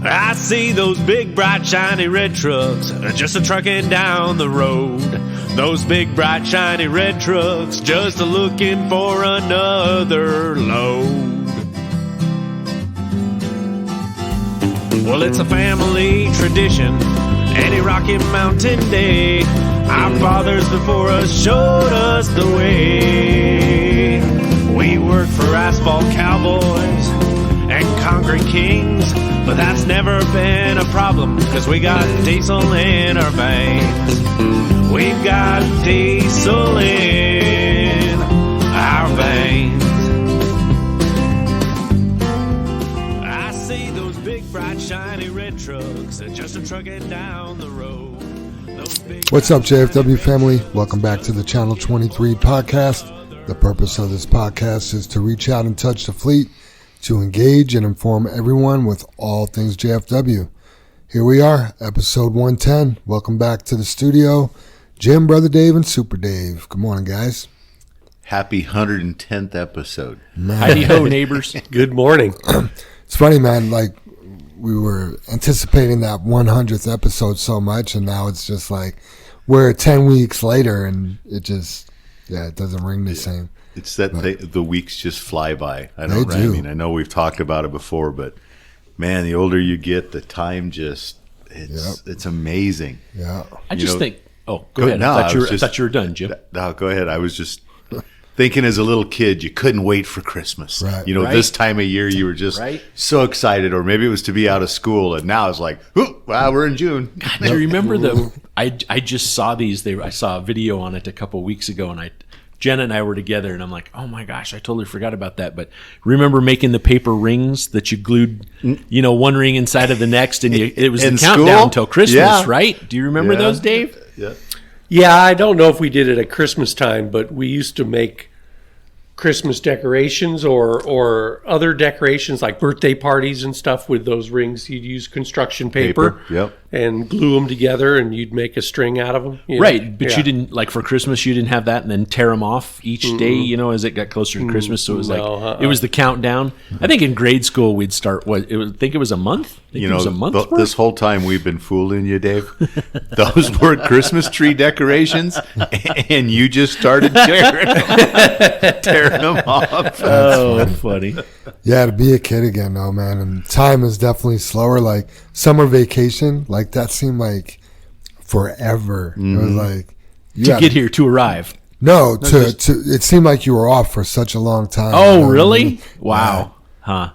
I see those big, bright, shiny red trucks just a-trucking down the road. Those big, bright, shiny red trucks just a-looking for another load. Well, it's a family tradition, any Rocky Mountain day. Our fathers before us showed us the way. We work for asphalt cowboys and concrete kings, but that's never been a problem, cause we got diesel in our veins. We've got diesel in our veins. I see those big, bright, shiny red trucks just a-trucking down the road. What's up, JFW family? Welcome back to the Channel 23 podcast. The purpose of this podcast is to reach out and touch the fleet, to engage and inform everyone with all things JFW. Here we are, episode 110. Welcome back to the studio. Jim, Brother Dave, and Super Dave. Good morning, guys. Happy 110th episode. Howdy-ho, neighbors. Good morning. It's funny, man, like we were anticipating that 100th episode so much, and now it's just like we're 10 weeks later, and it just, it doesn't ring the same. It's that the weeks just fly by. I know. They do. I mean, I know we've talked about it before, but man, the older you get, the time just it's amazing. Yeah. I just think. Oh, go ahead. No, I thought you were done, Jim. No, go ahead. I was just thinking, as a little kid, you couldn't wait for Christmas. Right. This time of year, you were just so excited, or maybe it was to be out of school, and now it's like, wow, we're in June. God, do you remember I just saw these. I saw a video on it a couple weeks ago, and Jenna and I were together, and I'm like, oh my gosh, I totally forgot about that. But remember making the paper rings that you glued, one ring inside of the next, and it was the countdown until Christmas, right? Do you remember those, Dave? Yeah. Yeah, I don't know if we did it at Christmas time, but we used to make Christmas decorations or other decorations like birthday parties and stuff with those rings. You'd use construction paper. Yep. And glue them together, and you'd make a string out of them. Right, but you didn't, like for Christmas, you didn't have that and then tear them off each day, as it got closer to Christmas. So it was it was the countdown. I think in grade school we'd start, I think it was a month? It was a month this whole time we've been fooling you, Dave. Those were Christmas tree decorations, and you just started tearing them off. Oh, funny. Yeah, to be a kid again, though, man. And time is definitely slower. Like summer vacation, like that seemed like forever. It was like to arrive. No, it seemed like you were off for such a long time. Oh, really? Wow. Huh.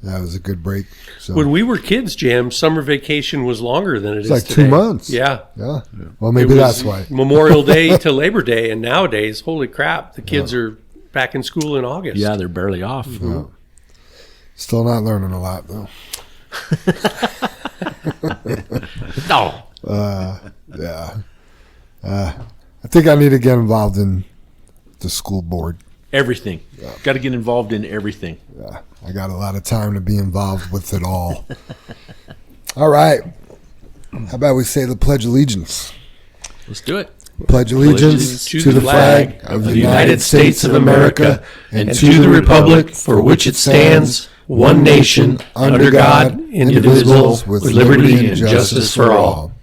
That was a good break. So. When we were kids, Jam, summer vacation was longer than it is like today. 2 months. Yeah. Well, maybe that's why. Memorial Day to Labor Day, and nowadays, holy crap, the kids are back in school in August. Yeah, they're barely off. Yeah. Still not learning a lot, though. No. I think I need to get involved in the school board. Everything. Yeah. Got to get involved in everything. Yeah. I got a lot of time to be involved with it all. All right. How about we say the Pledge of Allegiance? Let's do it. Pledge allegiance to the flag of the United States of America and to the republic for which it stands, one nation, under God, indivisible, with liberty and justice for all.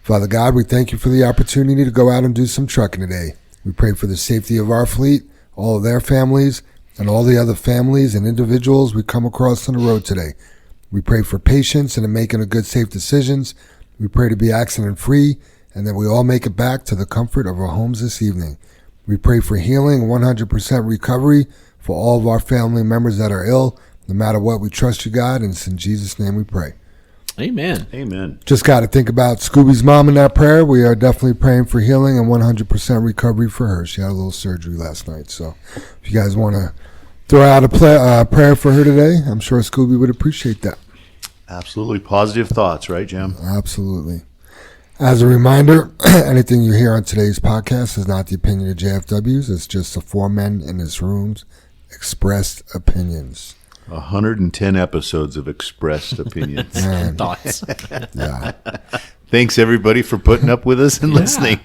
Father God, we thank you for the opportunity to go out and do some trucking today. We pray for the safety of our fleet, all of their families, and all the other families and individuals we come across on the road today. We pray for patience and in making a good, safe decisions. We pray to be accident-free and that we all make it back to the comfort of our homes this evening. We pray for healing, 100% recovery for all of our family members that are ill. No matter what, we trust you, God, and it's in Jesus' name we pray. Amen. Amen. Just got to think about Scooby's mom in that prayer. We are definitely praying for healing and 100% recovery for her. She had a little surgery last night. So if you guys want to throw out a prayer for her today, I'm sure Scooby would appreciate that. Absolutely. Positive thoughts, right, Jim? Absolutely. As a reminder, anything you hear on today's podcast is not the opinion of JFW's. It's just the four men in this room's expressed opinions. 110 episodes of expressed opinions. And thoughts. Yeah. Thanks, everybody, for putting up with us and listening.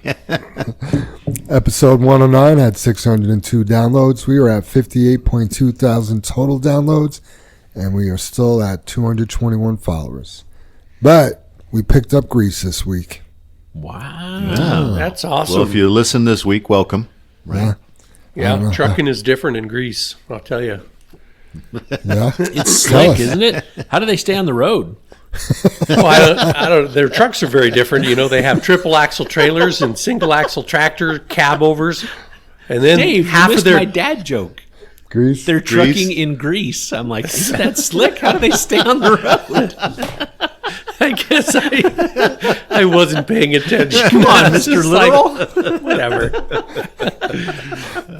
Episode 109 had 602 downloads. We are at 58.2 thousand total downloads and we are still at 221 followers. But we picked up Greece this week. Wow. That's awesome. Well, if you listen this week, welcome. Right? Yeah, trucking is different in Greece, I'll tell you. Yeah. It's Tell slick, us. isn't it? How do they stay on the road? Oh, I don't. Their trucks are very different. You know, they have triple axle trailers and single axle tractor cab overs, and then Dave, half you of missed their my dad joke. Greece. They're Greece? trucking in Greece. I'm like, isn't that slick? How do they stay on the road? I guess I wasn't paying attention. Come on, It's Mr. just Literal. like, whatever.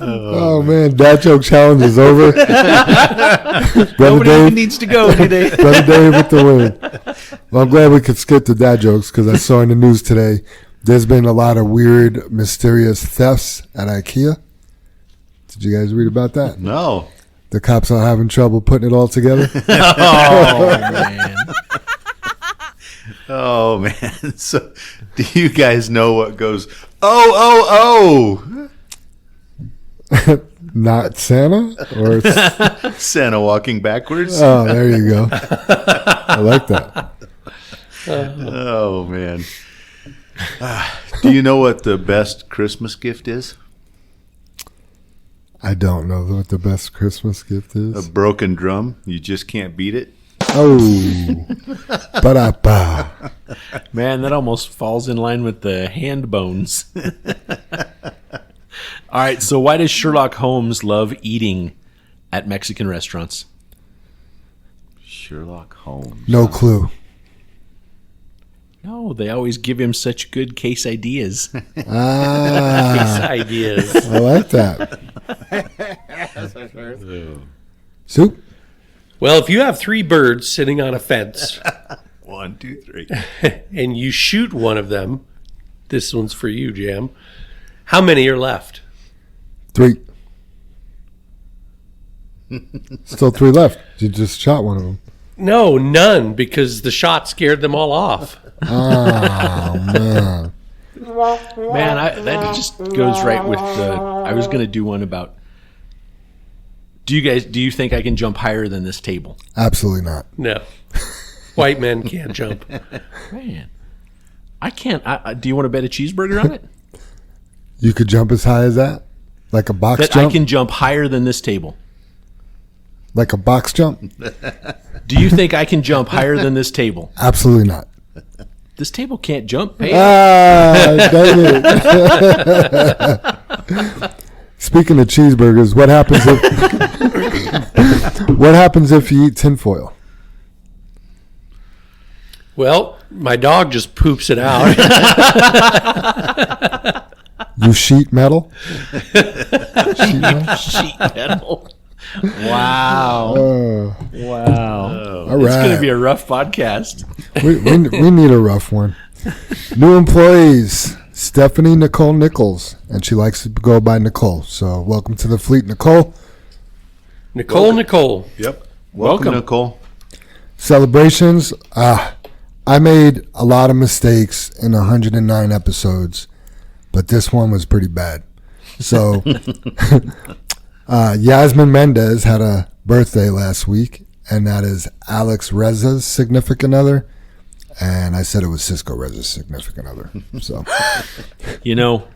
Oh man, dad joke challenge is over. Brother Nobody even Dave, needs to go, do they? Brother Dave with the win. Well, I'm glad we could skip the dad jokes because I saw in the news today there's been a lot of weird, mysterious thefts at IKEA. Did you guys read about that? No. The cops are having trouble putting it all together. Oh, man. Oh, man. So, do you guys know what goes, oh, Not Santa, or oh? Santa walking backwards? oh, there you go. I like that. Oh, man. Do you know what the best Christmas gift is? I don't know what the best Christmas gift A is. broken drum. You just can't beat it. Oh, ba-da-ba. Man, that almost falls in line with the hand bones. All right, so why does Sherlock Holmes love eating at Mexican restaurants? Sherlock Holmes. No clue. No, they always give him such good case ideas. Ah, Ideas. I like that. Soup? Well, if you have 3 birds sitting on a fence 1, 2, 3. and you shoot one of them, this one's for you, Jam. How many are left? 3. Still 3 left. You just shot one of them. No, none, because the shot scared them all off. Oh, man. Man, that just goes right with the. I was going to do one about. Do you think I can jump higher than this table? Absolutely not. No. White men can't jump. Man, I can't. Do you want to bet a cheeseburger on it? You could jump as high as that? Like a box That jump? I can jump higher than this table. Like a box jump? Do you think I can jump higher than this table? Absolutely not. This table can't jump. Hey, Ah, dang it. Speaking of cheeseburgers, what happens if you eat tinfoil? Well, my dog just poops it out. You sheet metal? sheet metal. Wow. Wow. All It's going right. to be a rough podcast. We need a rough one. New employees, Stephanie Nicole Nichols, and she likes to go by Nicole. So welcome to the fleet, Nicole. Nicole. Yep. Welcome. Nicole. Celebrations. I made a lot of mistakes in 109 episodes, but this one was pretty bad. So Yasmin Mendez had a birthday last week, and that is Alex Reza's significant other. And I said it was Cisco Reza's significant other. So You know,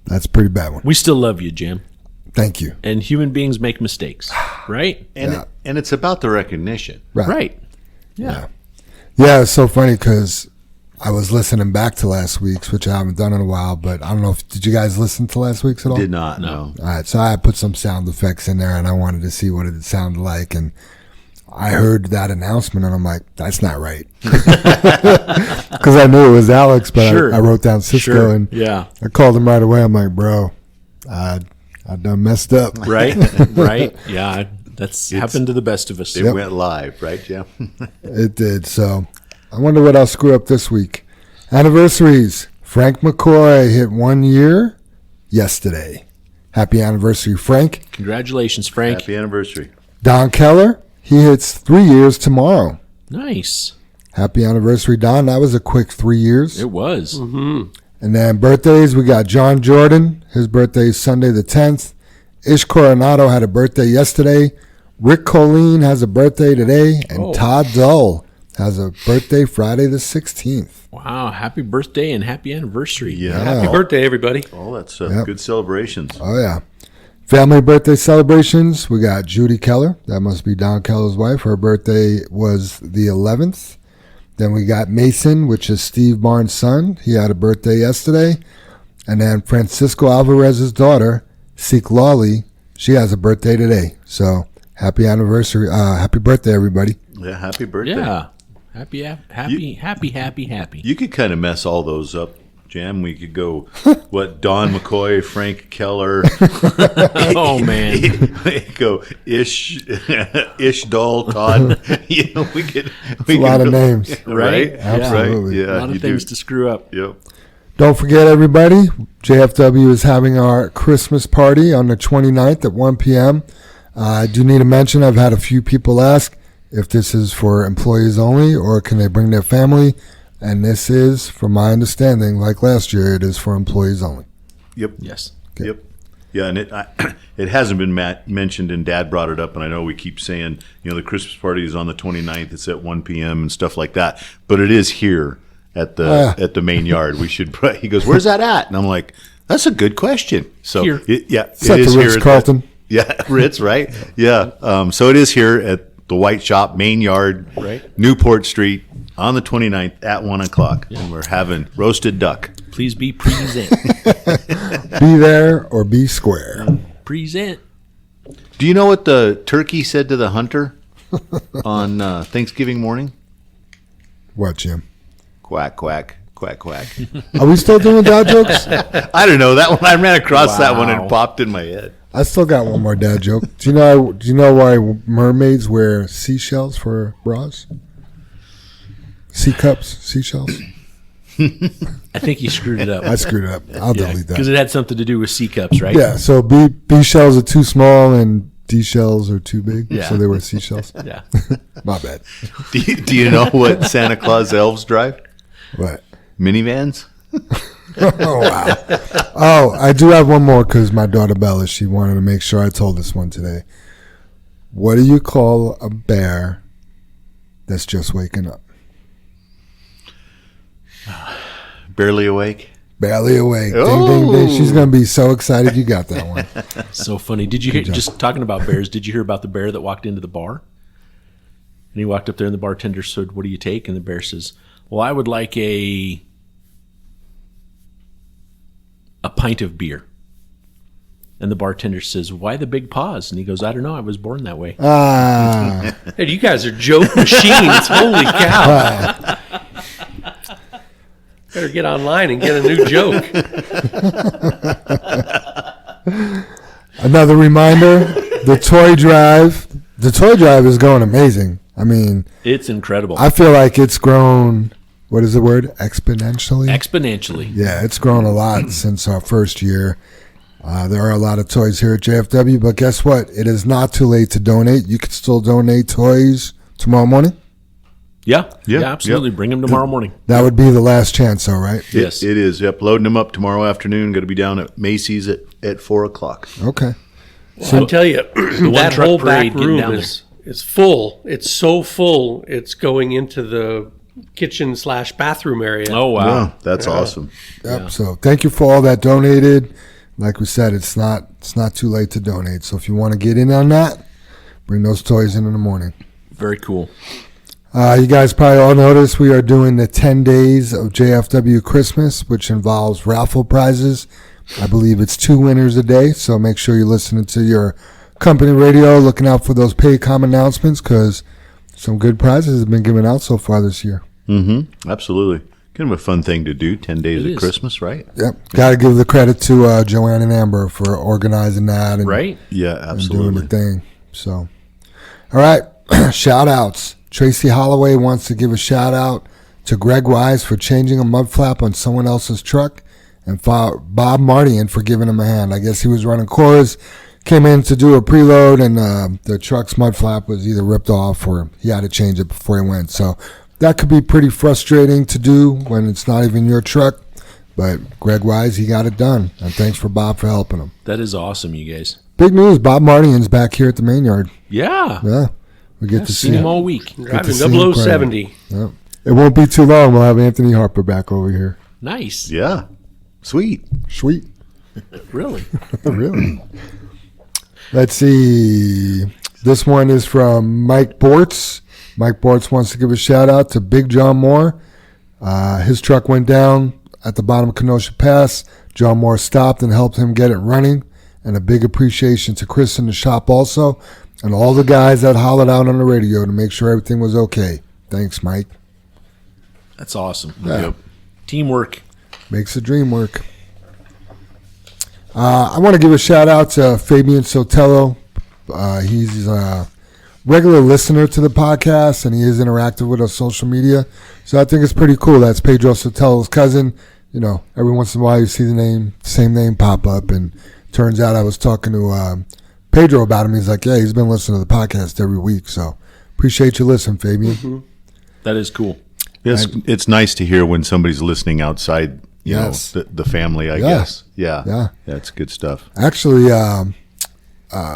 that's a pretty bad one. we still love you, Jim. Thank you. And human beings make mistakes, right? And, Yeah. and it's about the recognition. Right. Yeah, it's so funny because I was listening back to last week's, which I haven't done in a while, but I don't know did you guys listen to last week's at all? Did not, no. All right, so I put some sound effects in there, and I wanted to see what it sounded like, and I heard that announcement, and I'm like, that's not right. Because I knew it was Alex, but Sure. I wrote down Cisco, Sure. and Yeah. I called him right away. I'm like, bro, I done messed up. Right. Right. Yeah. That's happened to the best of us. It Yep. went live, right, Jim? It did. So I wonder what I'll screw up this week. Anniversaries. Frank McCoy hit 1 year yesterday. Happy anniversary, Frank. Congratulations, Frank. Happy anniversary. Don Keller, he hits 3 years tomorrow. Nice. Happy anniversary, Don. That was a quick 3 years. It was. And then birthdays, we got John Jordan. His birthday is Sunday the 10th. Ish Coronado had a birthday yesterday. Rick Colleen has a birthday today, and Todd Dull has a birthday Friday the 16th. Wow, happy birthday and happy anniversary. Yeah. Happy birthday, everybody. Oh, that's good celebrations. Oh, yeah. Family birthday celebrations. We got Judy Keller. That must be Don Keller's wife. Her birthday was the 11th. Then we got Mason, which is Steve Barnes' son. He had a birthday yesterday. And then Francisco Alvarez's daughter, Seek Lawley, she has a birthday today. So happy anniversary. Happy birthday, everybody. Yeah, happy birthday. Yeah. Happy. You could kind of mess all those up, Jam. We could go, Don McCoy, Frank Keller. Oh, man. Go Ish Doll, Todd. We could. A lot of names. Right? Absolutely. Right? Yeah, A lot of things to screw up. Yep. Don't forget, everybody, JFW is having our Christmas party on the 29th at 1 p.m. I do need to mention, I've had a few people ask if this is for employees only or can they bring their family. And this is, from my understanding, like last year, it is for employees only. Yep. Yes. Okay. Yep. Yeah, and it hasn't been mentioned, and Dad brought it up, and I know we keep saying, the Christmas party is on the 29th. It's at 1 p.m. and stuff like that. But it is here at the main yard. We should. He goes, "Where's that at?" And I'm like, "That's a good question." So Here. it It's at is the here. Ritz-Carlton. Ritz, right? Yeah. So it is here at the White Shop main yard, Right. Newport Street, on the 29th at 1 o'clock, and we're having roasted duck. Please be present. Be there or be square. Present. Do you know what the turkey said to the hunter on Thanksgiving morning? What, Jim? Quack, quack, quack, quack. Are we still doing dad jokes? I don't know that one. I ran across that one and Wow. it popped in my head. I still got one more dad joke. Do you know why mermaids wear seashells for bras? Sea cups, seashells. I think you screwed it up. I screwed it up. I'll delete Because that. it had something to do with C cups, right? Yeah. So B shells are too small and D shells are too big. Yeah. So they wear seashells. Yeah. My bad. Do you know what Santa Claus elves drive? What? Minivans? Oh wow. Oh, I do have one more because my daughter Bella, she wanted to make sure I told this one today. What do you call a bear that's just waking up? Barely awake? Barely awake. Ding, ding, ding. She's going to be so excited you got that one. So funny. Did you hear, just talking about bears, did you hear about the bear that walked into the bar? And he walked up there and the bartender said, "What do you take?" And the bear says, "Well, I would like a pint of beer." And the bartender says, "Why the big pause?" And he goes, "I don't know. I was born that way." Ah. Hey, you guys are joke machines. Holy cow. Better get online and get a new joke. Another reminder, the toy drive. The toy drive is going amazing. I mean, It's incredible. I feel like it's grown, what is the word? Exponentially? Exponentially. Yeah, it's grown a lot since our first year. There are a lot of toys here at JFW, but guess what? It is not too late to donate. You can still donate toys tomorrow morning. Yeah. Yeah, Yeah, absolutely. yep. Bring them tomorrow morning. That would be the last chance, though, right? Yes. It is. Yep. Loading them up tomorrow afternoon. Going to be down at Macy's at 4 o'clock. Okay. I'll tell you, that truck whole parade back getting room down is full. It's so full, it's going into the kitchen/bathroom area. Oh, wow. Yeah, that's awesome. Yep. So thank you for all that donated. Like we said, it's not too late to donate. So if you want to get in on that, bring those toys in the morning. Very cool. You guys probably all noticed we are doing the 10 days of JFW Christmas, which involves raffle prizes. I believe it's 2 winners a day, so make sure you're listening to your company radio, looking out for those Paycom announcements, because some good prizes have been given out so far this year. Mm-hmm. Absolutely. Kind of a fun thing to do. 10 days It of is. Christmas, right? Yep. Got to give the credit to Joanne and Amber for organizing that and, Right? Yeah, and doing absolutely. the thing. So, all right. Shout outs. Tracy Holloway wants to give a shout out to Greg Wise for changing a mud flap on someone else's truck, and Bob Martian for giving him a hand. I guess he was running cores, came in to do a preload, and the truck's mud flap was either ripped off or he had to change it before he went. So that could be pretty frustrating to do when it's not even your truck. But Greg Wise, he got it done. And thanks for Bob for helping him. That is awesome, you guys. big news. Bob Mardian's back here at the main yard. Yeah. Yeah. We get to see Seen him all week. Driving see him 0070. Yeah. It won't be too long. We'll have Anthony Harper back over here. Nice. Yeah. Sweet. Sweet. Really? Really? Let's see. This one is from Mike Bortz. Mike Bortz wants to give a shout out to Big John Moore. His truck went down at the bottom of Kenosha Pass. John Moore stopped and helped him get it running. And a big appreciation to Chris in the shop also. And all the guys that hollered out on the radio to make sure everything was okay. Thanks, Mike. That's awesome. Yeah. Yep. Teamwork. Makes the dream work. I want to give a shout out to Fabian Sotelo. He's a regular listener to the podcast, and he is interactive with us social media. So I think it's pretty cool. That's Pedro Sotelo's cousin. You know, every once in a while you see the same name pop up, and turns out I was talking to Pedro about him. He's like, yeah, he's been listening to the podcast every week. So appreciate you listening, Fabian. Mm-hmm. That is cool. Yes, it's nice to hear when somebody's listening outside, Yes. the family, I guess. Yeah. Yeah. That's good stuff. Actually,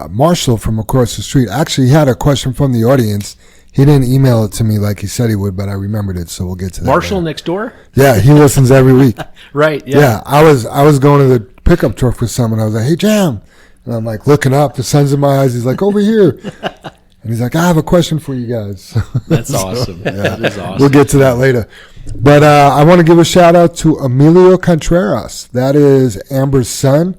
Marshall from across the street actually had a question from the audience. He didn't email it to me like he said he would, but I remembered it, so we'll get to that. Marshall later. next door? Yeah, he listens every week. Right. Yeah. Yeah. I was going to the pickup truck with someone. I was like, hey, Jam. And I'm like looking up. The sun's in my eyes. He's like, over here. And he's like, I have a question for you guys. That's awesome. That is awesome. We'll get to that later. But I want to give a shout out to Emilio Contreras. That is Amber's son.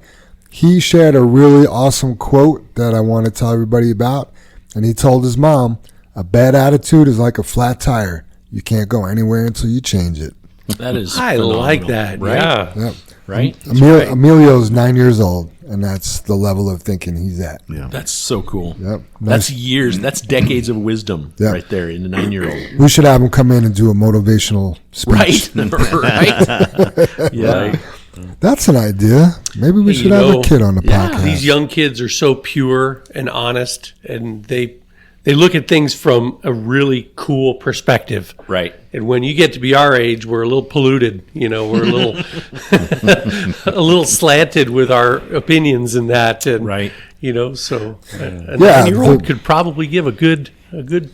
He shared a really awesome quote that I want to tell everybody about. And he told his mom, a bad attitude is like a flat tire. You can't go anywhere until you change it. That is I phenomenal, like that. Right? Yeah. Yep. Right? Emilio's 9 years old, and that's the level of thinking he's at. Yeah. That's so cool. Yep. That's years. That's decades of wisdom Yeah. right there in the 9-year-old. We should have him come in and do a motivational speech. Right. Right. Yeah. That's an idea. Maybe we Hey, should you have know, a kid on the yeah, podcast. These young kids are so pure and honest, and they look at things from a really cool perspective. Right. And when you get to be our age, we're a little polluted. You know, we're a little a little slanted with our opinions and that. And, Right. You know, so a Yeah, 9-year-old could probably give a good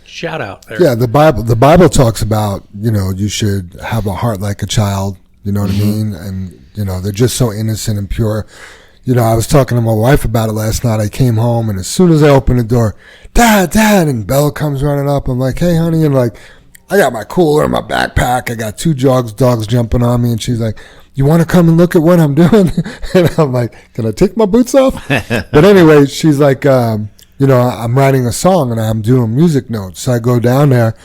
shout out there. Yeah, the Bible talks about, you should have a heart like a child, you know what I mean? And, they're just so innocent and pure. I was talking to my wife about it last night. I came home, and as soon as I opened the door, Dad, and Bella comes running up. I'm like, hey, honey. And like, I got my cooler and my backpack. I got 2 dogs jumping on me. And she's like, you want to come and look at what I'm doing? And I'm like, can I take my boots off? But anyway, she's like, I'm writing a song and I'm doing music notes. So I go down there,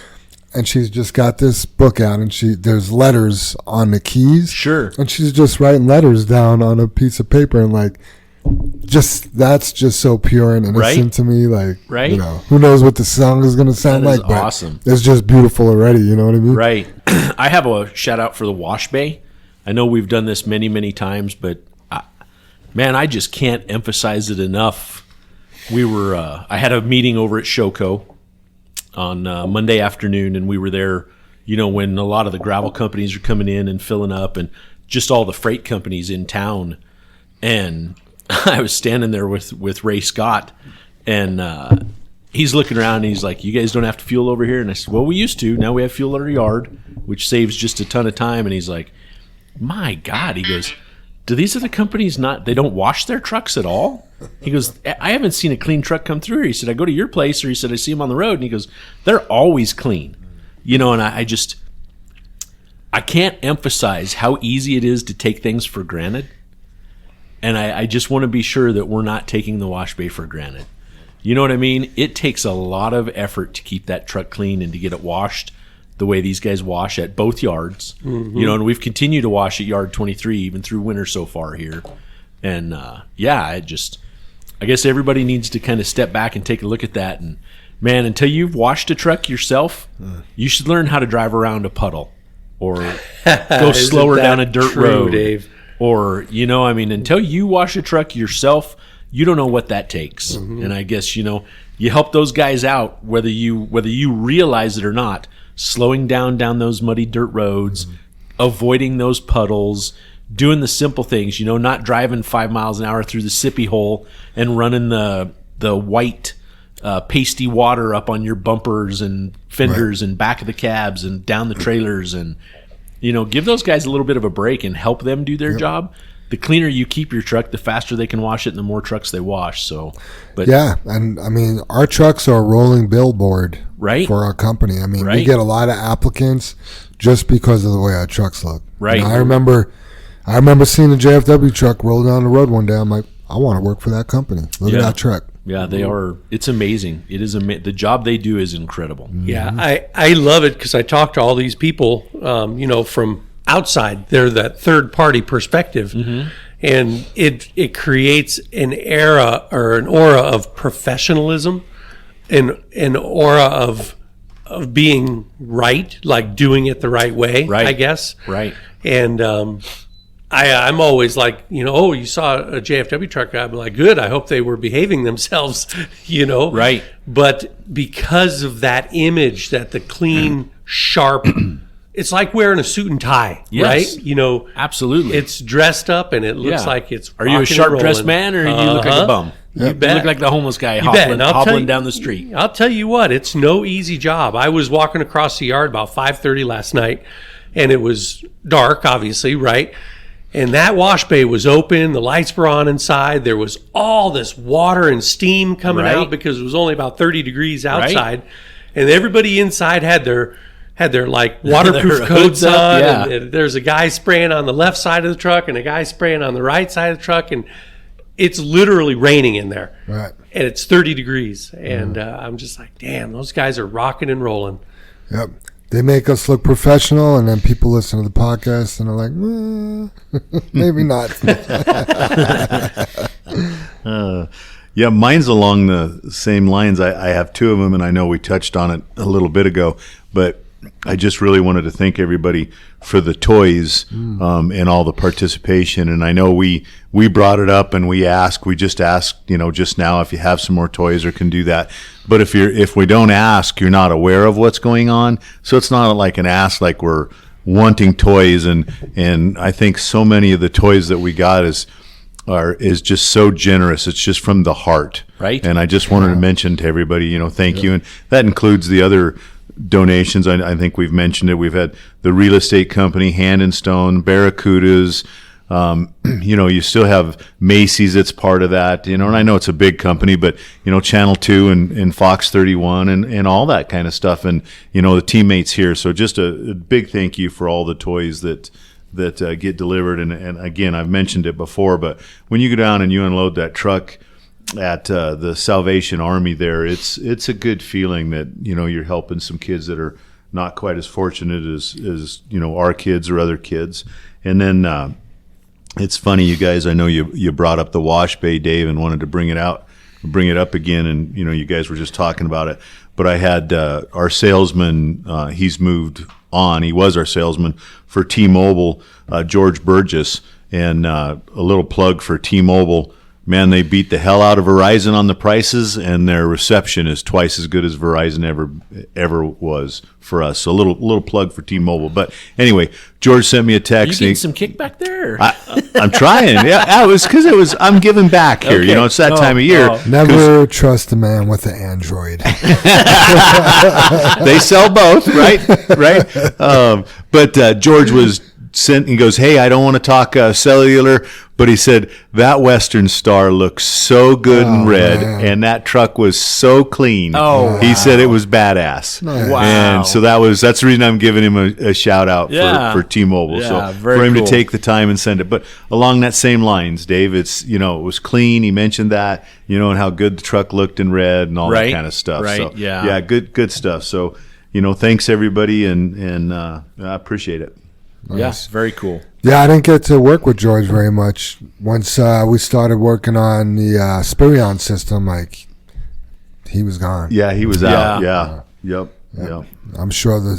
and she's just got this book out, and there's letters on the keys. Sure. And she's just writing letters down on a piece of paper, and like, that's just so pure and innocent Right. to me. Like, Right. who knows what the song is going to sound That is like? But awesome. it's just beautiful already. You know what I mean? Right. I have a shout out for the wash bay. I know we've done this many, many times, but I just can't emphasize it enough. I had a meeting over at Showco on Monday afternoon, and we were there, when a lot of the gravel companies are coming in and filling up, and just all the freight companies in town. And I was standing there with Ray Scott, and he's looking around, and he's like, you guys don't have to fuel over here? And I said, well, we used to. Now we have fuel at our yard, which saves just a ton of time. And he's like, my God, he goes, do these other companies they don't wash their trucks at all? He goes, I haven't seen a clean truck come through here. He said, I go to your place, or he said, I see them on the road. And he goes, they're always clean. And I can't emphasize how easy it is to take things for granted. And I just want to be sure that we're not taking the wash bay for granted. You know what I mean? It takes a lot of effort to keep that truck clean and to get it washed the way these guys wash at both yards. Mm-hmm. And we've continued to wash at yard 23 even through winter so far here. And I guess everybody needs to kind of step back and take a look at that. And man, until you've washed a truck yourself, you should learn how to drive around a puddle or go slower down a dirt road. Dave? Or, until you wash a truck yourself, you don't know what that takes. Mm-hmm. And I guess, you help those guys out, whether you realize it or not, slowing down those muddy dirt roads, avoiding those puddles, doing the simple things, not driving 5 miles an hour through the sippy hole and running the white pasty water up on your bumpers and fenders and back of the cabs and down the trailers, and give those guys a little bit of a break and help them do their job. The cleaner you keep your truck, the faster they can wash it, and the more trucks they wash. So, and I mean, our trucks are a rolling billboard, right, for our company. I mean, we get a lot of applicants just because of the way our trucks look. Right. I remember seeing a JFW truck roll down the road one day. I'm like, I want to work for that company. Look at that truck. Yeah, they are. It's amazing. It is the job they do is incredible. Yeah, I love it because I talk to all these people, from outside. They're that third party perspective, and it creates an era or an aura of professionalism, and an aura of being right, like doing it the right way. Right. I guess. Right. And I'm always like, you saw a JFW truck guy. I'm like, good. I hope they were behaving themselves, Right. But because of that image, that the clean, sharp, it's like wearing a suit and tie, Yes. right? Absolutely. It's dressed up and it looks like it's. Are you a sharp dressed man, or you look like a bum? You bet. You look like the homeless guy bet. hobbling down the street. I'll tell you what, it's no easy job. I was walking across the yard about 5:30 last night, and it was dark, obviously, right? And that wash bay was open. The lights were on inside. There was all this water and steam coming out because it was only about 30 degrees outside. Right. And everybody inside had their like waterproof coats on. Yeah. And there's a guy spraying on the left side of the truck and a guy spraying on the right side of the truck. And it's literally raining in there. Right. And it's 30 degrees. And I'm just like, damn, those guys are rocking and rolling. Yep. They make us look professional, and then people listen to the podcast and are like, maybe not. Yeah, mine's along the same lines. I have two of them, and I know we touched on it a little bit ago, but I just really wanted to thank everybody for the toys and all the participation. And I know we brought it up and we just asked, just now if you have some more toys or can do that. But if we don't ask, you're not aware of what's going on. So it's not like an ask, like we're wanting toys. And I think so many of the toys that we got is just so generous. It's just from the heart. Right. And I just wanted to mention to everybody, thank you. And that includes the other donations. I think we've mentioned it. We've had the real estate company, Hand and Stone, Barracudas. You still have Macy's that's part of that, and I know it's a big company, but, Channel 2 and Fox 31 and all that kind of stuff. And, the teammates here. So just a big thank you for all the toys that get delivered. And again, I've mentioned it before, but when you go down and you unload that truck at the Salvation Army there, it's a good feeling that you're helping some kids that are not quite as fortunate as our kids or other kids. And then it's funny, you guys, I know you brought up the wash bay, Dave, and wanted to bring it up again, and you guys were just talking about it, but I had our salesman, he's moved on, he was our salesman for T-Mobile, George Burgess, and a little plug for T-Mobile. Man, they beat the hell out of Verizon on the prices, and their reception is twice as good as Verizon ever was for us. So a little plug for T-Mobile. But anyway, George sent me a text. You getting some kickback there? I'm trying. Yeah, it was because I'm giving back here. Okay. It's that time of year. Never trust a man with an Android. They sell both, right? But George was sent. He goes, "Hey, I don't want to talk cellular." But he said, that Western Star looks so good in red, and that truck was so clean. Oh, he said it was badass. Nice. Wow. And so that's the reason I'm giving him a shout out for T-Mobile. Yeah, so very for him cool. to take the time and send it. But along that same lines, Dave, it's, it was clean. He mentioned that, and how good the truck looked in red and all that kind of stuff. Right. So, Yeah. good stuff. So, thanks everybody, and I appreciate it. Yes, very cool. Yeah, I didn't get to work with George very much. Once we started working on the Spirion system, he was gone. Yeah, he was out. Yeah. Yep. I'm sure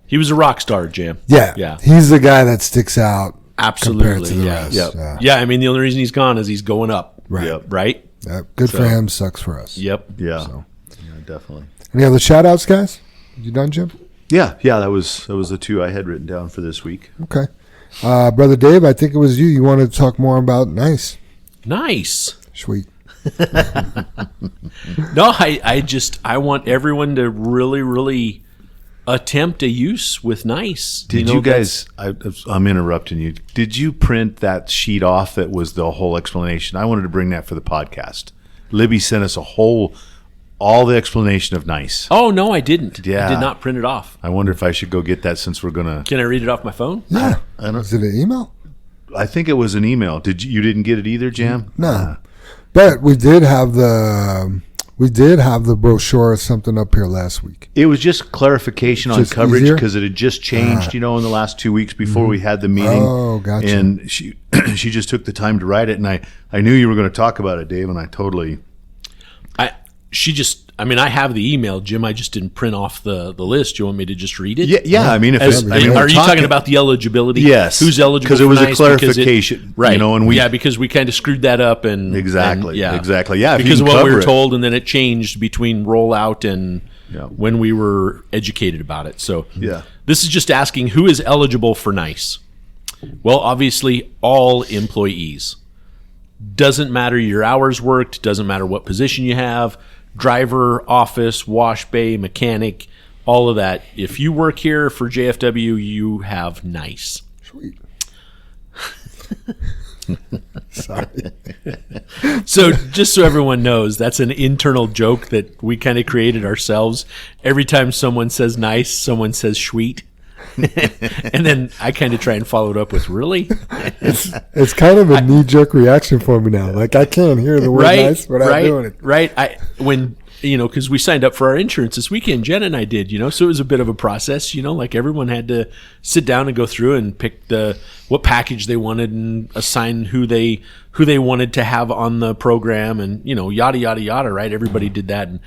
He was a rock star, Jam. Yeah. He's the guy that sticks out. Absolutely. Compared to the rest. Yep. Yeah, I mean, the only reason he's gone is he's going up. Right. Yep. Right? Good for him, sucks for us. Yep. Yeah. So. Yeah, definitely. Any other shout outs, guys? You done, Jim? Yeah, that was the two I had written down for this week. Okay. Brother Dave, I think it was you. You wanted to talk more about nice. Nice. Sweet. No, I want everyone to really, really attempt a use with nice. Did you guys, I'm interrupting you. Did you print that sheet off that was the whole explanation? I wanted to bring that for the podcast. Libby sent us all the explanation of nice. Oh, no, I didn't. Yeah. I did not print it off. I wonder if I should go get that since we're going to. Can I read it off my phone? Yeah. I don't, Is it an email? I think it was an email. You didn't get it either, Jam? No. But we did have the brochure or something up here last week. It was just clarification on Just coverage easier? because it had just changed, in the last 2 weeks before we had the meeting. Oh, gotcha. And she just took the time to write it, and I knew you were going to talk about it, Dave, and I totally. I have the email, Jim. I just didn't print off the list. You want me to just read it? Yeah. I mean, Are you talking about the eligibility? Yes. Who's eligible? Because it was for a nice? clarification, Right. and we because we kind of screwed that up and exactly. Yeah, if because you of can what we cover were it. told, and then it changed between rollout and Yeah. when we were educated about it. So Yeah. this is just asking who is eligible for nice. Well, obviously, all employees. Doesn't matter your hours worked. Doesn't matter what position you have. Driver, office, wash bay, mechanic, all of that. If you work here for JFW, you have nice. Sweet. Sorry. So just so everyone knows, that's an internal joke that we kind of created ourselves. Every time someone says nice, someone says sweet. And then I kind of try and follow it up with really. It's kind of a knee-jerk reaction for me now. Like, I can't hear the word nice without doing it. Right. Because we signed up for our insurance this weekend, Jen and I did, so it was a bit of a process, like everyone had to sit down and go through and pick what package they wanted and assign who they wanted to have on the program and, yada, yada, yada, right? Everybody did that. And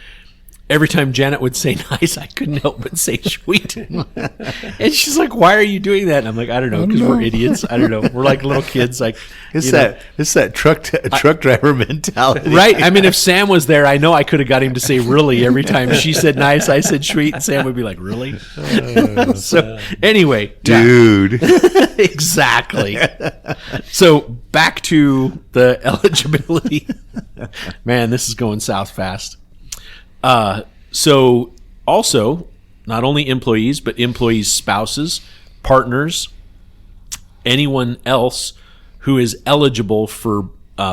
every time Janet would say nice, I couldn't help but say sweet. And she's like, why are you doing that? And I'm like, I don't know, because we're idiots. I don't know. We're like little kids. Like, It's that truck driver mentality. Right. I mean, if Sam was there, I know I could have got him to say really every time she said nice, I said sweet, and Sam would be like, really? So anyway. Dude. Exactly. So back to the eligibility. Man, this is going south fast. So also, not only employees, but employees' spouses, partners, anyone else who is eligible for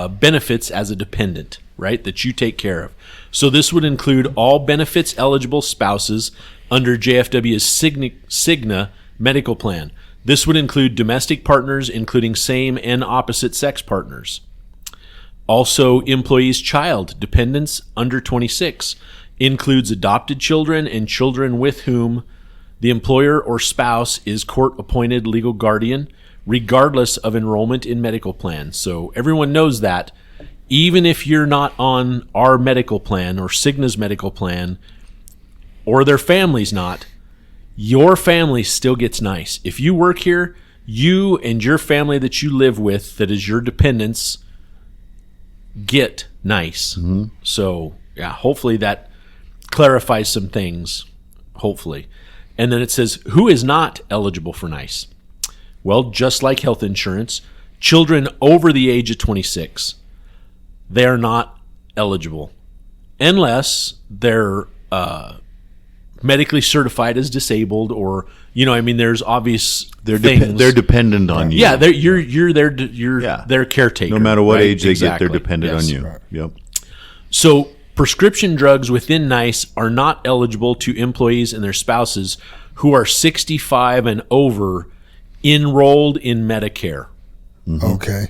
benefits as a dependent, right, that you take care of. So this would include all benefits eligible spouses under JFW's Cigna medical plan. This would include domestic partners, including same and opposite sex partners. Also, employees' child dependents under 26 includes adopted children and children with whom the employer or spouse is court-appointed legal guardian, regardless of enrollment in medical plans. So everyone knows that. Even if you're not on our medical plan or Cigna's medical plan, or their family's not, your family still gets nice. If you work here, you and your family that you live with, that is your dependents, get nice. Mm-hmm. So, yeah, hopefully that clarifies some things, hopefully. And then it says, who is not eligible for nice? Well, just like health insurance, children over the age of 26, they are not eligible unless they're medically certified as disabled, or there's obvious things. They're dependent on you. Yeah, you're their caretaker. No matter what right? age they Exactly. get, they're dependent Yes. on you. Right. Yep. So prescription drugs within NICE are not eligible to employees and their spouses who are 65 and over enrolled in Medicare. Mm-hmm. Okay.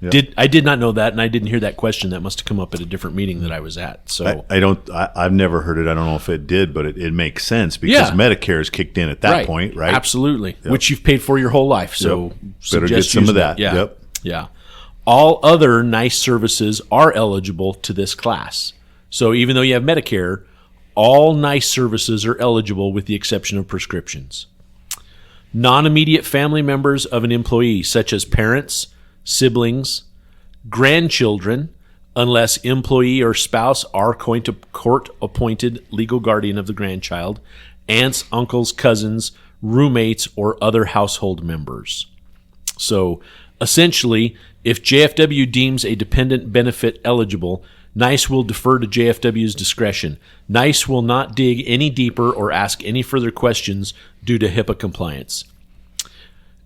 Yep. I did not know that, and I didn't hear that question. That must have come up at a different meeting that I was at. So I've never heard it. I don't know if it did, but it makes sense because Medicare is kicked in at that point, right? Absolutely, Yep. which you've paid for your whole life. So Better get suggest some of using that. it. Yeah. Yep. Yeah. All other NICE services are eligible to this class. So even though you have Medicare, all NICE services are eligible with the exception of prescriptions. Non-immediate family members of an employee, such as parents, siblings, grandchildren, unless employee or spouse are court-appointed legal guardian of the grandchild, aunts, uncles, cousins, roommates, or other household members. So essentially, if JFW deems a dependent benefit eligible, NICE will defer to JFW's discretion. NICE will not dig any deeper or ask any further questions due to HIPAA compliance.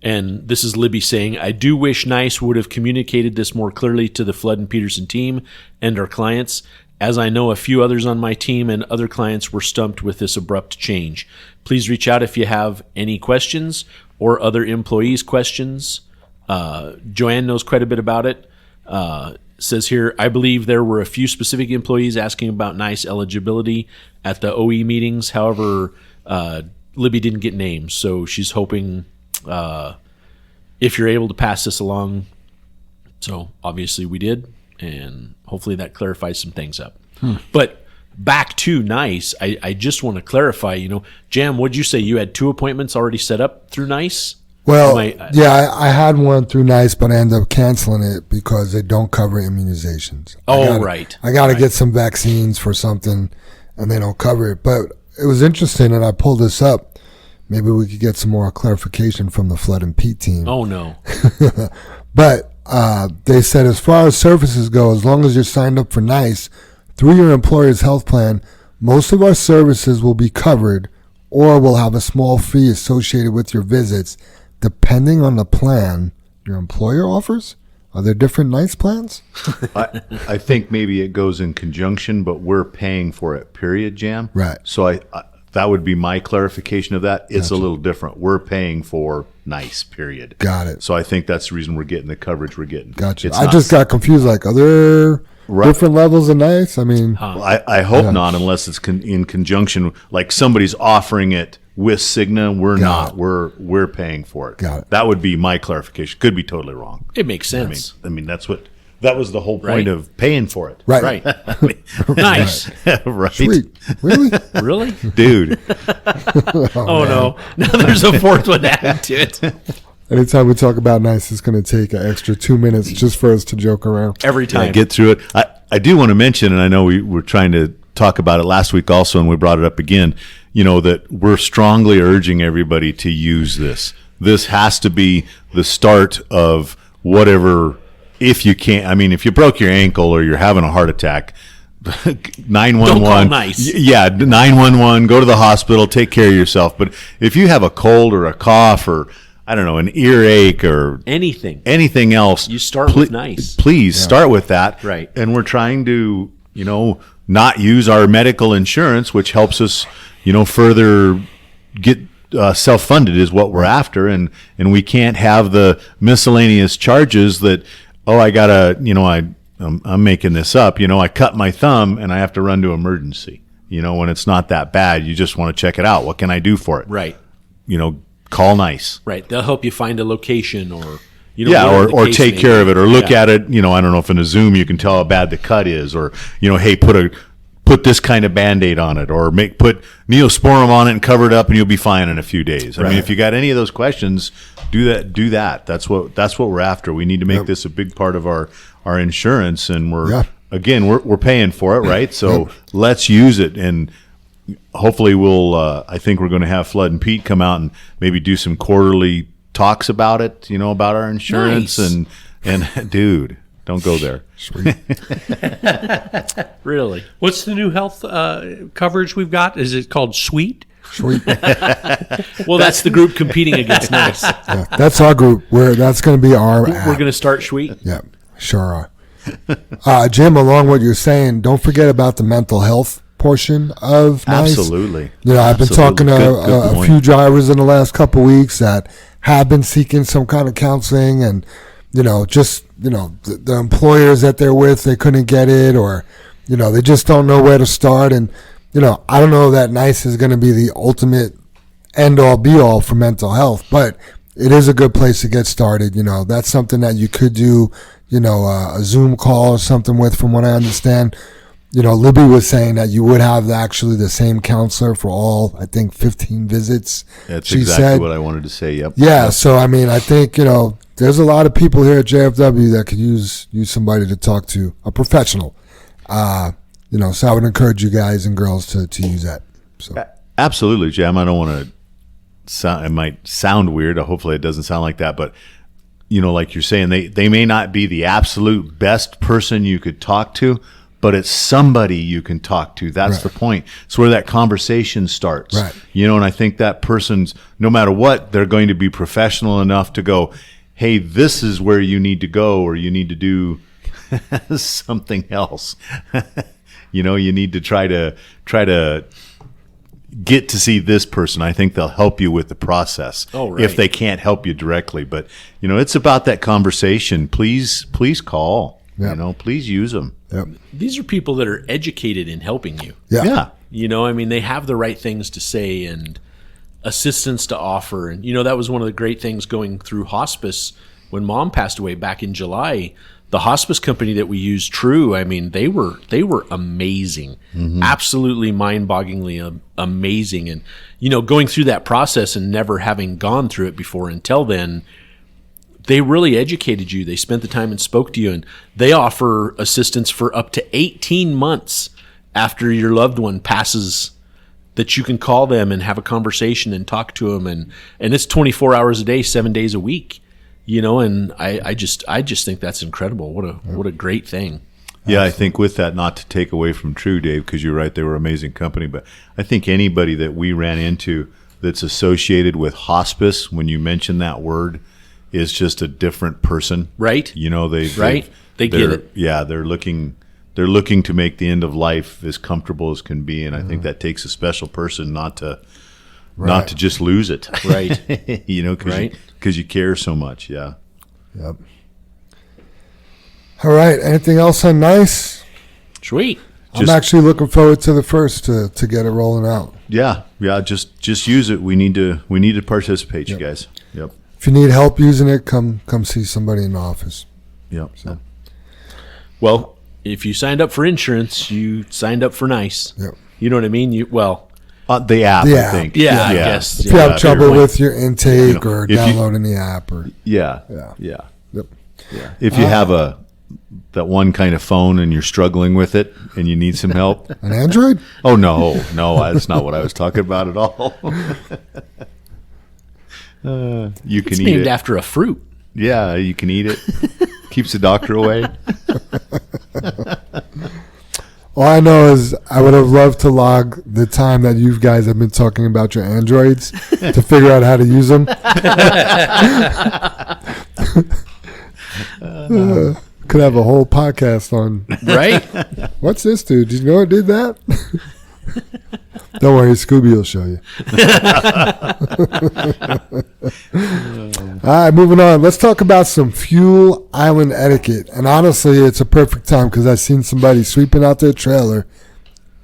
And this is Libby saying, I do wish NICE would have communicated this more clearly to the Flood and Peterson team and our clients, as I know a few others on my team and other clients were stumped with this abrupt change. Please reach out if you have any questions or other employees' questions. Joanne knows quite a bit about it. Says here, I believe there were a few specific employees asking about NICE eligibility at the OE meetings. However, Libby didn't get names, so she's hoping if you're able to pass this along. So obviously we did, and hopefully that clarifies some things up. But back to NICE, I just want to clarify, Jam, what'd you say? You had 2 appointments already set up through NICE? Well, I had one through NICE, but I ended up canceling it because they don't cover immunizations. Right. I got to get some vaccines for something, and they don't cover it. But it was interesting, and I pulled this up. Maybe we could get some more clarification from the Flood and Pete team. Oh, no. But they said as far as services go, as long as you're signed up for NICE through your employer's health plan, most of our services will be covered or will have a small fee associated with your visits, depending on the plan your employer offers. Are there different NICE plans? I think maybe it goes in conjunction, but we're paying for it, period, Jam. Right. So I that would be my clarification of that. It's a little different. We're paying for NICE, period. Got it. So I think that's the reason we're getting the coverage we're getting. Gotcha. It's I not- just got confused. Like, are there different levels of NICE? I mean, Well, I hope not, unless it's in conjunction. Like somebody's offering it with Cigna, we're Got not. We're paying for it. Got it. That would be my clarification. Could be totally wrong. It makes sense. I mean that was the whole point Right. of paying for it. right. Nice. Right. Sweet. Really? Really? Dude. Oh, no. Now there's a fourth one added to it. Anytime we talk about NICE, it's going to take an extra 2 minutes just for us to joke around. Every Yeah, time. get through it. I do want to mention, and I know we were trying to talk about it last week also, and we brought it up again, that we're strongly urging everybody to use this. This has to be the start of whatever, if you can't, I mean, if you broke your ankle or you're having a heart attack, 911. Don't call NICE. Yeah, 911, go to the hospital, take care of yourself. But if you have a cold or a cough or, I don't know, an earache or anything else, You start with NICE. Please start with that. Right. And we're trying to, not use our medical insurance, which helps us, further get self-funded is what we're after. And we can't have the miscellaneous charges that, I gotta, I'm making this up. I cut my thumb and I have to run to emergency. When it's not that bad, you just want to check it out. What can I do for it? Right. Call NICE. Right. They'll help you find a location or, or take care of it, or look at it. I don't know if in a Zoom you can tell how bad the cut is, or hey, put this kind of Band-Aid on it, or put Neosporin on it and cover it up, and you'll be fine in a few days. I mean, if you got any of those questions, do that. That's what we're after. We need to make this a big part of our insurance, and we're paying for it, right? So let's use it, and hopefully I think we're going to have Flood and Pete come out and maybe do some quarterly talks about it, about our insurance. Nice. And dude, don't go there. Sweet. Really? What's the new health coverage we've got? Is it called Sweet? Sweet. Well, that's the group competing against NICE. Yeah, that's our group. That's going to be our app. We're going to start Sweet. Yeah, sure are. Jim, along what you're saying, don't forget about the mental health portion of NICE. Absolutely. I've been talking to Good a point. few drivers in the last couple of weeks that have been seeking some kind of counseling, and the employers that they're with, they couldn't get it, or they just don't know where to start. And I don't know that NICE is going to be the ultimate end all be all for mental health, but it is a good place to get started. That's something that you could do a Zoom call or something with, from what I understand. Libby was saying that you would have actually the same counselor for all, I think, 15 visits. That's she exactly said. what I wanted to say. Yep. Yeah, so I mean, I think there's a lot of people here at JFW that could use somebody to talk to, a professional. So I would encourage you guys and girls to use that. So Absolutely, Jam. I don't want to sound. It might sound weird. Hopefully, it doesn't sound like that. But like you're saying, they may not be the absolute best person you could talk to, but it's somebody you can talk to. That's the point. It's where that conversation starts. Right. And I think that person's, no matter what, they're going to be professional enough to go, hey, this is where you need to go, or you need to do something else. You need to try to get to see this person. I think they'll help you with the process. Oh, right. If they can't help you directly. But, it's about that conversation. Please call. Yep. Please use them. Yep. These are people that are educated in helping you. Yeah. They have the right things to say and assistance to offer. And, that was one of the great things going through hospice when Mom passed away back in July. The hospice company that we used, True, they were amazing, absolutely mind-bogglingly amazing. And, going through that process and never having gone through it before until then, they really educated you. They spent the time and spoke to you, and they offer assistance for up to 18 months after your loved one passes, that you can call them and have a conversation and talk to them. And it's 24 hours a day, 7 days a week, and I just think that's incredible. What a great thing. Yeah, I think with that, not to take away from True, Dave, because you're right, they were an amazing company, but I think anybody that we ran into that's associated with hospice, when you mention that word, is just a different person. Right. They get it. Yeah, they're looking to make the end of life as comfortable as can be, and I think that takes a special person not to just lose it. Right. Because you care so much. Yeah. Yep. All right. Anything else on NICE? Sweet. I'm actually looking forward to the first to get it rolling out. Yeah. Just use it. We need to participate, you guys. Yep. If you need help using it, come see somebody in the office. Yep. So. Well, if you signed up for insurance, you signed up for NICE. Yep. You know what I mean? The app, I think. Yeah, I guess. If you have trouble with your intake or downloading the app, or Yeah. Yep. Yeah. If you have that one kind of phone and you're struggling with it and you need some help. An Android? Oh, no, that's not what I was talking about at all. You can It's eat named it. after a fruit. Yeah, you can eat it. Keeps the doctor away. All I know is I would have loved to log the time that you guys have been talking about your Androids to figure out how to use them. Could have a whole podcast on. Right? What's this, dude? Did you know it did that? Don't worry, Scooby will show you. All right, moving on. Let's talk about some fuel island etiquette. And honestly, it's a perfect time because I've seen somebody sweeping out their trailer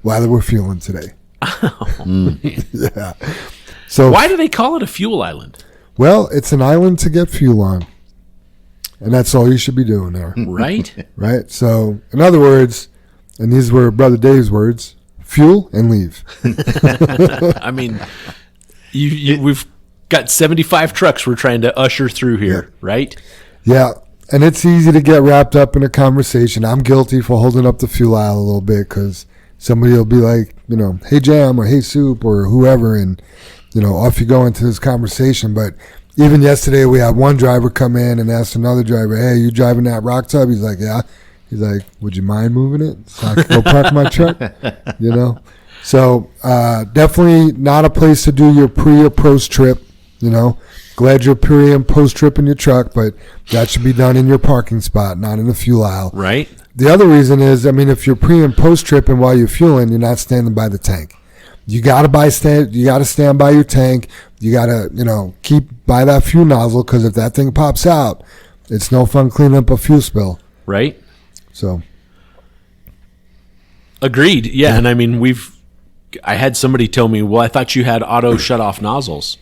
while they were fueling today. Yeah. So Why do they call it a fuel island? Well, it's an island to get fuel on. And that's all you should be doing there. Right? Right? So, in other words, and these were Brother Dave's words, fuel and leave. I mean, we've got 75 trucks we're trying to usher through here, right? Yeah. And it's easy to get wrapped up in a conversation. I'm guilty for holding up the fuel aisle a little bit because somebody will be like, hey, Jam, or hey, Soup, or whoever, and, off you go into this conversation. But even yesterday, we had one driver come in and ask another driver, hey, you driving that rock tub? He's like, yeah. He's like, would you mind moving it so I can go park my truck? So definitely not a place to do your pre or post trip. Glad you're pre and post trip in your truck, but that should be done in your parking spot, not in the fuel aisle. Right. The other reason is, if you're pre and post tripping while you're fueling, you're not standing by the tank. You gotta stand by your tank. You gotta, keep by that fuel nozzle, because if that thing pops out, it's no fun cleaning up a fuel spill. Right. So. Agreed. Yeah. And I had somebody tell me, well, I thought you had auto shut off nozzles.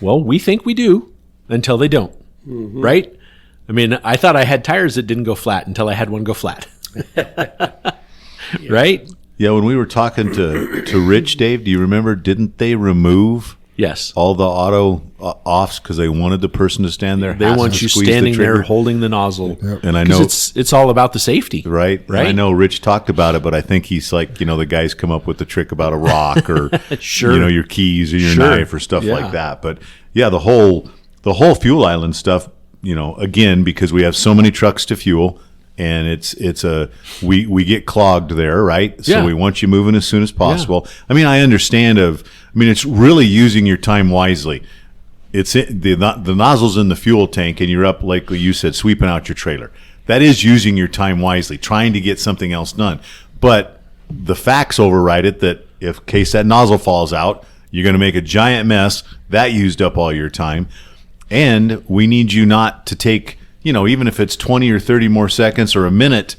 Well, we think we do until they don't. Mm-hmm. Right. I thought I had tires that didn't go flat until I had one go flat. Right. Yeah. When we were talking to Rich, Dave, do you remember, didn't they remove Yes. all the auto offs because they wanted the person to stand there? They want you standing there holding the nozzle. Yep. And I know it's all about the safety. Right. And I know Rich talked about it, but I think he's like, the guys come up with the trick about a rock or, Sure. Your keys or your Sure. knife or stuff Yeah. like that. But yeah, the whole fuel island stuff, again, because we have so many trucks to fuel, and we get clogged there, right? So Yeah. we want you moving as soon as possible. I mean, I understand it's really using your time wisely. It's the nozzle's in the fuel tank, and you're up, like you said, sweeping out your trailer. That is using your time wisely, trying to get something else done. But the facts override it that in case that nozzle falls out, you're going to make a giant mess. That used up all your time. And we need you not to take, even if it's 20 or 30 more seconds or a minute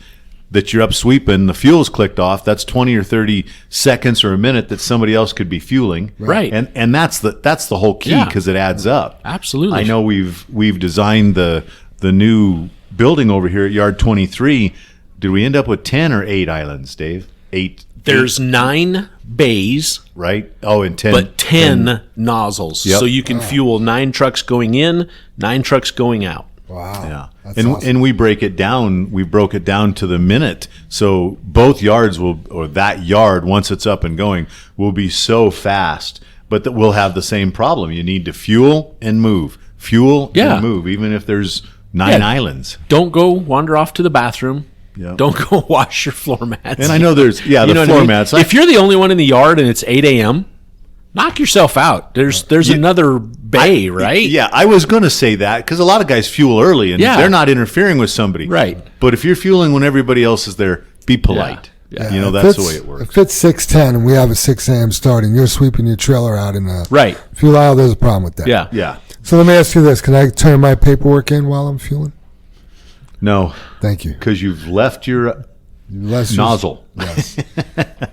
that you're up sweeping, the fuel's clicked off, that's 20 or 30 seconds or a minute that somebody else could be fueling. Right. And that's the whole key, Yeah. because it adds up. Absolutely. I know we've designed the new building over here at Yard 23. Did we end up with 10 or 8 islands, Dave? 8. There's 9 bays, Right? Oh, and 10. but 10 nozzles. Yep. So you can fuel 9 trucks going in, 9 trucks going out. Wow. Yeah, That's and awesome. and we break it down. We broke it down to the minute. So both yards or that yard, once it's up and going, will be so fast. But that we'll have the same problem. You need to fuel and move, Yeah. and move, even if there's 9 Yeah. islands. Don't go wander off to the bathroom. Yeah. Don't go wash your floor mats. And I know there's the know what I floor mean? mats. If you're the only one in the yard and it's 8 a.m., knock yourself out. There's another bay, right? Yeah, I was going to say that because a lot of guys fuel early and Yeah. they're not interfering with somebody. Right. But if you're fueling when everybody else is there, be polite. Yeah. You know, If that's the it's- way it works. If it's 6:10 and we have a 6 a.m. start and you're sweeping your trailer out in the Right. fuel aisle, there's a problem with that. Yeah. Yeah. So let me ask you this: can I turn my paperwork in while I'm fueling? No, Thank you. because you've left your Let's just- nozzle. Yes.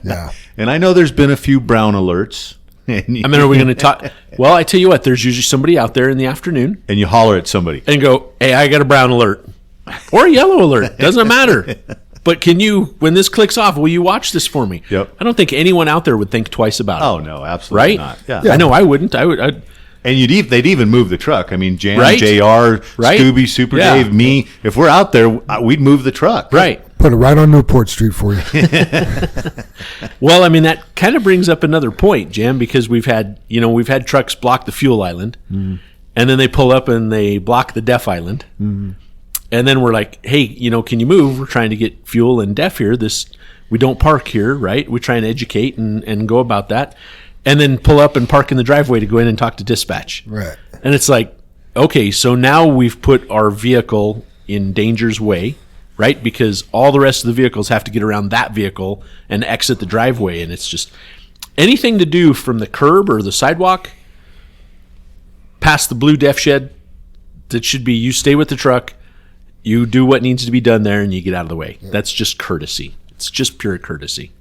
Yeah. And I know there's been a few brown alerts. And you, I mean, are we going to talk? Well, I tell you what, there's usually somebody out there in the afternoon and you holler at somebody. and go, hey, I got a brown alert or a yellow alert. Doesn't matter. But can you, when this clicks off, will you watch this for me? Yep. I don't think anyone out there would think twice about it. Oh no, absolutely Right? not. Yeah. I know I wouldn't. I'd, And they'd even move the truck. I mean, Jan, Right? JR, Right? Scooby, Super Yeah. Dave, me. If we're out there, we'd move the truck. right. Put it right on Newport Street for you. Well, I mean, that kind of brings up another point, Jam, because we've had trucks block the fuel island, and then they pull up and they block the deaf island, and then we're like, hey, can you move? We're trying to get fuel and deaf here. We don't park here, right? We try and educate and go about that, and then pull up and park in the driveway to go in and talk to dispatch. Right. And it's like, okay, so now we've put our vehicle in danger's way, right? Because all the rest of the vehicles have to get around that vehicle and exit the driveway. And it's just anything to do from the curb or the sidewalk past the blue def shed, that should be, you stay with the truck, you do what needs to be done there, and you get out of the way. That's just courtesy. It's just pure courtesy.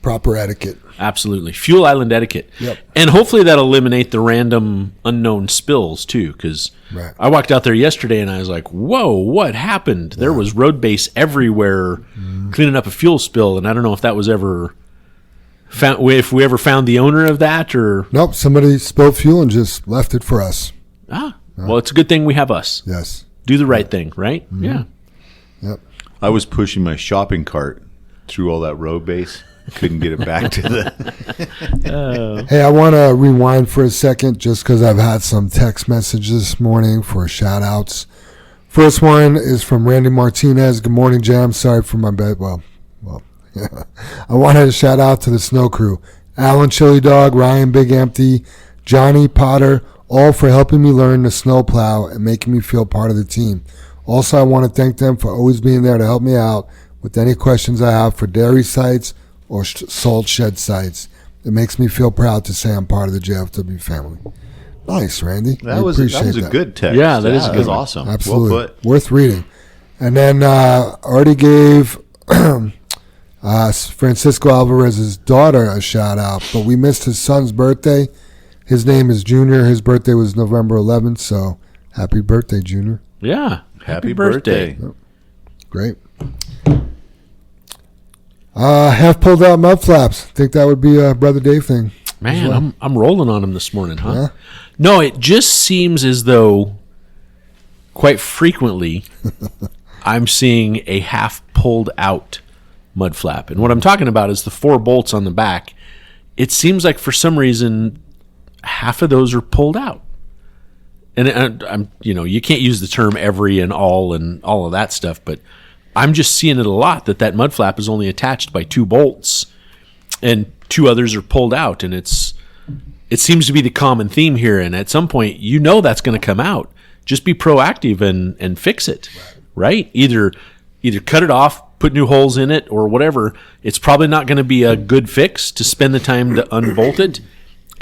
Proper etiquette. Absolutely. Fuel island etiquette. Yep. And hopefully that'll eliminate the random unknown spills too, because Right. I walked out there yesterday and I was like, whoa, what happened? There was road base everywhere cleaning up a fuel spill, and I don't know if that was ever found, if we ever found the owner of that or... Nope. Somebody spilled fuel and just left it for us. Well, it's a good thing we have us. Yes. Do the right thing, right? Yeah. Yep. I was pushing my shopping cart through all that road base. Couldn't get it back to the. Hey, I want to rewind for a second just because I've had some text messages this morning for shout outs. First one is from Randy Martinez. Good morning, Jam. Sorry for my bed. Well, yeah. I wanted to shout out to the snow crew. Alan Chili Dog, Ryan Big Empty, Johnny Potter, all for helping me learn the snow plow and making me feel part of the team. Also, I want to thank them for always being there to help me out with any questions I have for dairy sites or salt shed sites. It makes me feel proud to say I'm part of the JFW family. Nice, Randy. I That was a appreciate good text. Yeah, that is a that good was one. awesome. Absolutely. Well put. Worth reading. And then already gave Francisco Alvarez's daughter a shout out, but we missed his son's birthday. His name is Junior. His birthday was November 11th, so happy birthday, Junior. Yeah. Happy birthday. Great. Half pulled out mud flaps. Think that would be a Brother Dave thing. Man, I'm rolling on him this morning, huh? Yeah. No, it just seems as though quite frequently I'm seeing a half pulled out mud flap. And what I'm talking about is the 4 bolts on the back. It seems like for some reason half of those are pulled out. and I'm, you can't use the term every and all of that stuff, but I'm just seeing it a lot that mud flap is only attached by 2 bolts and 2 others are pulled out. And it seems to be the common theme here. And at some point, that's going to come out. Just be proactive and fix it, right? Either cut it off, put new holes in it, or whatever. It's probably not going to be a good fix to spend the time to unbolt it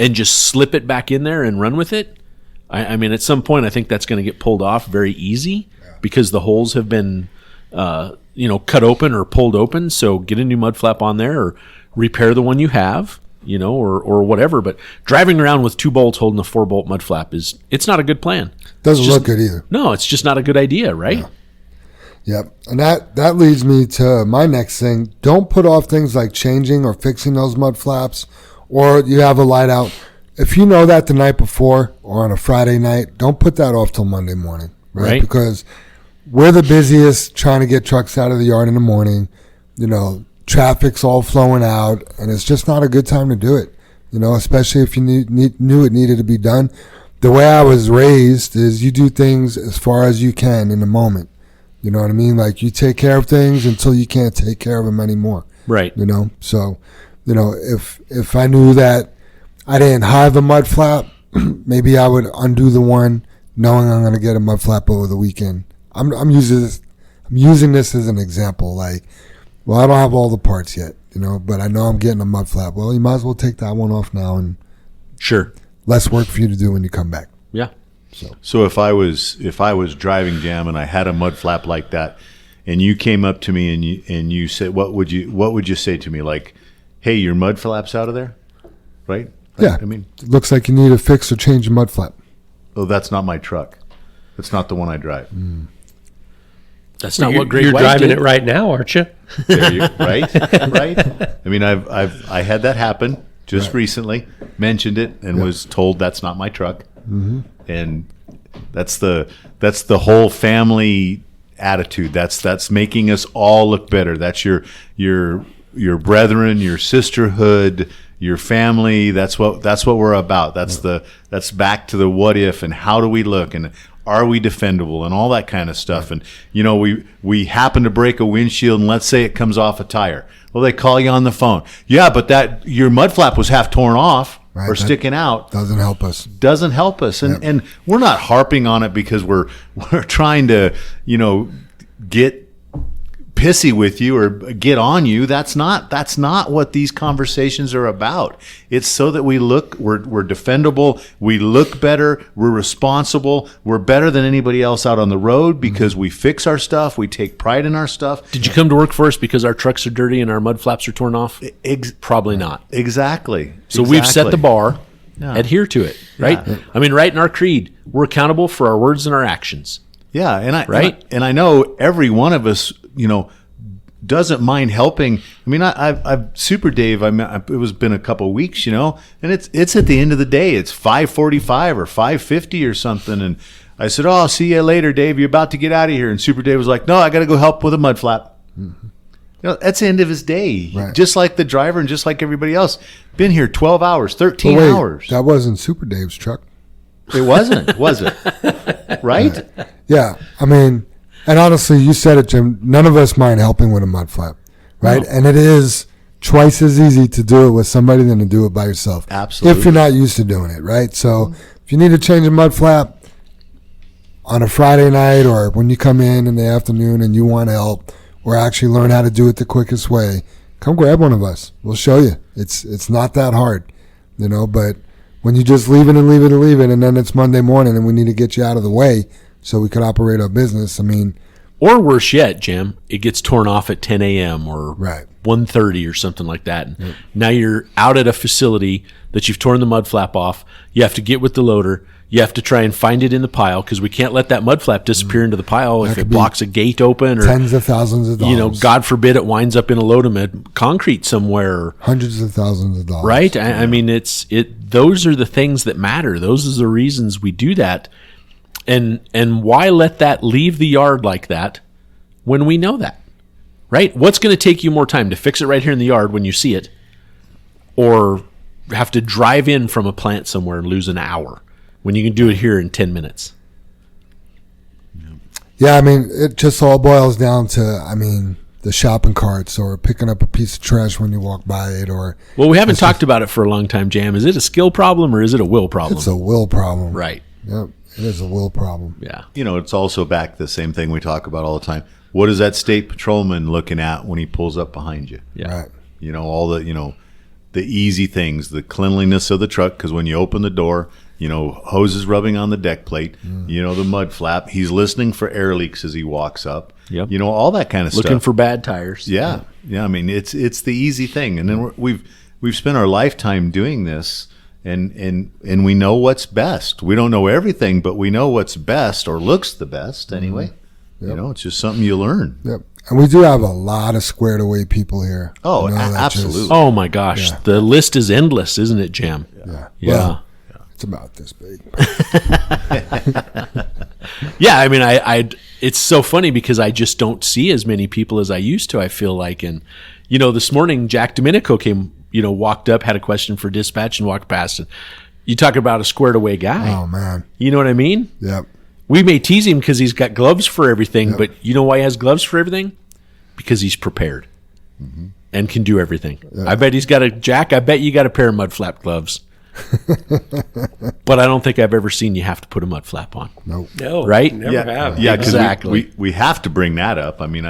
and just slip it back in there and run with it. I mean, at some point, I think that's going to get pulled off very easy because the holes have been, cut open or pulled open. So get a new mud flap on there or repair the one you have, or whatever. But driving around with 2 bolts holding a 4-bolt mud flap it's not a good plan. Doesn't look good either. No, it's just not a good idea, right? Yeah. Yep. And that leads me to my next thing. Don't put off things like changing or fixing those mud flaps, or you have a light out. If you know that the night before or on a Friday night, don't put that off till Monday morning, right? Because we're the busiest trying to get trucks out of the yard in the morning. Traffic's all flowing out, and it's just not a good time to do it, especially if you knew it needed to be done. The way I was raised is you do things as far as you can in the moment. You know what I mean? Like, you take care of things until you can't take care of them anymore. Right. So, if I knew that I didn't have a mud flap, maybe I would undo the one knowing I'm going to get a mud flap over the weekend. I'm using this as an example. Like, well, I don't have all the parts yet, but I know I'm getting a mud flap. Well, you might as well take that one off now, and sure, less work for you to do when you come back. Yeah. So if I was driving Jam and I had a mud flap like that, and you came up to me and you said, what would you say to me? Like, hey, your mud flap's out of there, right? Yeah. I mean, it looks like you need to fix or change your mud flap. Oh, that's not my truck. That's not the one I drive. That's not what Great You're White driving did. it right now, aren't you? There you right. I mean, I had that happen just recently. Mentioned it and was told that's not my truck. Mm-hmm. And that's the whole family attitude. That's making us all look better. That's your brethren, your sisterhood, your family. That's what we're about. That's back to the what if and how do we look and are we defendable and all that kind of stuff. And we happen to break a windshield and let's say it comes off a tire. Well, they call you on the phone. Yeah, but your mud flap was half torn off. Right, or sticking out doesn't help us. And we're not harping on it because we're trying to get pissy with you or get on you. That's not what these conversations are about. It's so that we're defendable, we look better, we're responsible, we're better than anybody else out on the road because we fix our stuff, we take pride in our stuff. Did you come to work for us because our trucks are dirty and our mud flaps are torn off? Probably not. Exactly. So we've set the bar, adhere to it, right? Yeah. I mean, right in our creed, we're accountable for our words and our actions. Yeah, and I know every one of us, doesn't mind helping. I mean, I've Super Dave. It was been a couple of weeks, and it's at the end of the day. It's 5:45 or 5:50 or something, and I said, "Oh, I'll see you later, Dave. You're about to get out of here." And Super Dave was like, "No, I got to go help with a mud flap." Mm-hmm. That's the end of his day, right. Just like the driver and just like everybody else. Been here 12 hours, 13 hours. That wasn't Super Dave's truck. It wasn't, was it? Right? Yeah. I mean, and honestly, you said it, Jim. None of us mind helping with a mud flap, right? No. And it is twice as easy to do it with somebody than to do it by yourself. Absolutely. If you're not used to doing it, right? So if you need to change a mud flap on a Friday night or when you come in the afternoon and you want help or actually learn how to do it the quickest way, come grab one of us. We'll show you. It's not that hard, but when you just leave it and then it's Monday morning and we need to get you out of the way so we could operate our business, I mean. Or worse yet, Jim, it gets torn off at 10 a.m. or right. 1:30 or something like that. And now you're out at a facility that you've torn the mud flap off. You have to get with the loader. You have to try and find it in the pile because we can't let that mud flap disappear into the pile if it blocks a gate open or tens of thousands of dollars. God forbid it winds up in a load of concrete somewhere. Or, hundreds of thousands of dollars. Right? I mean, those are the things that matter. Those are the reasons we do that. And why let that leave the yard like that when we know that, right? What's going to take you more time to fix it right here in the yard when you see it or have to drive in from a plant somewhere and lose an hour? when you can do it here in 10 minutes. Yeah, I mean, it just all boils down to, the shopping carts or picking up a piece of trash when you walk by it, or Well, we haven't talked about it for a long time, Jam. Is it a skill problem or is it a will problem? it's a will problem. Right. Yep, it is a will problem. Yeah. It's also back the same thing we talk about all the time. What is that state patrolman looking at when he pulls up behind you? Yeah. Right. All the, the easy things, the cleanliness of the truck, because when you open the door, hoses rubbing on the deck plate, the mud flap. He's listening for air leaks as he walks up. Yep. All that kind of stuff. Looking for bad tires. Yeah. I mean, it's the easy thing, and then we've spent our lifetime doing this, and we know what's best. We don't know everything, but we know what's best or looks the best anyway. Yep. It's just something you learn. Yep. And we do have a lot of squared away people here. Oh, that absolutely. Oh my gosh. Yeah. The list is endless, isn't it, Jam? Yeah. Yeah. Well, it's about this big. Yeah, I mean, I it's so funny because I just don't see as many people as I used to, I feel like. And, this morning, Jack Domenico came, walked up, had a question for dispatch and walked past. And you talk about a squared away guy. Oh, man. You know what I mean? Yep. We may tease him because he's got gloves for everything, but you know why he has gloves for everything? Because he's prepared and can do everything. I bet he's got I bet you got a pair of mud flap gloves. But I don't think I've ever seen you have to put a mud flap on. Nope. No, Right? Never have. Yeah, because Exactly. we have to bring that up. I mean,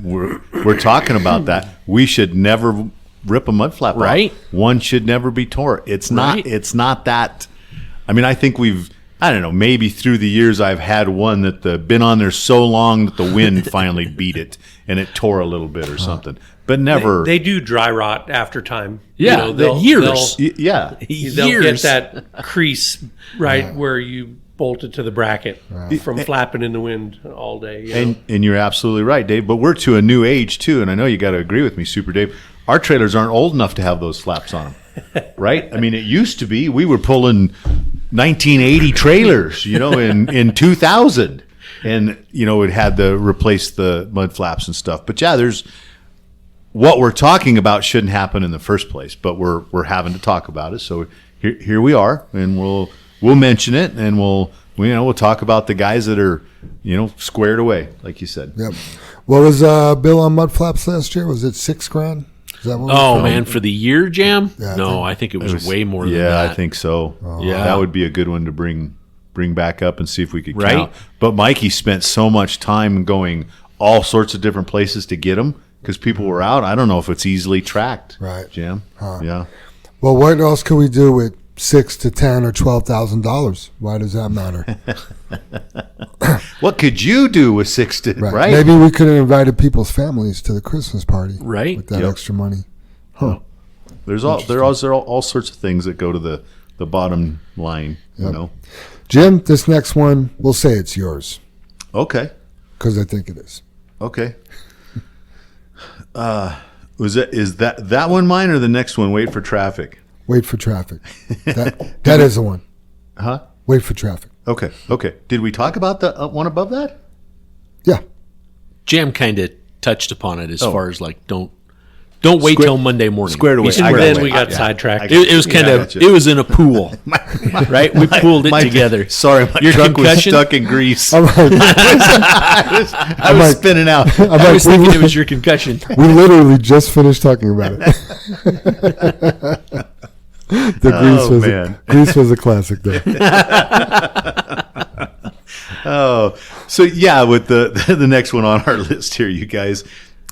we're talking about that. We should never rip a mud flap Right. off. One should never be tore. It's not. Right. It's not that. I mean, I think I don't know. Maybe through the years, I've had one that been on there so long that the wind finally beat it and it tore a little bit or something. But never. They do dry rot after time. Yeah, years. Yeah. They'll Years. get that crease right where you bolted to the bracket from flapping in the wind all day. And you're absolutely right, Dave. But we're to a new age too, and I know you got to agree with me, Super Dave. Our trailers aren't old enough to have those flaps on them, right? I mean, it used to be. We were pulling 1980 trailers, in 2000, and it had to replace the mud flaps and stuff. But yeah, there's what we're talking about shouldn't happen in the first place, but we're having to talk about it. So here we are, and we'll mention it, and we'll talk about the guys that are squared away, like you said. Yep. What was bill on mud flaps last year? Was it $6,000? Is that what Oh, man, for the year, Jam? Yeah, no, I think it was way more than Yeah, that. I think so. Yeah. That would be a good one to bring back up and see if we could Right. count. But Mikey spent so much time going all sorts of different places to get them because people were out. I don't know if it's easily tracked. Right. Jim? Yeah. Well, what else could we do with $6,000 to $10,000 or $12,000? Why does that matter? What could you do with right? Maybe we could have invited people's families to the Christmas party. Right. With that Yep. extra money. Huh. There are all sorts of things that go to the bottom line, Jim, this next one, we'll say it's yours Okay. because I think it is. Okay. Is that one mine or the next one? Wait for traffic. Wait for traffic. That is the one. Huh? Wait for traffic. Okay. Did we talk about the one above that? Yeah. Jam kind of touched upon it as far as like don't wait till Monday morning. Squared away. Be I And got then it. we got sidetracked. It was kind I of gotcha. it was in a pool, right? We pooled it together. Sorry, my Your truck was concussion? stuck in grease. I'm like, I was like- spinning out. I'm I like, was thinking it was your concussion. we literally just finished talking about it. Grease was a classic though. Oh, so yeah, with the next one on our list here, you guys,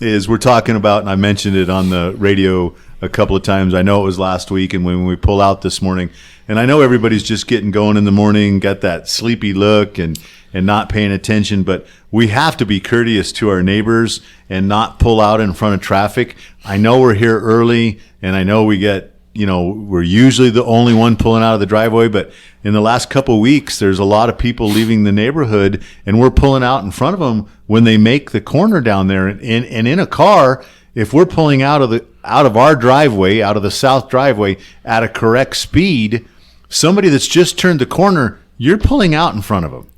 is we're talking about, and I mentioned it on the radio a couple of times. I know it was last week, and when we pull out this morning, and I know everybody's just getting going in the morning, got that sleepy look and not paying attention, but we have to be courteous to our neighbors and not pull out in front of traffic. I know we're here early, and I know we get, we're usually the only one pulling out of the driveway, but in the last couple of weeks, there's a lot of people leaving the neighborhood, and we're pulling out in front of them when they make the corner down there. And in a car, if we're pulling out of our driveway, out of the south driveway at a correct speed, somebody that's just turned the corner, you're pulling out in front of them.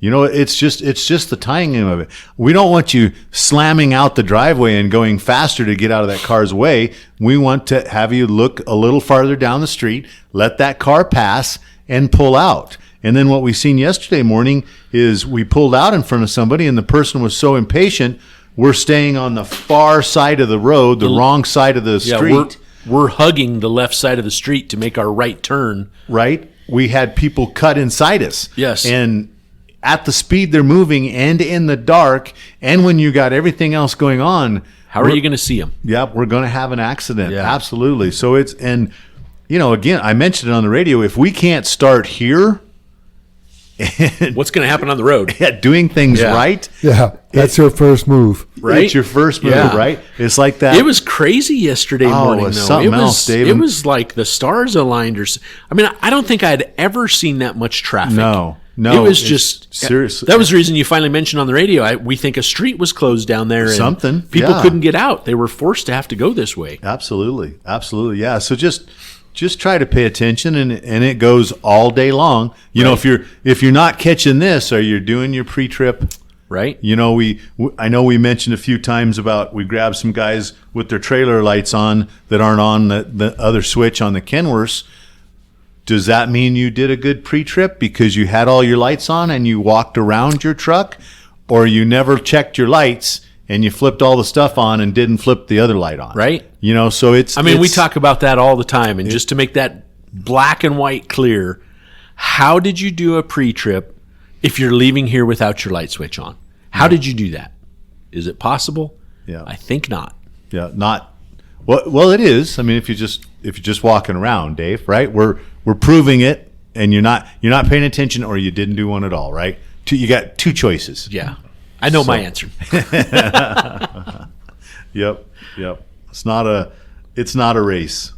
It's just the timing of it. We don't want you slamming out the driveway and going faster to get out of that car's way. We want to have you look a little farther down the street, let that car pass, and pull out. And then what we seen yesterday morning is we pulled out in front of somebody, and the person was so impatient, we're staying on the far side of the road, the wrong side of the street. We're hugging the left side of the street to make our right turn. Right? We had people cut inside us. Yes. And at the speed they're moving and in the dark, and when you got everything else going on, how are you going to see them? Yep, we're going to have an accident. Yeah. Absolutely. So it's, and again, I mentioned it on the radio, if we can't start here and What's going to happen on the road? doing things right, Yeah, that's your first move. Right? it's your first move, Yeah. right? It's like that. It was crazy yesterday morning, it was though. something else, Dave. It was like the stars aligned. I don't think I'd ever seen that much traffic. No, It was it's just seriously. That was the reason you finally mentioned on the radio. We think a street was closed down there. And Something, people yeah. couldn't get out. They were forced to have to go this way. Absolutely. Yeah. So just try to pay attention, and it goes all day long. You know, if you're not catching this, or you're doing your pre-trip, Right? I know we mentioned a few times about we grabbed some guys with their trailer lights on that aren't on the other switch on the Kenworths. Does that mean you did a good pre-trip because you had all your lights on and you walked around your truck, or you never checked your lights and you flipped all the stuff on and didn't flip the other light on? Right. So it's. We talk about that all the time. And just to make that black and white clear, how did you do a pre-trip if you're leaving here without your light switch on? How did you do that? Is it possible? Yeah. I think not. Yeah, not. Well, it is. If you're just walking around, Dave, right? We're proving it, and you're not paying attention, or you didn't do one at all, right? You got two choices. Yeah. I know my answer. Yep. It's not a race.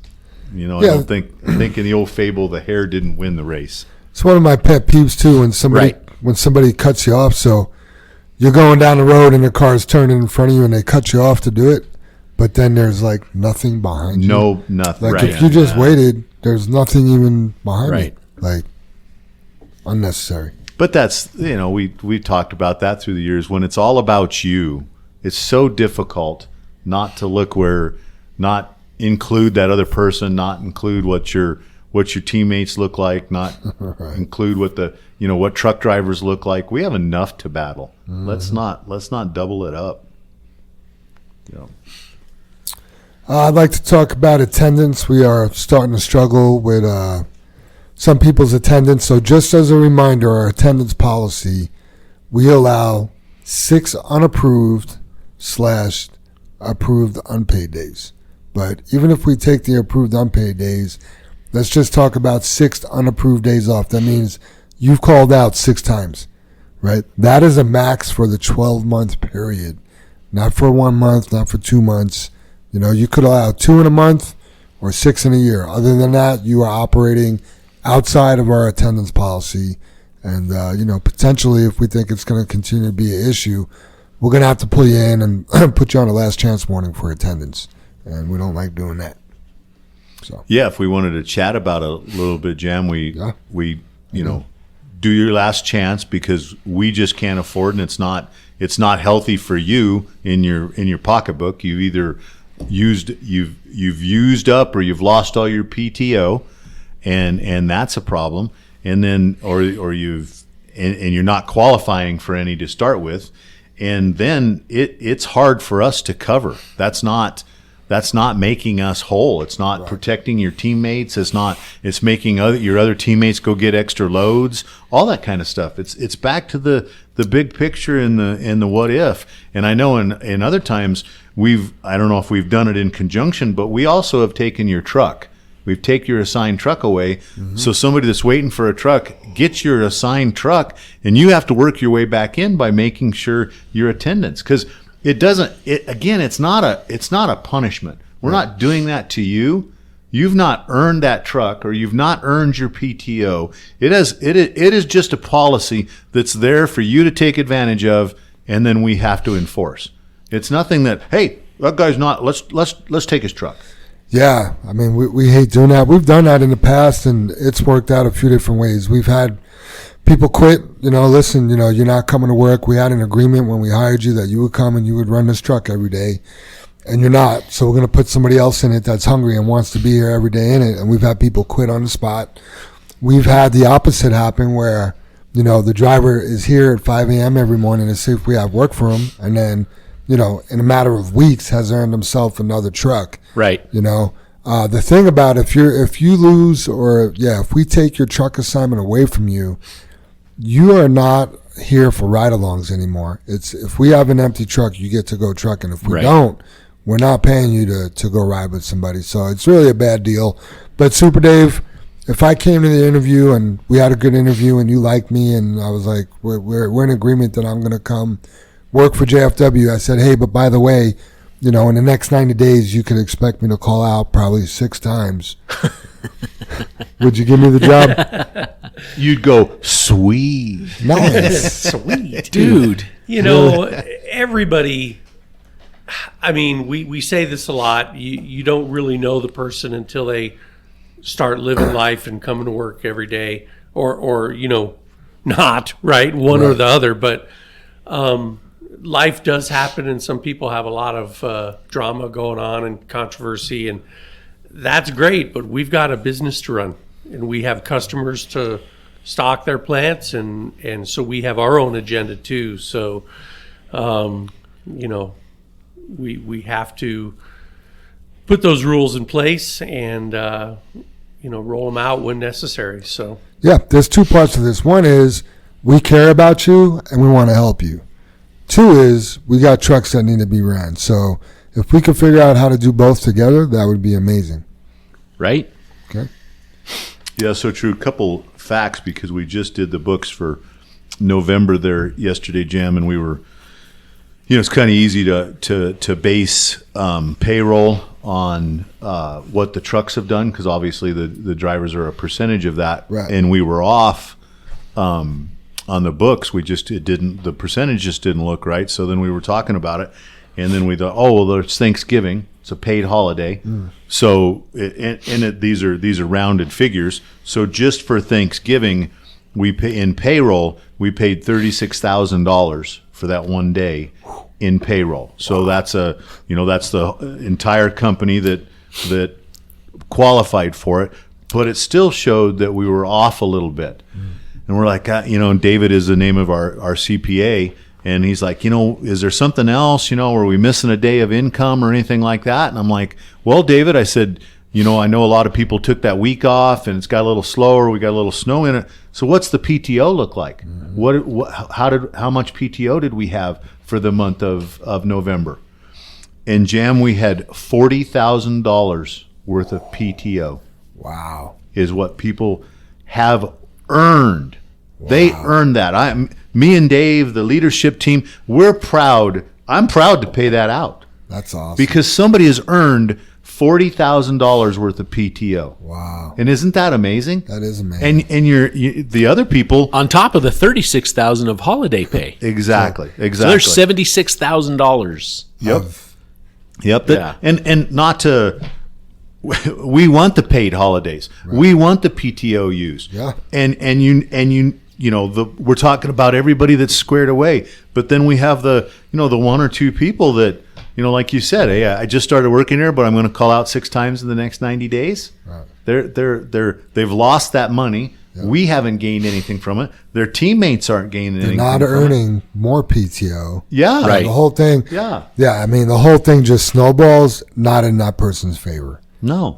I think in the old fable, the hare didn't win the race. It's one of my pet peeves too when somebody cuts you off. So you're going down the road and the car's turning in front of you and they cut you off to do it, but then there's like nothing behind you. No, nothing. Like Right. if you just waited, there's nothing even behind Right. you. Like unnecessary. But that's, we talked about that through the years. When it's all about you, it's so difficult not to look not include that other person, not include what your teammates look like, not Right. include what truck drivers look like. We have enough to battle. Mm-hmm. Let's not double it up. I'd like to talk about attendance. We are starting to struggle with some people's attendance. So just as a reminder, our attendance policy, we allow 6 unapproved / approved unpaid days. But even if we take the approved unpaid days, let's just talk about 6 unapproved days off. That means you've called out 6 times, right? That is a max for the 12-month period, not for 1 month, not for 2 months. You could allow 2 in a month or 6 in a year. Other than that, you are operating outside of our attendance policy. And, potentially if we think it's going to continue to be an issue, we're going to have to pull you in and put you on a last chance warning for attendance. And we don't like doing that. So Yeah, if we wanted to chat about it a little bit, Jam, we do your last chance, because we just can't afford, and it's not healthy for you in your pocketbook. You've either you've used up, or you've lost all your PTO, and that's a problem. And then or you've and you're not qualifying for any to start with, and then it's hard for us to cover. That's not making us whole. It's not protecting your teammates. It's making your other teammates go get extra loads, all that kind of stuff. It's back to the big picture and the what if. And I know in other times I don't know if we've done it in conjunction, but we also have taken your truck. We've taken your assigned truck away. Mm-hmm. So somebody that's waiting for a truck gets your assigned truck, and you have to work your way back in by making sure your attendance, because it's not a punishment. We're not doing that to you. You've not earned that truck, or you've not earned your PTO. It is just a policy that's there for you to take advantage of, and then we have to enforce. It's nothing that, hey, that guy's not. Let's take his truck. yeah, we hate doing that. We've done that in the past, and it's worked out a few different ways. We've had people quit. Listen, you're not coming to work. We had an agreement when we hired you that you would come and you would run this truck every day, and you're not. So we're going to put somebody else in it that's hungry and wants to be here every day in it. And we've had people quit on the spot. we've had the opposite happen where, the driver is here at 5 a.m. every morning to see if we have work for him, and then, in a matter of weeks has earned himself another truck. Right. The thing about if you lose if we take your truck assignment away from you, you are not here for ride-alongs anymore. It's if we have an empty truck, you get to go trucking. If we don't, we're not paying you to go ride with somebody. So it's really a bad deal. But Super Dave, if I came to the interview and we had a good interview and you liked me and I was like, we're in agreement that I'm going to come work for JFW, I said, hey, but by the way, in the next 90 days, you could expect me to call out probably 6 times. Would you give me the job? You'd go, sweet. Nice. Sweet. Dude. Everybody, I mean, we say this a lot. You don't really know the person until they start living life and coming to work every day or not, right? One or the other. But life does happen, and some people have a lot of drama going on and controversy, and that's great, but we've got a business to run, and we have customers to stock their plants, and so we have our own agenda too. So, we have to put those rules in place and, roll them out when necessary. So, yeah, there's 2 parts to this. One is we care about you and we want to help you. 2 is we got trucks that need to be ran. So if we could figure out how to do both together, that would be amazing. Right? Okay. Yeah, so true. A couple facts, because we just did the books for November there yesterday, Jam, and we were, it's kind of easy to base payroll on what the trucks have done, because obviously the drivers are a percentage of that, right. And we were off on the books. The percentage just didn't look right. So then we were talking about it, and then we thought, there's Thanksgiving. It's a paid holiday. So these are rounded figures. So just for Thanksgiving, we pay in payroll, we paid $36,000 for that one day in payroll. So that's the entire company that qualified for it, but it still showed that we were off a little bit. And we're like, and David is the name of our CPA, and he's like, is there something else, are we missing a day of income or anything like that? And I'm like, well, David, I said, I know a lot of people took that week off and it's got a little slower, we got a little snow in it. So what's the PTO look like? How much PTO did we have for the month of November? In Jam, we had $40,000 worth of PTO. Wow. Is what people have earned. Wow. They earned that. Me and Dave, the leadership team, we're proud. I'm proud to pay that out. That's awesome. Because somebody has earned $40,000 worth of PTO. Wow. And isn't that amazing? That is amazing. And the other people on top of the $36,000 of holiday pay. Exactly. So there's $76,000. Yep. Yeah. And not to. We want the paid holidays. Right. We want the PTO used. Yeah. And we're talking about everybody that's squared away. But then we have the 1 or 2 people that, like you said, hey, I just started working here, but I'm going to call out 6 times in the next 90 days. Right. They've lost that money. Yeah. We haven't gained anything from it. Their teammates aren't gaining anything. They're not earning more PTO. Yeah. Right. The whole thing. Yeah. Yeah. I mean, the whole thing just snowballs, not in that person's favor. No.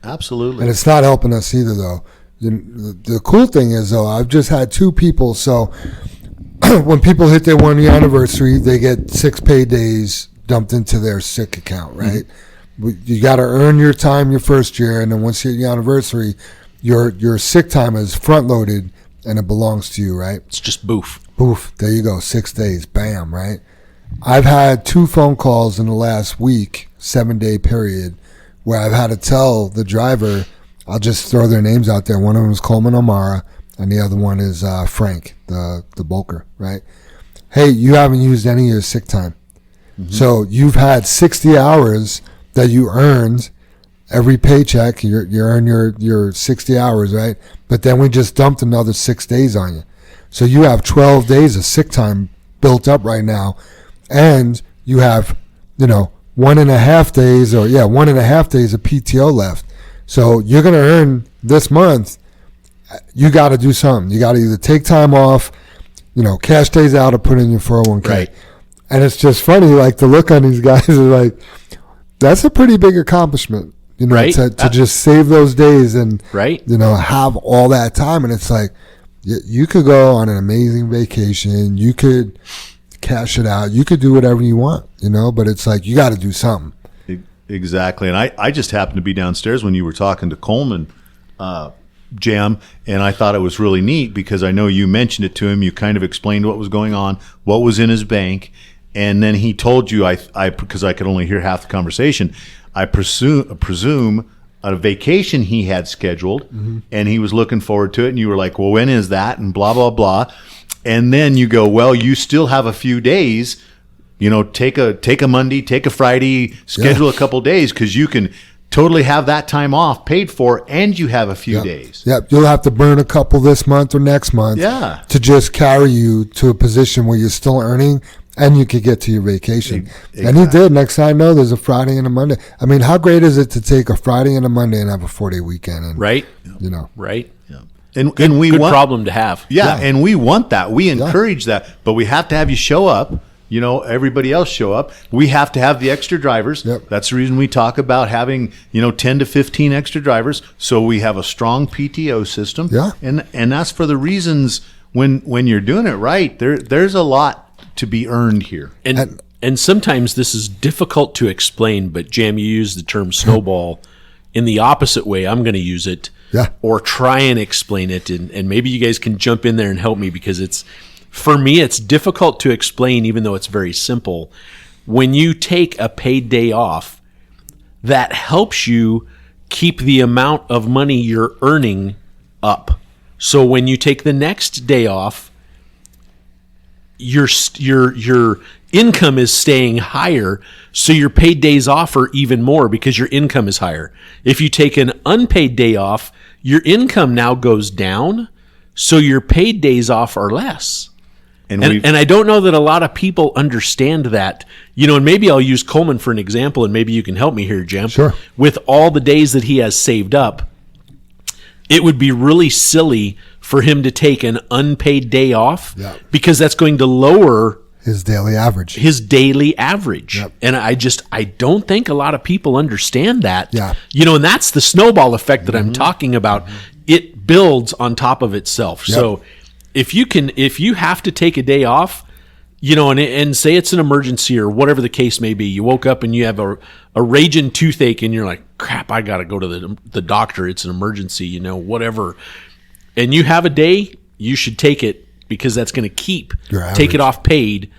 Absolutely. And it's not helping us either, though. The cool thing is, though, I've just had 2 people. So when people hit their 1-year anniversary, they get 6 pay days dumped into their sick account, right? Mm-hmm. You got to earn your time your first year, and then once you hit your anniversary, your sick time is front loaded and it belongs to you, right? It's just boof. Boof. There you go. 6 days. Bam, right? I've had 2 phone calls in the last week, 7-day period, where I've had to tell the driver, I'll just throw their names out there. One of them is Coleman O'Mara, and the other one is Frank, the bulker, right? Hey, you haven't used any of your sick time. Mm-hmm. So you've had 60 hours that you earned every paycheck. You earn your 60 hours, right? But then we just dumped another 6 days on you. So you have 12 days of sick time built up right now, and you have, 1.5 days of PTO left. So you're going to earn this month you got to do something. You got to either take time off, cash days out, or put in your 401k. Right. And it's just funny, like the look on these guys is like, that's a pretty big accomplishment, Right. to just save those days and, Right. have all that time. And it's like, you could go on an amazing vacation. You could cash it out. You could do whatever you want, but it's like, you got to do something. Exactly. And I just happened to be downstairs when you were talking to Coleman, Jam, and I thought it was really neat because I know you mentioned it to him. You kind of explained what was going on, what was in his bank, and then he told you, because I could only hear half the conversation, I presume a vacation he had scheduled, and he was looking forward to it, and you were like, well, when is that? And blah, blah, blah. And then you go, well, you still have a few days, take a Monday, take a Friday, schedule a couple days, because you can totally have that time off paid for, and you have a few days. Yep. You'll have to burn a couple this month or next month to just carry you to a position where you're still earning and you could get to your vacation. Exactly. And he did. Next thing I know, there's a Friday and a Monday. I mean, how great is it to take a Friday and a Monday and have a 4-day weekend? And, Right. Right. Yeah. And we Good want problem to have. Yeah, and we want that. We encourage that, but we have to have you show up. Everybody else show up. We have to have the extra drivers. Yep. That's the reason we talk about having 10 to 15 extra drivers, so we have a strong PTO system. Yeah. And that's for the reasons when you're doing it right. There's a lot to be earned here. And sometimes this is difficult to explain, but Jam, you use the term snowball in the opposite way. I'm going to use it, or try and explain it, and maybe you guys can jump in there and help me, because for me it's difficult to explain, even though it's very simple. When you take a paid day off, that helps you keep the amount of money you're earning up. So when you take the next day off, your income is staying higher, so your paid days off are even more because your income is higher. If you take an unpaid day off, your income now goes down, so your paid days off are less. And I don't know that a lot of people understand that. And maybe I'll use Coleman for an example, and maybe you can help me here, Jam. Sure. With all the days that he has saved up, it would be really silly for him to take an unpaid day off, because that's going to lower his daily average. Yep. And I don't think a lot of people understand that. Yeah. And that's the snowball effect that I'm talking about. It builds on top of itself. Yep. So if you have to take a day off, and say it's an emergency or whatever the case may be, you woke up and you have a raging toothache and you're like, crap, I got to go to the doctor. It's an emergency, whatever. And you have a day, you should take it, because that's going to take it off paid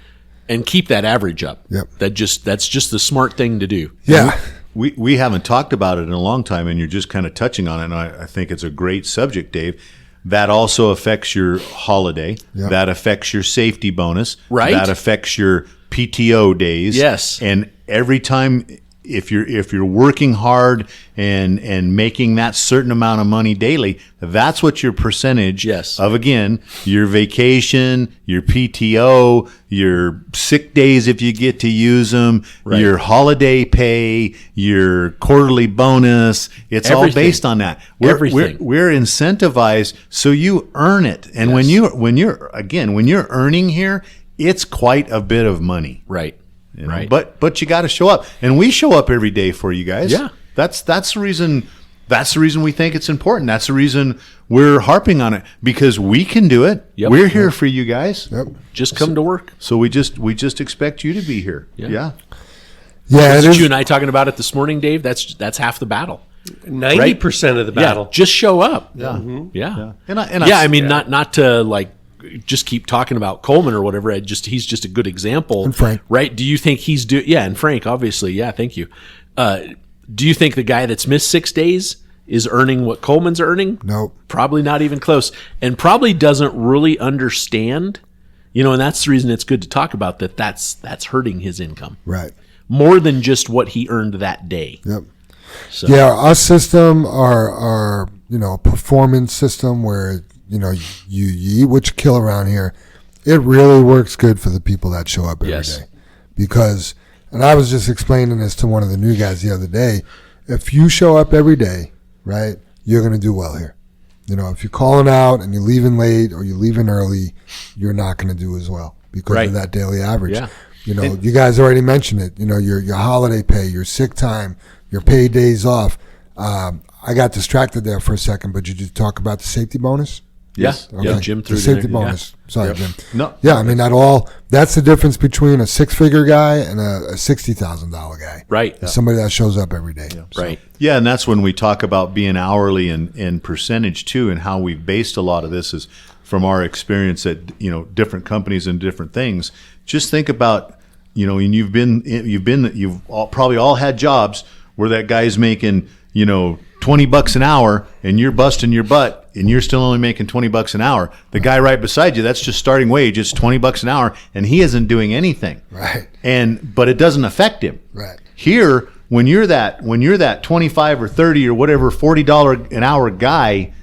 and keep that average up. Yep. That's just the smart thing to do. Yeah. We haven't talked about it in a long time, and you're just kind of touching on it, and I think it's a great subject, Dave. That also affects your holiday. Yep. That affects your safety bonus. Right. That affects your PTO days. Yes. And every time, if you're working hard and making that certain amount of money daily, that's what your percentage of, again, your vacation, your PTO, your sick days if you get to use them, your holiday pay, your quarterly bonus. It's all based on that. We're incentivized so you earn it. And when you're earning here, it's quite a bit of money. Right. Right. But you got to show up, and we show up every day for you guys. Yeah. That's the reason. That's the reason we think it's important. That's the reason we're harping on it, because we can do it. Yep. We're here for you guys. Yep. Just come to work. So we just expect you to be here. Yeah. Yeah. Wasn't you and I talking about it this morning, Dave? That's half the battle. 90% of the battle. Yeah, just show up. Yeah. Mm-hmm. Yeah. Not not to like just keep talking about Coleman or whatever. He's just a good example. And Frank. Right? Do you think he's and Frank, obviously. Yeah, thank you. Do you think the guy that's missed 6 days is earning what Coleman's earning? Nope. Probably not even close. And probably doesn't really understand, and that's the reason it's good to talk about that. That's hurting his income. Right. More than just what he earned that day. Yep. So. Yeah, our system, our performance system where you eat what you kill around here, it really works good for the people that show up every day. Because, and I was just explaining this to one of the new guys the other day, if you show up every day, right, you're going to do well here. If you're calling out and you're leaving late or you're leaving early, you're not going to do as well because of that daily average. Yeah. You guys already mentioned it. Your holiday pay, your sick time, your paid days off. I got distracted there for a second, but did you talk about the safety bonus? Yes. Okay. Yeah, Jim threw the it in safety there. bonus. Sorry, Jim. No. Yeah, I mean that's the difference between a 6-figure guy and a $60,000 guy. Right. It's somebody that shows up every day. Right. Yeah, and that's when we talk about being hourly and percentage too, and how we've based a lot of this is from our experience at different companies and different things. Just think about and you've probably all had jobs where that guy's making $20 an hour and you're busting your butt and you're still only making $20 an hour. The guy right beside you, that's just starting wage. It's $20 an hour and he isn't doing anything. Right. But it doesn't affect him. Right. Here, when you're that 25 or 30 or whatever $40 an hour guy,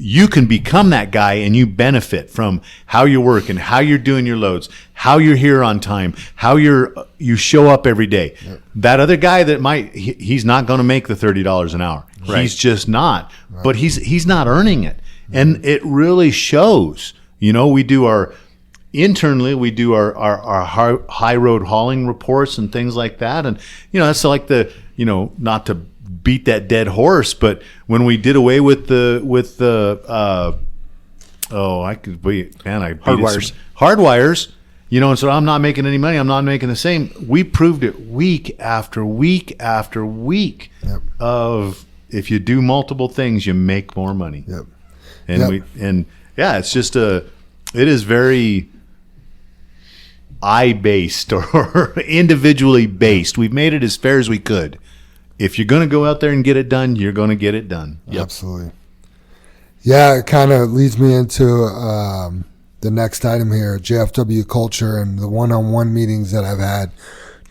you can become that guy and you benefit from how you're working, how you're doing your loads, how you're here on time, how you show up every day. Yep. That other guy that he's not going to make the $30 an hour. Right. He's just not. Right. But he's not earning it. Mm-hmm. And it really shows. We do our high road hauling reports and things like that. And that's like not to beat that dead horse, but when we did away with the hardwires, and so I'm not making any money, I'm not making the same. We proved it week after week after week of if you do multiple things, you make more money. Yep. And it's just it is very eye-based or individually based. We've made it as fair as we could. If you're going to go out there and get it done, you're going to get it done. Yep. Absolutely. Yeah, it kind of leads me into the next item here, JFW culture and the one-on-one meetings that I've had.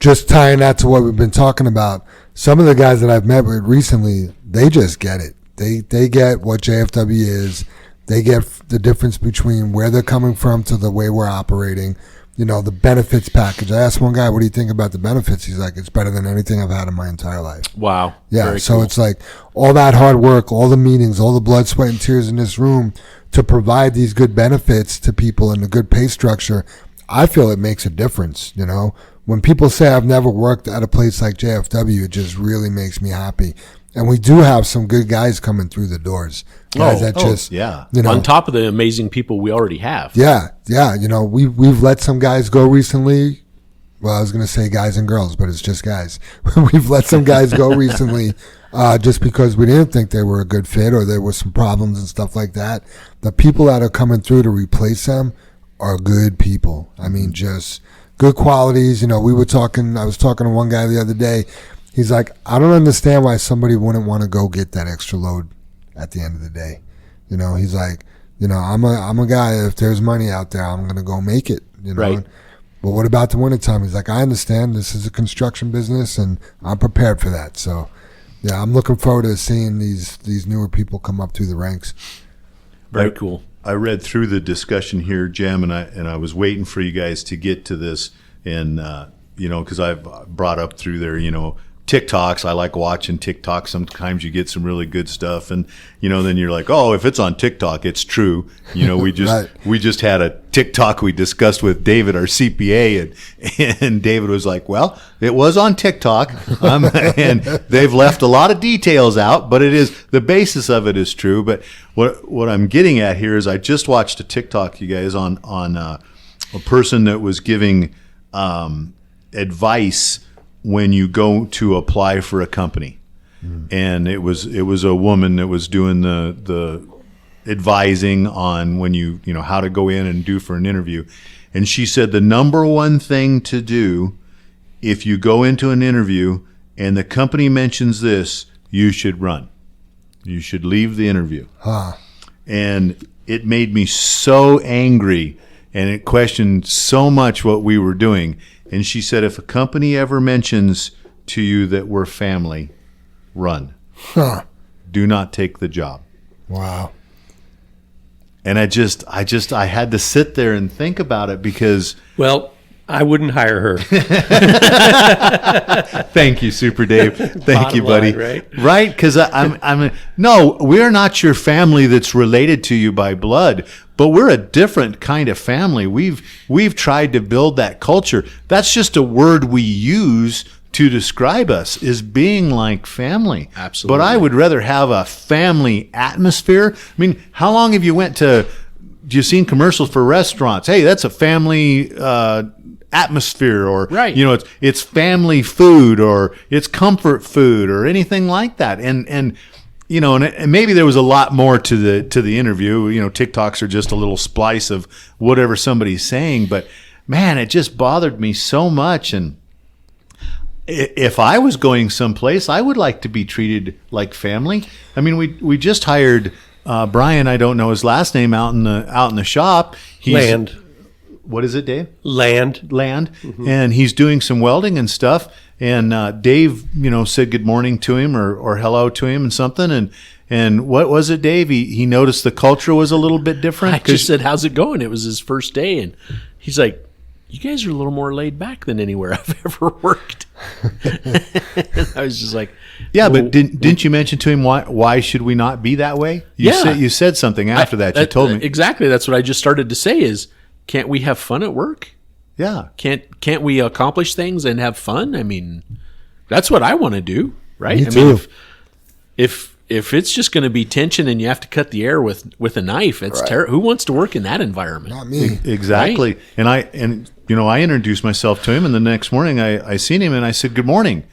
Just tying that to what we've been talking about. Some of the guys that I've met with recently, they just get it. They get what JFW is. They get the difference between where they're coming from to the way we're operating. The benefits package. I asked one guy, what do you think about the benefits? He's like, it's better than anything I've had in my entire life. Wow. Yeah. Very So cool. It's like all that hard work, all the meetings, all the blood, sweat, and tears in this room to provide these good benefits to people and a good pay structure. I feel it makes a difference. When people say I've never worked at a place like JFW, it just really makes me happy. And we do have some good guys coming through the doors. Guys on top of the amazing people we already have. Yeah. We've let some guys go recently. Well, I was going to say guys and girls, but it's just guys. We've let some guys go recently just because we didn't think they were a good fit or there were some problems and stuff like that. The people that are coming through to replace them are good people. I mean, just good qualities. I was talking to one guy the other day. He's like, I don't understand why somebody wouldn't want to go get that extra load at the end of the day. He's like, I'm a guy, if there's money out there, I'm going to go make it, Right. But what about the wintertime? He's like, I understand this is a construction business and I'm prepared for that. So, yeah, I'm looking forward to seeing these newer people come up through the ranks. Very cool. I read through the discussion here, Jim, and I was waiting for you guys to get to this, and because I've brought up through there, TikToks. I like watching TikTok. Sometimes you get some really good stuff, and then you're like, oh, if it's on TikTok, it's true. We just Right. we just had a TikTok we discussed with David, our CPA, and David was like, well, it was on TikTok, and they've left a lot of details out, but the basis of it is true. But what I'm getting at here is I just watched a TikTok, you guys, on a person that was giving advice when you go to apply for a company. And it was a woman that was doing the advising on when you how to go in and do for an interview. And she said the number one thing to do if you go into an interview and the company mentions this, you should run. You should leave the interview. And it made me so angry, and it questioned so much what we were doing. And she said, if a company ever mentions to you that we're family, run. Do not take the job. Wow. And I had to sit there and think about it because, Well, I wouldn't hire her. Thank you, Super Dave. Thank you, buddy. Line, right? Right? Because no, we're not your family that's related to you by blood, but we're a different kind of family. We've tried to build that culture. That's just a word we use to describe us, is being like family. Absolutely. But I would rather have a family atmosphere. I mean, how long have you seen commercials for restaurants? Hey, that's a family atmosphere, or right. It's family food, or it's comfort food, or anything like that. And maybe there was a lot more to the interview. TikToks are just a little splice of whatever somebody's saying, but man, it just bothered me so much. And if I was going someplace, I would like to be treated like family. I mean, we just hired Brian. I don't know his last name, out in the shop. Land. What is it, Dave? Land. Mm-hmm. And he's doing some welding and stuff. And Dave, said good morning to him or hello to him and something. And what was it, Dave? He noticed the culture was a little bit different. I just said, "How's it going?" It was his first day, and he's like, "You guys are a little more laid back than anywhere I've ever worked." I was just like, "Yeah, but didn't you mention to him why should we not be that way?" You said something after that. You told me exactly. That's what I just started to say. Is can't we have fun at work? Yeah. Can't we accomplish things and have fun? I mean, that's what I want to do, right? Me I too. mean, if it's just going to be tension and you have to cut the air with a knife, it's terrible. Who wants to work in that environment? Not me. Exactly. Right? And I introduced myself to him, and the next morning I seen him and I said, "Good morning."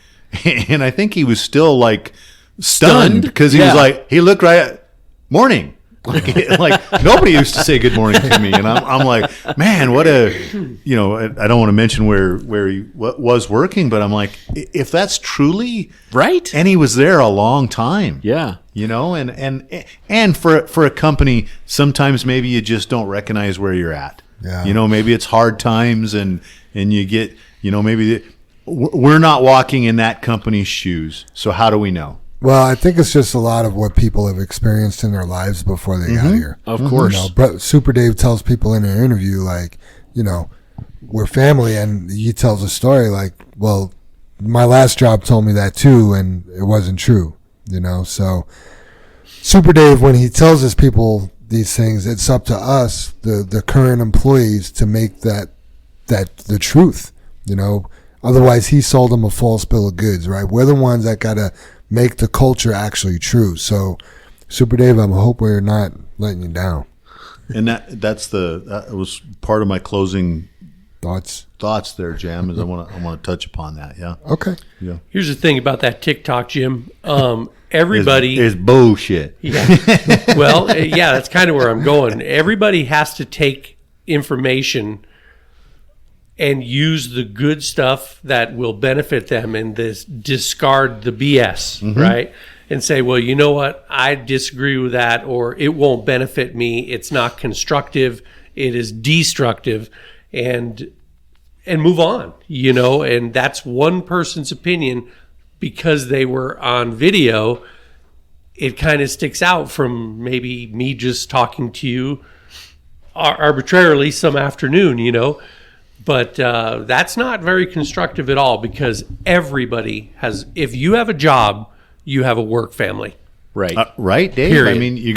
And I think he was still like stunned because he was like, he looked right at morning. Like nobody used to say good morning to me, and I'm like, man, what a, I don't want to mention where he was working, but I'm like, if that's truly right, and he was there a long time, yeah, and for a company, sometimes maybe you just don't recognize where you're at, maybe it's hard times, and you get, maybe we're not walking in that company's shoes, so how do we know? Well, I think it's just a lot of what people have experienced in their lives before they got here. Of course. Super Dave tells people in an interview, like, we're family, and he tells a story like, well, my last job told me that too, and it wasn't true, So Super Dave, when he tells his people these things, it's up to us, the current employees, to make that the truth, Otherwise, he sold them a false bill of goods, right? We're the ones that got to make the culture actually true. So, Super Dave, I hope we're not letting you down. And that was part of my closing thoughts there, Jam. Is I want to touch upon that. Yeah. Okay. Yeah. Here's the thing about that TikTok, Jim. Everybody is bullshit. Yeah. Well, yeah, that's kind of where I'm going. Everybody has to take information and use the good stuff that will benefit them, and discard the BS, right? And say, well, you know what? I disagree with that, or it won't benefit me. It's not constructive. It is destructive, and move on, and that's one person's opinion. Because they were on video, it kind of sticks out from maybe me just talking to you arbitrarily some afternoon, But that's not very constructive at all, because everybody has, if you have a job, you have a work family. Right. Right, Dave? Period. I mean, you're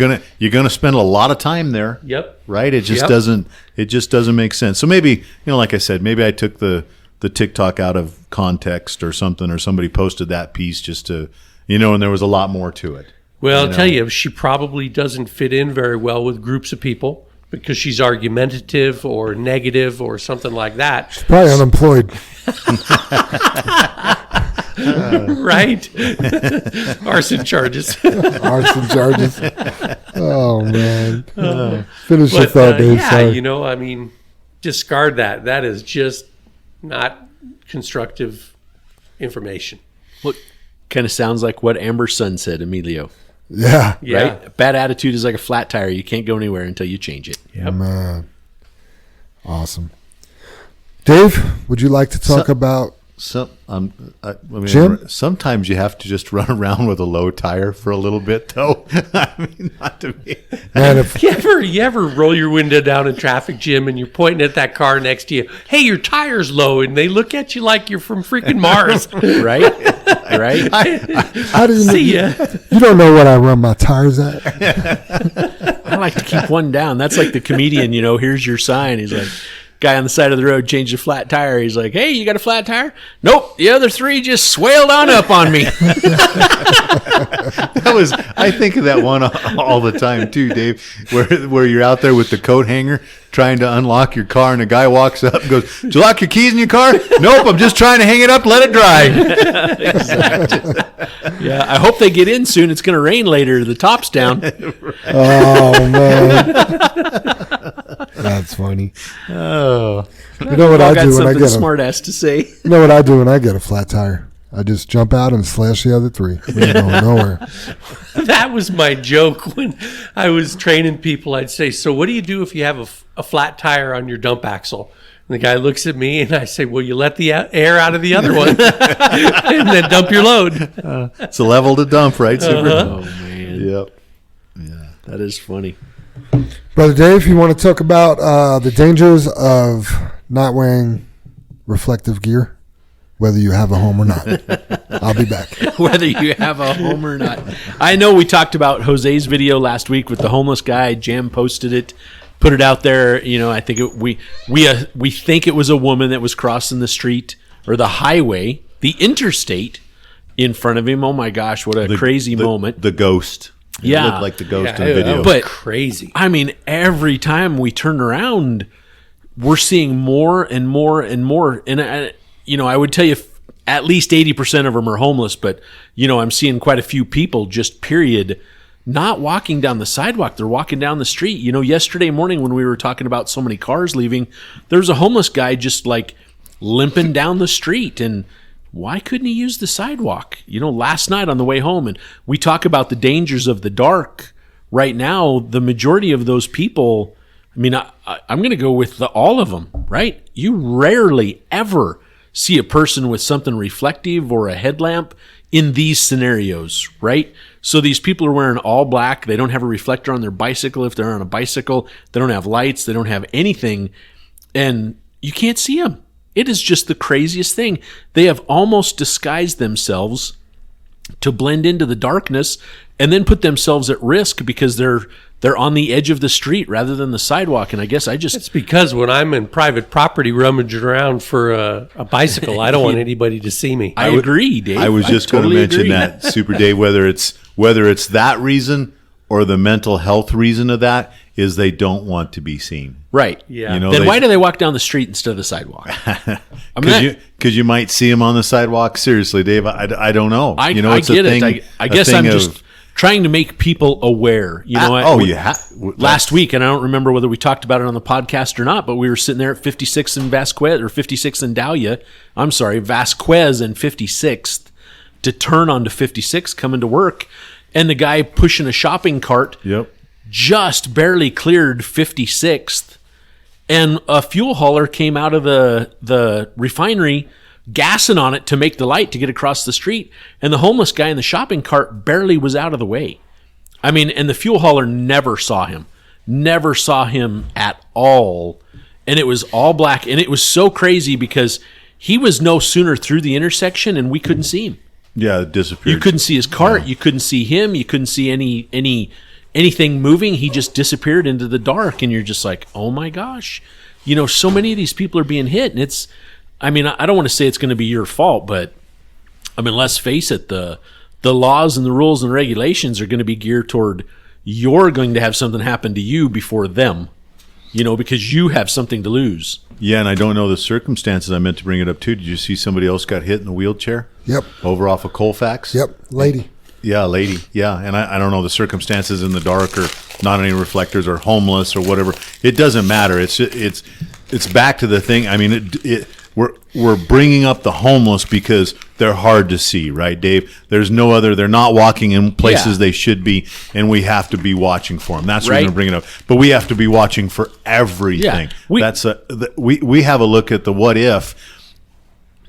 gonna spend a lot of time there. Yep. Right? It just doesn't make sense. So maybe, like I said, maybe I took the TikTok out of context or something, or somebody posted that piece just to, and there was a lot more to it. Well, I'll tell you, she probably doesn't fit in very well with groups of people, because she's argumentative or negative or something like that. She's probably unemployed. Right? Arson charges. Arson charges. Oh, man. Finish your thought, Dave. Yeah, Sorry. discard that. That is just not constructive information. Look, kind of sounds like what Amber's son said, Emilio. Yeah. Yeah. Right? Bad attitude is like a flat tire. You can't go anywhere until you change it. Yep. Man. Awesome. Dave, would you like to talk about Jim? Sometimes you have to just run around with a low tire for a little bit, though. I mean, not to me. Man, if You ever roll your window down in traffic, Jim, and you're pointing at that car next to you? Hey, your tire's low, and they look at you like you're from freaking Mars. Right? Right? how do you See ya. You don't know what I run my tires at. I like to keep one down. That's like the comedian, here's your sign. He's like, guy on the side of the road changed a flat tire. He's like, hey, you got a flat tire? Nope. The other three just swaled on up on me. I think of that one all the time too, Dave, where you're out there with the coat hanger trying to unlock your car, and a guy walks up and goes, "Did you lock your keys in your car?" "Nope, I'm just trying to hang it up, let it dry." Exactly. Yeah, I hope they get in soon. It's going to rain later. The top's down. Oh man, that's funny. Oh, You know what I do when I get a smart ass to say. You know what I do when I get a flat tire? I just jump out and slash the other three. We ain't going nowhere. That was my joke when I was training people. I'd say, so what do you do if you have a flat tire on your dump axle? And the guy looks at me and I say, well, you let the air out of the other one and then dump your load. it's a level to dump, right, Super? Oh, man. Yep. Yeah, that is funny. Brother Dave, you want to talk about the dangers of not wearing reflective gear? Whether you have a home or not. I'll be back. Whether you have a home or not. I know we talked about Jose's video last week with the homeless guy. Jam posted it, put it out there. I think we think it was a woman that was crossing the street or the highway, the interstate in front of him. Oh my gosh, what a crazy moment. The ghost. It looked like the ghost in the video. But crazy. I mean, every time we turn around, we're seeing more and more and more. And I would tell you at least 80% of them are homeless, but, I'm seeing quite a few people just period, not walking down the sidewalk. They're walking down the street. Yesterday morning when we were talking about so many cars leaving, there was a homeless guy just like limping down the street. And why couldn't he use the sidewalk? Last night on the way home, and we talk about the dangers of the dark. Right now, the majority of those people, I'm going to go with all of them, right? You rarely ever see a person with something reflective or a headlamp in these scenarios, right? So these people are wearing all black. They don't have a reflector on their bicycle. If they're on a bicycle, they don't have lights. They don't have anything. And you can't see them. It is just the craziest thing. They have almost disguised themselves to blend into the darkness and then put themselves at risk because they're on the edge of the street rather than the sidewalk. And I guess it's because when I'm in private property rummaging around for a bicycle, I don't want anybody to see me. I agree, Dave. I was just going to mention that, Super Dave, whether it's that reason or the mental health reason of that is they don't want to be seen. Right. Yeah. Then why do they walk down the street instead of the sidewalk? Because you might see them on the sidewalk. Seriously, Dave, I don't know. I get it. I guess I'm just trying to make people aware. Last week, and I don't remember whether we talked about it on the podcast or not, but we were sitting there at 56th and Vasquez, or 56th and Dahlia. I'm sorry, Vasquez and 56th to turn onto 56th coming to work, and the guy pushing a shopping cart just barely cleared 56th, and a fuel hauler came out of the refinery gassing on it to make the light to get across the street, and the homeless guy in the shopping cart barely was out of the way. And the fuel hauler never saw him at all, and it was all black, and it was so crazy because he was no sooner through the intersection and we couldn't see him. Yeah, it disappeared. You couldn't see his cart, you couldn't see him, you couldn't see anything moving. He just disappeared into the dark, and you're just like, oh my gosh, so many of these people are being hit, and I don't want to say it's going to be your fault, but let's face it, the laws and the rules and regulations are going to be geared toward you're going to have something happen to you before them, because you have something to lose. Yeah, and I don't know the circumstances. I meant to bring it up too. Did you see somebody else got hit in a wheelchair? Yep. Over off of Colfax? Yep, lady. Yeah, lady. Yeah, and I don't know the circumstances in the dark, or not any reflectors, or homeless, or whatever. It doesn't matter. It's back to the thing. We're bringing up the homeless because they're hard to see, right, Dave? There's no other. They're not walking in places they should be, and we have to be watching for them. That's why we're bringing it up. But we have to be watching for everything. Yeah, We have a look at the what if.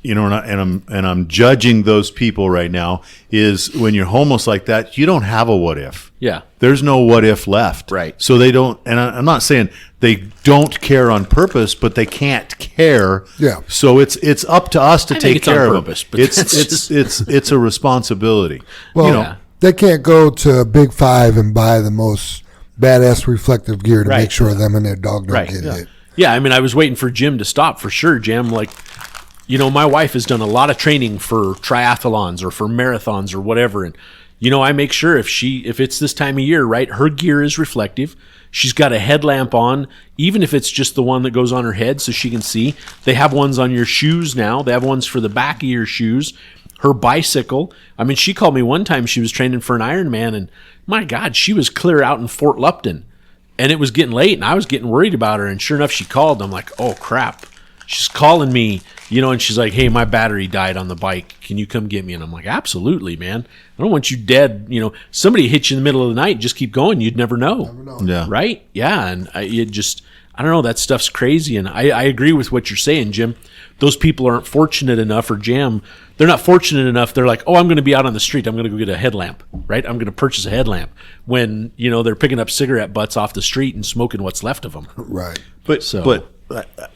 you know, and I'm judging those people right now, is when you're homeless like that, you don't have a what if. Yeah. There's no what if left. Right. So they don't, and I'm not saying they don't care on purpose, but they can't care. Yeah. So it's up to us to I think take it's on care of purpose, them. but that's It's a responsibility. Well, you know, Yeah. they can't go to Big Five and buy the most badass reflective gear to Right. make sure them and their dog don't Right. get Yeah. hit. Yeah, I mean, I was waiting for Jim to stop for sure, Jim. Like, you know, my wife has done a lot of training for triathlons or for marathons or whatever. And, you know, I make sure if it's this time of year, right, her gear is reflective. She's got a headlamp on, even if it's just the one that goes on her head so she can see. They have ones on your shoes now. They have ones for the back of your shoes. Her bicycle. I mean, she called me one time. She was training for an Ironman, and my God, she was clear out in Fort Lupton. And it was getting late, and I was getting worried about her. And sure enough, she called. I'm like, oh, crap. She's calling me, you know, and she's like, hey, my battery died on the bike. Can you come get me? And I'm like, absolutely, man. I don't want you dead. You know, somebody hit you in the middle of the night. Just keep going. You'd never know. yeah. Right? Yeah. And I don't know. That stuff's crazy. And I agree with what you're saying, Jim. Those people aren't fortunate enough, or Jam, they're not fortunate enough. They're like, oh, I'm going to be out on the street. I'm going to go get a headlamp, right? I'm going to purchase a headlamp, when, you know, they're picking up cigarette butts off the street and smoking what's left of them. Right. But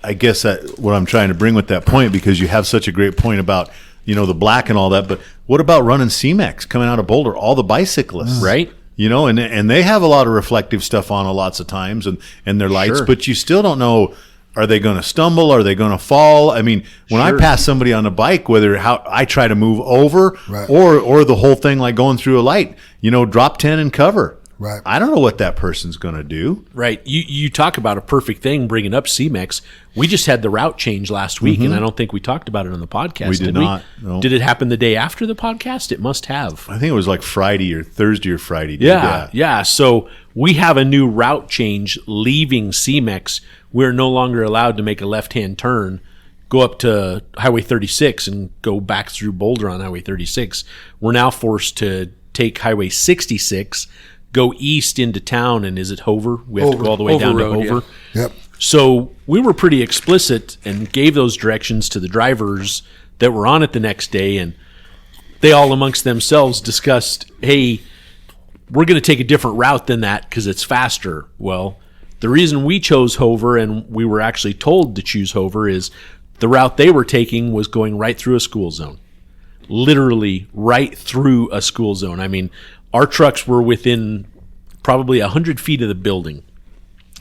I guess that what I'm trying to bring with that point, because you have such a great point about, you know, the black and all that. But what about running C-Max coming out of Boulder? All the bicyclists, Right. You know, and they have a lot of reflective stuff on lots of times, and their lights, Sure. but you still don't know. Are they going to stumble? Are they going to fall? I mean, when I Sure. pass somebody on a bike, whether how I try to move over, Right. or the whole thing like going through a light, you know, drop 10 and cover. Right. I don't know what that person's going to do. Right. You talk about a perfect thing bringing up C-Mex. We just had the route change last week, and I don't think we talked about it on the podcast. We did not, no. Did it happen the day after the podcast? It must have. I think it was like Friday or Thursday or Friday. Yeah. So we have a new route change leaving C-Mex. We're no longer allowed to make a left-hand turn, go up to Highway 36 and go back through Boulder on Highway 36. We're now forced to take Highway 66, go east into town, and is it Hover? We have to go all the way down to Road, Hover. yeah. Yep. So we were pretty explicit and gave those directions to the drivers that were on it the next day, and they all amongst themselves discussed, hey, we're going to take a different route than that because it's faster. Well, the reason we chose Hover, and we were actually told to choose Hover, is the route they were taking was going right through a school zone. Literally right through a school zone. I mean, our trucks were within probably 100 feet of the building.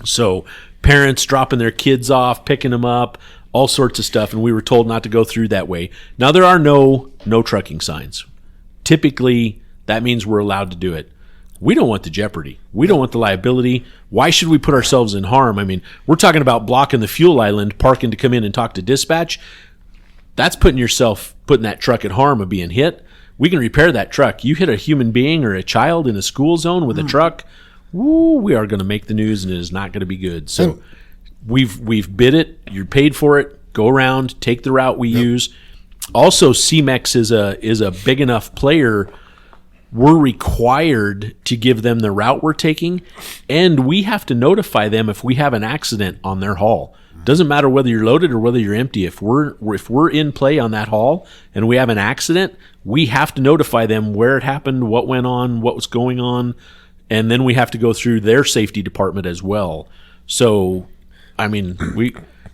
So parents dropping their kids off, picking them up, all sorts of stuff, and we were told not to go through that way. Now, there are no trucking signs. Typically, that means we're allowed to do it. We don't want the jeopardy. We don't want the liability. Why should we put ourselves in harm? I mean, we're talking about blocking the fuel island, parking to come in and talk to dispatch. That's putting that truck at harm of being hit. We can repair that truck. You hit a human being or a child in a school zone with a truck, woo, we are going to make the news, and it is not going to be good. So we've bid it. You're paid for it. Go around, take the route we use. Also, C-Mex is a big enough player. We're required to give them the route we're taking, and we have to notify them if we have an accident on their haul. Doesn't matter whether you're loaded or whether you're empty. If we're in play on that haul and we have an accident, we have to notify them where it happened, what went on, what was going on, and then we have to go through their safety department as well. So, I mean,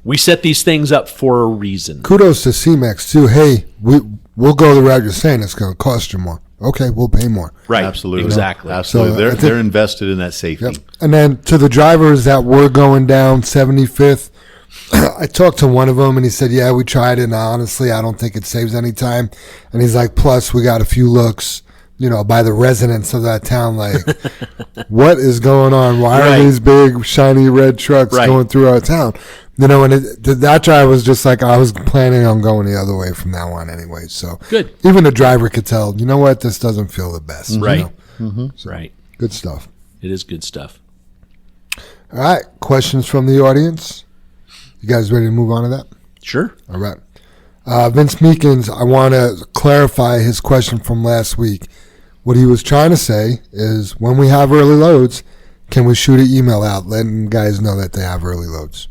we set these things up for a reason. Kudos to C-Mex too. Hey, we'll go the route you're saying. It's going to cost you more. Okay, we'll pay more. Right. Absolutely. Exactly. Absolutely. So, They're invested in that safety. Yep. And then to the drivers that were going down 75th, I talked to one of them, and he said, yeah, we tried it, and honestly, I don't think it saves any time. And he's like, plus, we got a few looks, by the residents of that town, like, what is going on? Why are these big, shiny red trucks going through our town? And that driver was just like, I was planning on going the other way from now on anyway. So Good. Even the driver could tell, you know what, this doesn't feel the best. Right. So, Right. good stuff. It is good stuff. All right, questions from the audience? You guys ready to move on to that? Sure. All right. Vince Meekins, I want to clarify his question from last week. What he was trying to say is when we have early loads, can we shoot an email out letting guys know that they have early loads?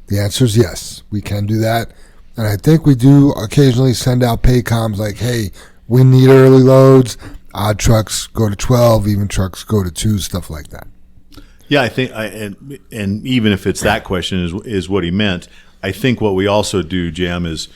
The answer is yes. We can do that. And I think we do occasionally send out paycoms like, hey, we need early loads. Odd trucks go to 12, even trucks go to 2, stuff like that. Yeah, I think, and even if it's that question is what he meant, I think what we also do, Jam, is,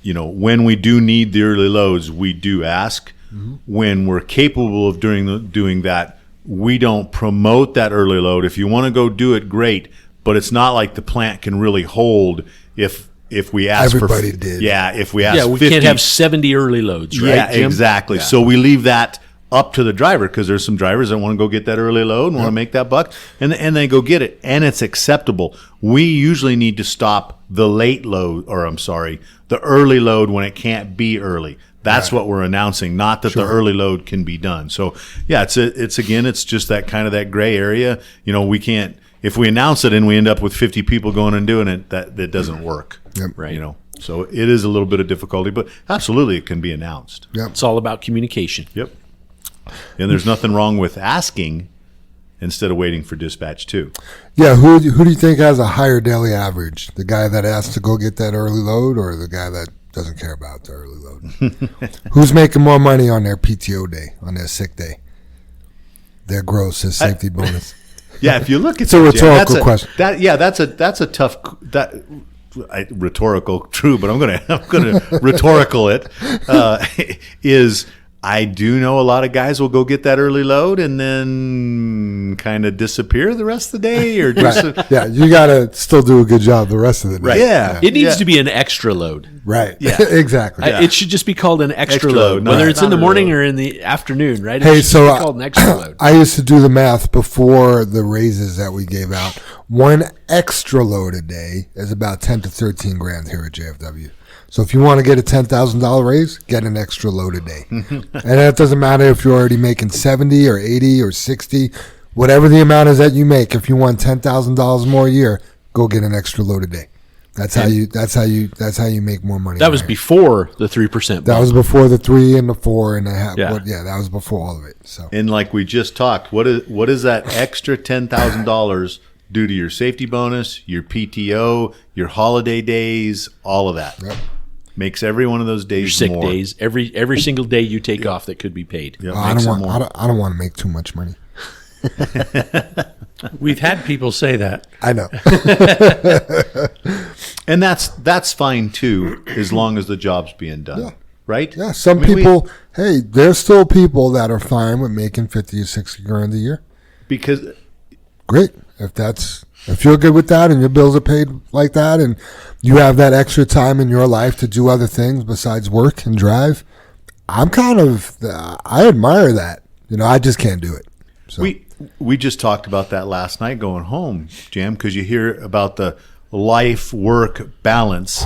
when we do need the early loads, we do ask. Mm-hmm. When we're capable of doing that, we don't promote that early load. If you want to go do it, great, but it's not like the plant can really hold if we ask Everybody did. Yeah, if we ask Yeah, we 50, can't have 70 early loads, right, Yeah, Jim? exactly. Yeah. So we leave that up to the driver, because there's some drivers that want to go get that early load and want to make that buck, and they go get it, and it's acceptable. We usually need to stop the late load, the early load when it can't be early. That's what we're announcing, not that the early load can be done. So yeah, it's just that kind of that gray area. We can't, if we announce it and we end up with 50 people going and doing it, that doesn't work. Yep. Right. So it is a little bit of difficulty, but absolutely it can be announced. Yep. It's all about communication. Yep. And there's nothing wrong with asking instead of waiting for dispatch too. Yeah, who do you think has a higher daily average? The guy that asks to go get that early load, or the guy that doesn't care about the early load? Who's making more money on their PTO day, on their sick day? Their gross, his safety bonus. Yeah, if you look at It's a rhetorical question. That's a tough rhetorical, true, but I'm gonna rhetorical it. Is I do know a lot of guys will go get that early load and then kind of disappear the rest of the day, or just Yeah, you got to still do a good job the rest of the day. Right. Yeah. It needs to be an extra load. Right. Yeah. Exactly. It should just be called an extra Extra load, load, whether not- it's in not the a morning load. or in the afternoon, right? It Hey, should just so be called an extra load. I used to do the math before the raises that we gave out. One extra load a day is about 10 to 13 grand here at JFW. So if you want to get a $10,000 raise, get an extra load a day. And it doesn't matter if you're already making 70 or 80 or 60, whatever the amount is that you make. If you want $10,000 more a year, go get an extra load a day. That's how you make more money. That was before the 3%. That was before the 3 and the 4 and a half. Yeah. That was before all of it. So and like we just talked, what is that extra $10,000 do to your safety bonus, your PTO, your holiday days, all of that? Yep. Makes every one of those days Your sick more. days, every single day you take off that could be paid. Yep, I makes don't it want. more. I don't want to make too much money. We've had people say that. I know. And that's fine too, as long as the job's being done. Yeah. Right? Yeah, some I mean, people. Hey, there's still people that are fine with making 50 or 60 grand a year. because Great. If you're good with that and your bills are paid like that and you have that extra time in your life to do other things besides work and drive, I admire that. I just can't do it. So we just talked about that last night going home, Jam, because you hear about the life-work balance.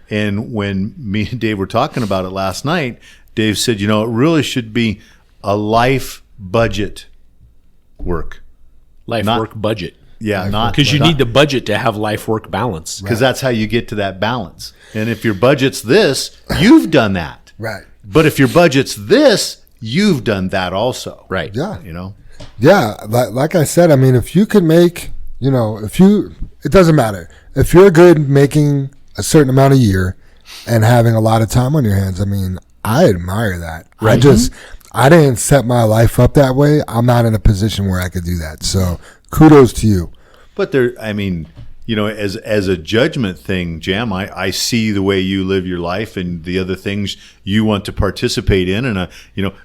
And when me and Dave were talking about it last night, Dave said, it really should be a life budget work. Life Not- work budget. Yeah, not Because you need the budget to have life work balance. because that's how you get to that balance. And if your budget's this, you've done that. right. But if your budget's this, you've done that also. Right. Yeah. Yeah. Like I said, I mean, if you can make, it doesn't matter. If you're good making a certain amount a year and having a lot of time on your hands, I mean, I admire that. Right. I didn't set my life up that way. I'm not in a position where I could do that. So kudos to you. But as a judgment thing, Jam, I see the way you live your life and the other things you want to participate in, and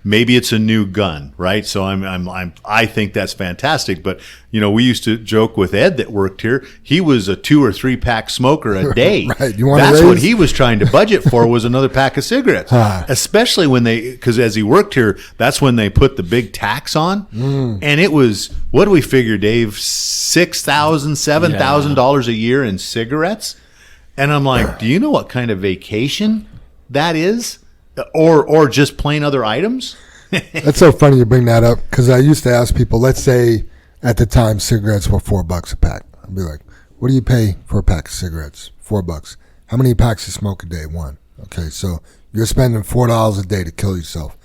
maybe it's a new gun, right? So I think that's fantastic. But we used to joke with Ed that worked here. He was a 2 or 3 pack smoker a day. Right. You want That's to what raise? he was trying to budget for, was another pack of cigarettes. Especially when because as he worked here, that's when they put the big tax on, and it was, what do we figure, Dave? $6,000, $7,000 a year in cigarettes. And I'm like, do you know what kind of vacation that is? Or just plain other items? That's so funny you bring that up because I used to ask people, let's say at the time cigarettes were $4 a pack. I'd be like, what do you pay for a pack of cigarettes? $4. How many packs you smoke a day? 1. Okay, so you're spending $4 a day to kill yourself.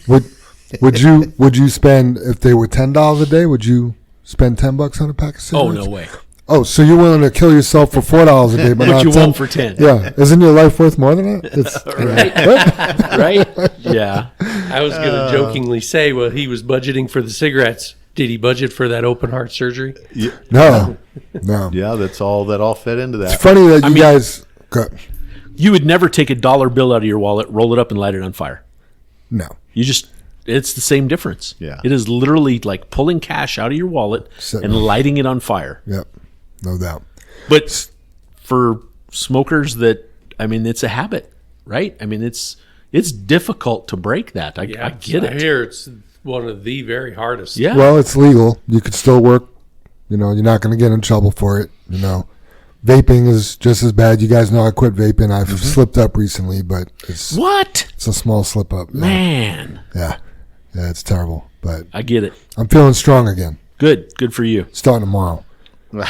Would you spend, if they were $10 a day, would you spend $10 on a pack of Oh, cigarettes? no way. Oh, so you're willing to kill yourself for $4 a day, but But not you 10? won't for 10. Yeah, isn't your life worth more than that? It's, Right? Yeah. I was going to jokingly say, well, he was budgeting for the cigarettes. Did he budget for that open heart surgery? no. Yeah, that's all that all fed into that. It's funny that you guys. You would never take a dollar bill out of your wallet, roll it up, and light it on fire. No. You just, it's the same difference. Yeah. It is literally like pulling cash out of your wallet and lighting it on fire. Yep. No doubt. But for smokers it's a habit, right? I mean, it's difficult to break that. I get it. I hear it's one of the very hardest. Yeah. Well, it's legal. You could still work. You know, you're not going to get in trouble for it. You know, vaping is just as bad. You guys know I quit vaping. I've slipped up recently, but it's a small slip up. Yeah. Man. Yeah, it's terrible. But I get it. I'm feeling strong again. Good for you. Starting tomorrow. I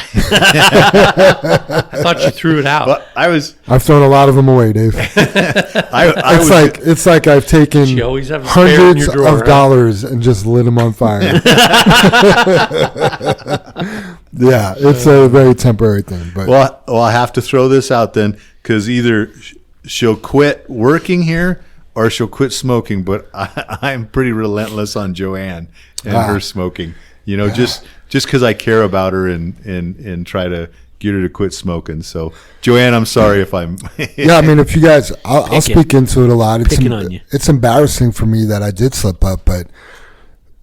thought you threw it out. But I've thrown a lot of them away, Dave. It's like I've taken You always have a spare in hundreds your drawer, of dollars and just lit them on fire. Yeah, it's a very temporary thing. But well, I have to throw this out then, because either she'll quit working here or she'll quit smoking. But I'm pretty relentless on Joanne and her smoking. You know, just because I care about her and try to get her to quit smoking. So, Joanne, I'm sorry if I'm. yeah, I mean, if you guys, I'll speak into it a lot. Picking on you. It's embarrassing for me that I did slip up, but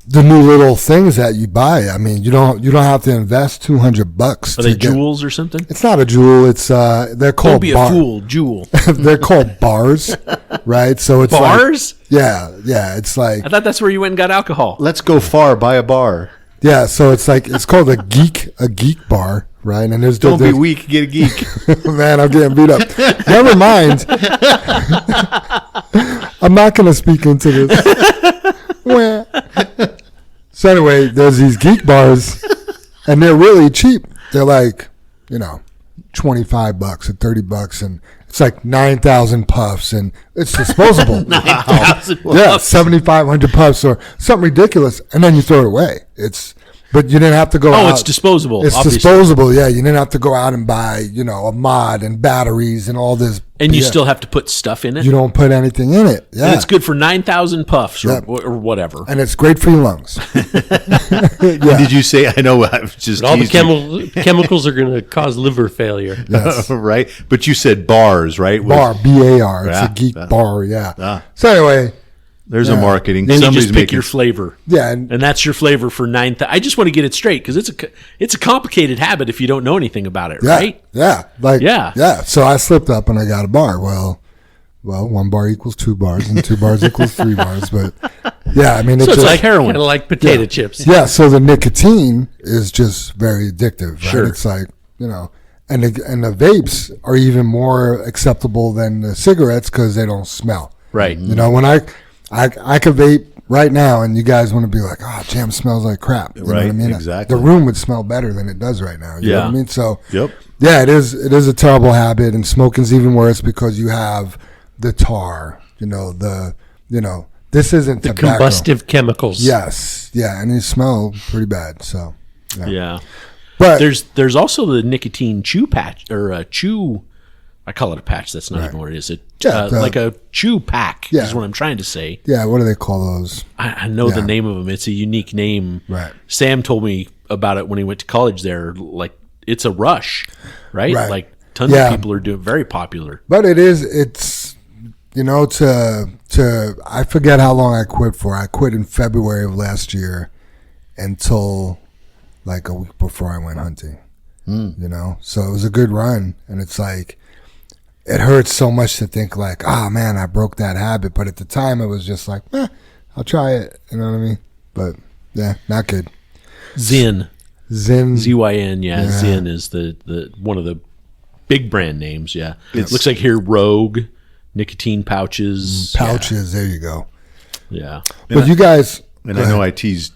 the new little things that you buy, I mean, you don't have to invest $200. Are they jewels or something? It's not a jewel. It's they're called Don't be a fool, jewel. They're called bars, right? So it's Bars? Like, yeah. It's like I thought that's where you went and got alcohol. Let's go far, buy a bar. yeah. So it's like it's called a geek bar, right? And Don't be weak, get a geek. Man, I'm getting beat up. Never mind. I'm not going to speak into this. So anyway, there's these geek bars, and they're really cheap. They're like, $25 or $30, and it's like 9,000 puffs, and it's disposable. 9,000 Yeah, 7,500 puffs or something ridiculous, and then you throw it away. But you didn't have to go out. Oh, it's disposable. It's obviously. disposable, yeah. You didn't have to go out and buy, a mod and batteries and all this. And you still have to put stuff in it? You don't put anything in it. Yeah. And it's good for 9,000 puffs or, Yeah. or whatever. And it's great for your lungs. Did you say? I know. I was just All the teasing. chemicals are going to cause liver failure. Yes. Right, but you said bars, right? Bar, B-A-R. It's Yeah. a geek bar, yeah. Ah. So anyway, There's a marketing. Then you Somebody's just pick making your flavor. yeah. And that's your flavor for 9,000. I just want to get it straight because it's a complicated habit if you don't know anything about it, Yeah, right? yeah, Yeah. So I slipped up and I got a bar. Well, 1 bar equals 2 bars, and 2 bars equals 3 bars. But yeah, I mean, So it's just, like heroin. Kind of like potato chips. yeah. So the nicotine is just very addictive. Right? Sure. It's like and the vapes are even more acceptable than the cigarettes because they don't smell. Right. When I could vape right now, and you guys want to be like, "Oh, jam smells like crap." You know what I Right, mean? exactly. The room would smell better than it does right now. You know what I Yeah. mean? So, Yep. yeah, it is a terrible habit, and smoking's even worse because you have the tar. This isn't The tobacco. combustive chemicals. Yes, yeah, and you smell pretty bad. So, Yeah. but There's also the nicotine chew patch or chew. I call it a patch. That's not even what it is. Like a chew pack Yeah. is what I'm trying to say. yeah, what do they call those? I know the Yeah. name of them. It's a unique name. Right. Sam told me about it when he went to college there. Like it's a rush, right? Right. Like tons Yeah. of people are doing very popular. But it's I forget how long I quit for. I quit in February of last year until like a week before I went hunting. So it was a good run, and it's like it hurts so much to think like, man, I broke that habit. But at the time, it was just like, I'll try it. You know what I mean? But yeah, not good. Zyn, Zyn. ZYN, yeah. Yeah. Zyn is the one of the big brand names. Yeah, it looks like here Rogue nicotine pouches. pouches. There you go. Yeah, But you guys, And I know I teased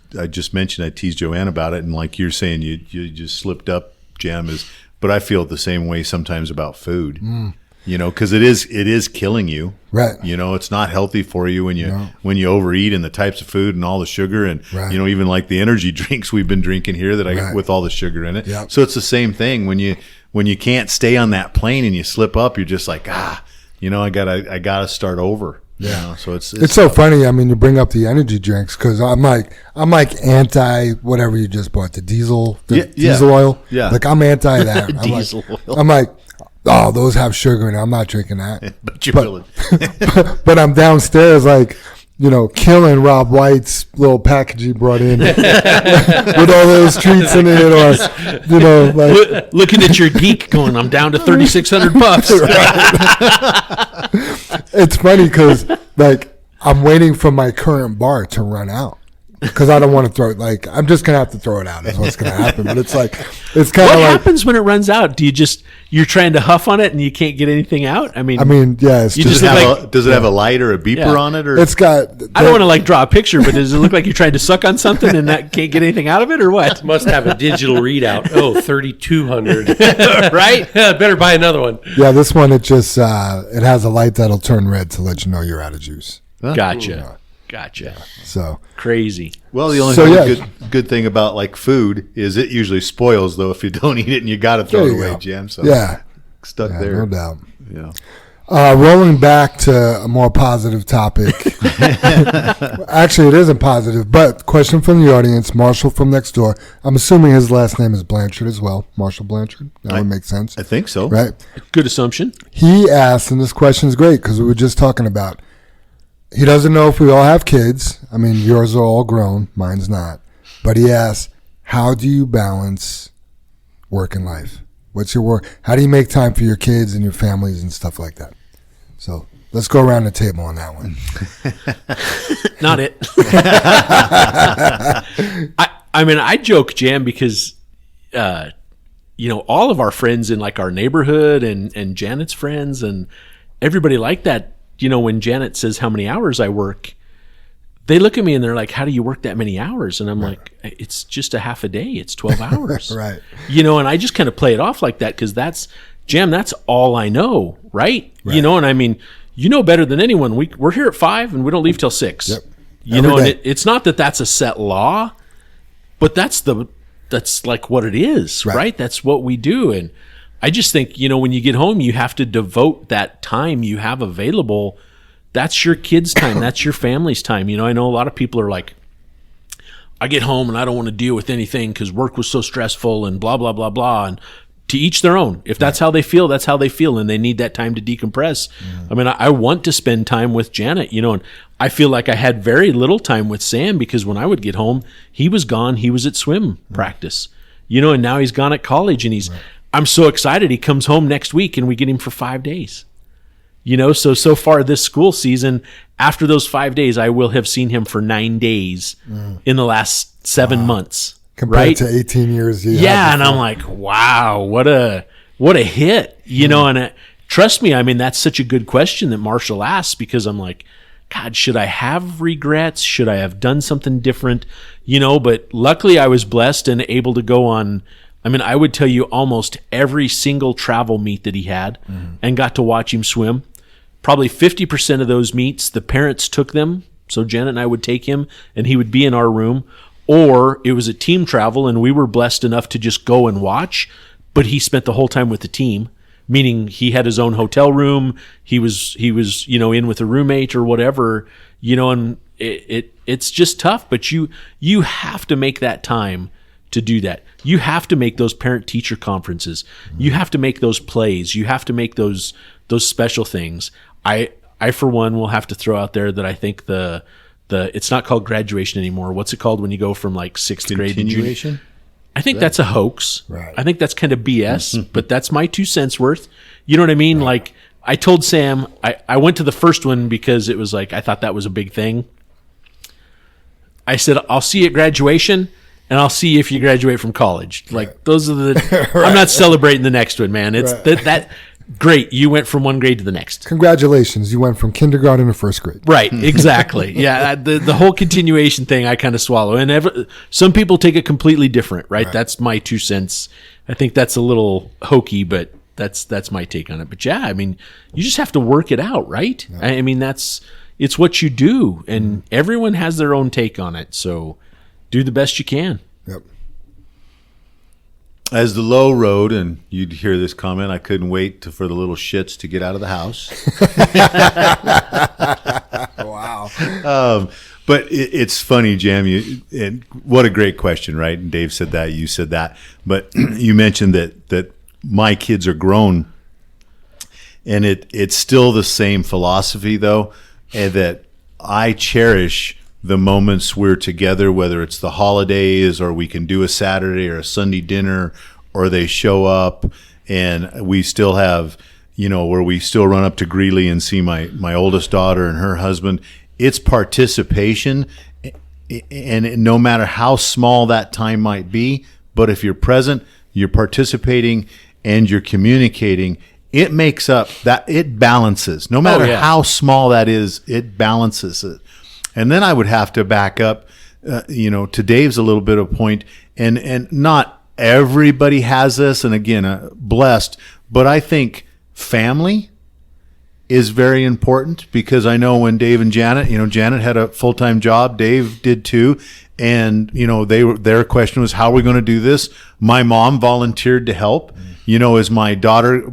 Joanne about it, and like you're saying, you just slipped up, Jam, but I feel the same way sometimes about food. You know, because it is killing you. Right. You know, it's not healthy for you when you overeat, and the types of food and all the sugar, and Right. you know, even like the energy drinks we've been drinking here that I Right. with all the sugar in it. Yep. So it's the same thing when you can't stay on that plane and you slip up, you're just like, you know, I gotta start over. Yeah. You know? So It's so funny. I mean, you bring up the energy drinks because I'm like anti whatever you just bought, the diesel oil. Yeah. Like I'm anti that. Diesel oil. I'm like, oh, those have sugar in it. I'm not drinking that. but you're willing. But I'm downstairs like, you know, killing Rob White's little package he brought in with all those treats in it, or you know, like Looking at your geek going, I'm down to 3,600 bucks. it's funny because like I'm waiting for my current bar to run out because I don't want to throw it. Like I'm just gonna have to throw it out. Is what's gonna happen. But it's like it's kind What of like happens when it runs out? Do you're trying to huff on it and you can't get anything out? I mean, yeah, it's You just just Does it have a light or a beeper Yeah. on it, or it's got. I don't want to like draw a picture, but does it look like you're trying to suck on something and that can't get anything out of it, or what? Must have a digital readout. Oh, 3,200. Right? Yeah, better buy another one. Yeah, this one it just it has a light that'll turn red to let you know you're out of juice. Gotcha. So Crazy. Well, the only So, thing yeah. good thing about like food is it usually spoils though if you don't eat it and you got to throw There it you away, go. Jim. So yeah, stuck yeah, there. no doubt. Yeah. Rolling back to a more positive topic. Actually, it isn't positive, but question from the audience, Marshall from next door. I'm assuming his last name is Blanchard as well. Marshall Blanchard. That would make sense. I think so. Right? Good assumption. He asked, and this question is great because we were just talking about, he doesn't know if we all have kids. I mean, yours are all grown. Mine's not. But he asked, how do you balance work and life? What's your work? How do you make time for your kids and your families and stuff like that? So let's go around the table on that one. Not it. I mean, I joke, Jam, because, you know, all of our friends in like our neighborhood and Janet's friends and everybody like that, you know, when Janet says how many hours I work, they look at me and they're like, how do you work that many hours? And I'm like, it's just a half a day. It's 12 hours. Right. You know, and I just kind of play it off like that because that's all I know, right? You know, and I mean, you know better than anyone. We're here at 5 and we don't leave till 6. Yep. You Every know, day. and it's not that that's a set law, but that's like what it is, right? That's what we do. And I just think, you know, when you get home, you have to devote that time you have available. That's your kids' time. That's your family's time. You know, I know a lot of people are like, I get home and I don't want to deal with anything because work was so stressful and blah, blah, blah, blah. And to each their own. If that's how they feel, that's how they feel. And they need that time to decompress. I mean, I want to spend time with Janet, you know, and I feel like I had very little time with Sam because when I would get home, he was gone. He was at swim practice, you know, and now he's gone at college and I'm so excited. He comes home next week and we get him for 5 days. You know, so far this school season, after those 5 days, I will have seen him for 9 days in the last 7 months. Compared right? to 18 years. Yeah, and I'm like, wow, what a hit, you know. And trust me, I mean, that's such a good question that Marshall asks because I'm like, God, should I have regrets? Should I have done something different? You know, but luckily I was blessed and able to go on. I mean, I would tell you almost every single travel meet that he had and got to watch him swim. Probably 50% of those meets, the parents took them. So Janet and I would take him and he would be in our room. Or it was a team travel and we were blessed enough to just go and watch, but he spent the whole time with the team, meaning he had his own hotel room. He was, you know, in with a roommate or whatever, you know, and it's just tough, but you have to make that time to do that. You have to make those parent teacher conferences. You have to make those plays. You have to make those special things. I for one will have to throw out there that I think the it's not called graduation anymore. What's it called when you go from like 6th grade to junior? I think that's a hoax. Right. I think that's kind of BS, but that's my 2 cents worth. You know what I mean? Right. Like I told Sam, I went to the first one because it was like, I thought that was a big thing. I said, I'll see you at graduation and I'll see you if you graduate from college. Like those are the, I'm not celebrating the next one, man. It's that great. You went from one grade to the next. Congratulations. You went from kindergarten to first grade. Right. Exactly. Yeah. The whole continuation thing I kind of swallow. And some people take it completely different, right? That's my 2 cents. I think that's a little hokey, but That's my take on it. But yeah, I mean, you just have to work it out, right? Yeah. I mean, it's what you do, and everyone has their own take on it. So do the best you can. Yep. As the low road, and you'd hear this comment, I couldn't wait for the little shits to get out of the house. Wow. But it's funny, Jam. And what a great question, right? And Dave said that, you said that, but you mentioned that my kids are grown, and it's still the same philosophy, though, and that I cherish the moments we're together, whether it's the holidays or we can do a Saturday or a Sunday dinner, or they show up and we still have, where we still run up to Greeley and see my oldest daughter and her husband. It's participation, and no matter how small that time might be, but if you're present, you're participating, and you're communicating, it makes up that, it balances. No matter how small that is, it balances it. And then I would have to back up, to Dave's a little bit of point, and not everybody has this, and again, blessed, but I think family is very important, because I know when Dave and Janet, Janet had a full-time job, Dave did too, and their question was, how are we going to do this? My mom volunteered to help. As my daughter,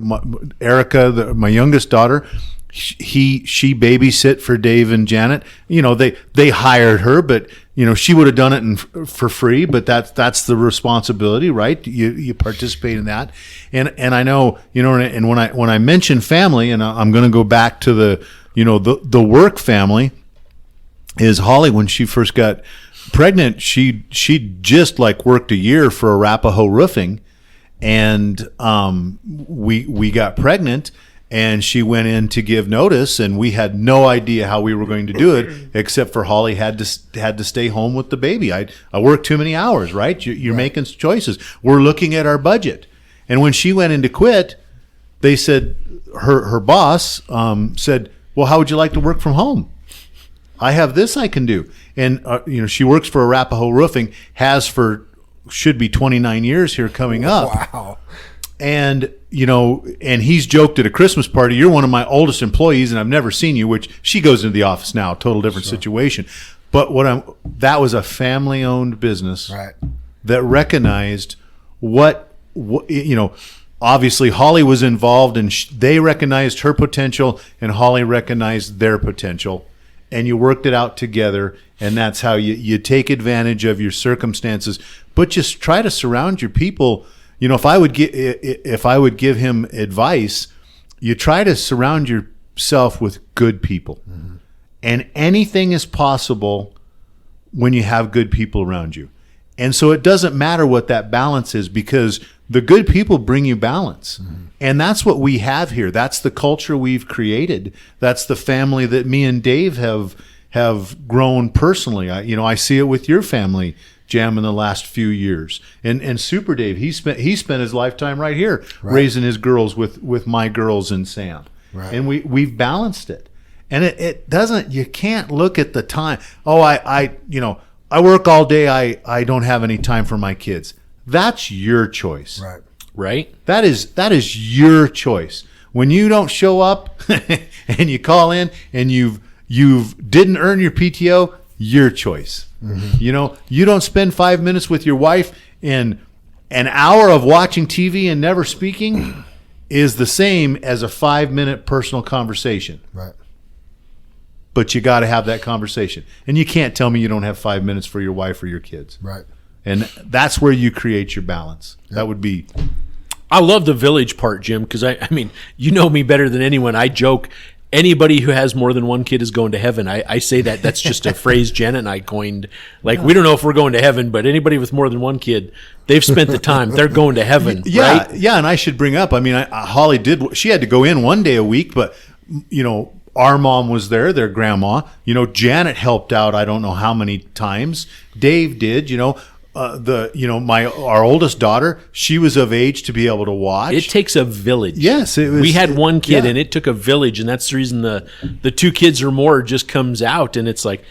Erica, my youngest daughter, she babysit for Dave and Janet. They hired her, but she would have done it for free. But that's the responsibility, right? You participate in that, and I know and when I mention family, and I'm going to go back to the work family, is Holly, when she first got pregnant, she just worked a year for Arapahoe Roofing, and we got pregnant. And she went in to give notice, and we had no idea how we were going to do it, except for Holly had to stay home with the baby. I worked too many hours, right? You're making choices. We're looking at our budget. And when she went in to quit, they said, her boss said, well, how would you like to work from home? I have this I can do. And, she works for Arapahoe Roofing, should be 29 years here coming up. Wow. And, and he's joked at a Christmas party, you're one of my oldest employees and I've never seen you, which she goes into the office now, total different situation. But that was a family owned business, right, that recognized what obviously Holly was involved, and they recognized her potential and Holly recognized their potential, and you worked it out together. And that's how you take advantage of your circumstances, but just try to surround your people. If I would give him advice, you try to surround yourself with good people. Mm-hmm. And anything is possible when you have good people around you. And so it doesn't matter what that balance is, because the good people bring you balance. Mm-hmm. And that's what we have here. That's the culture we've created. That's the family that me and Dave have grown personally. I see it with your family, Jam, in the last few years, and Super Dave, he spent his lifetime right here, right, raising his girls with my girls and Sam, right. And we've balanced it, and it doesn't. You can't look at the time. Oh, I work all day. I don't have any time for my kids. That's your choice, right. That is your choice. When you don't show up and you call in and you didn't earn your PTO, your choice. Mm-hmm. You don't spend 5 minutes with your wife, and an hour of watching TV and never speaking is the same as a 5-minute personal conversation. Right. But you got to have that conversation. And you can't tell me you don't have 5 minutes for your wife or your kids. Right. And that's where you create your balance. Yep. That would be... I love the village part, Jim, because I mean, you know me better than anyone. I joke, anybody who has more than one kid is going to heaven. I say that's just a phrase Janet and I coined. We don't know if we're going to heaven, but anybody with more than one kid, they've spent the time. They're going to heaven, yeah, right? Yeah, and I should bring up, Holly she had to go in one day a week, but, our mom was there, their grandma. Janet helped out I don't know how many times. Dave did, our oldest daughter, she was of age to be able to watch. It takes a village. Yes, we had one kid, and it took a village, and that's the reason the 2 kids or more just comes out. And it's like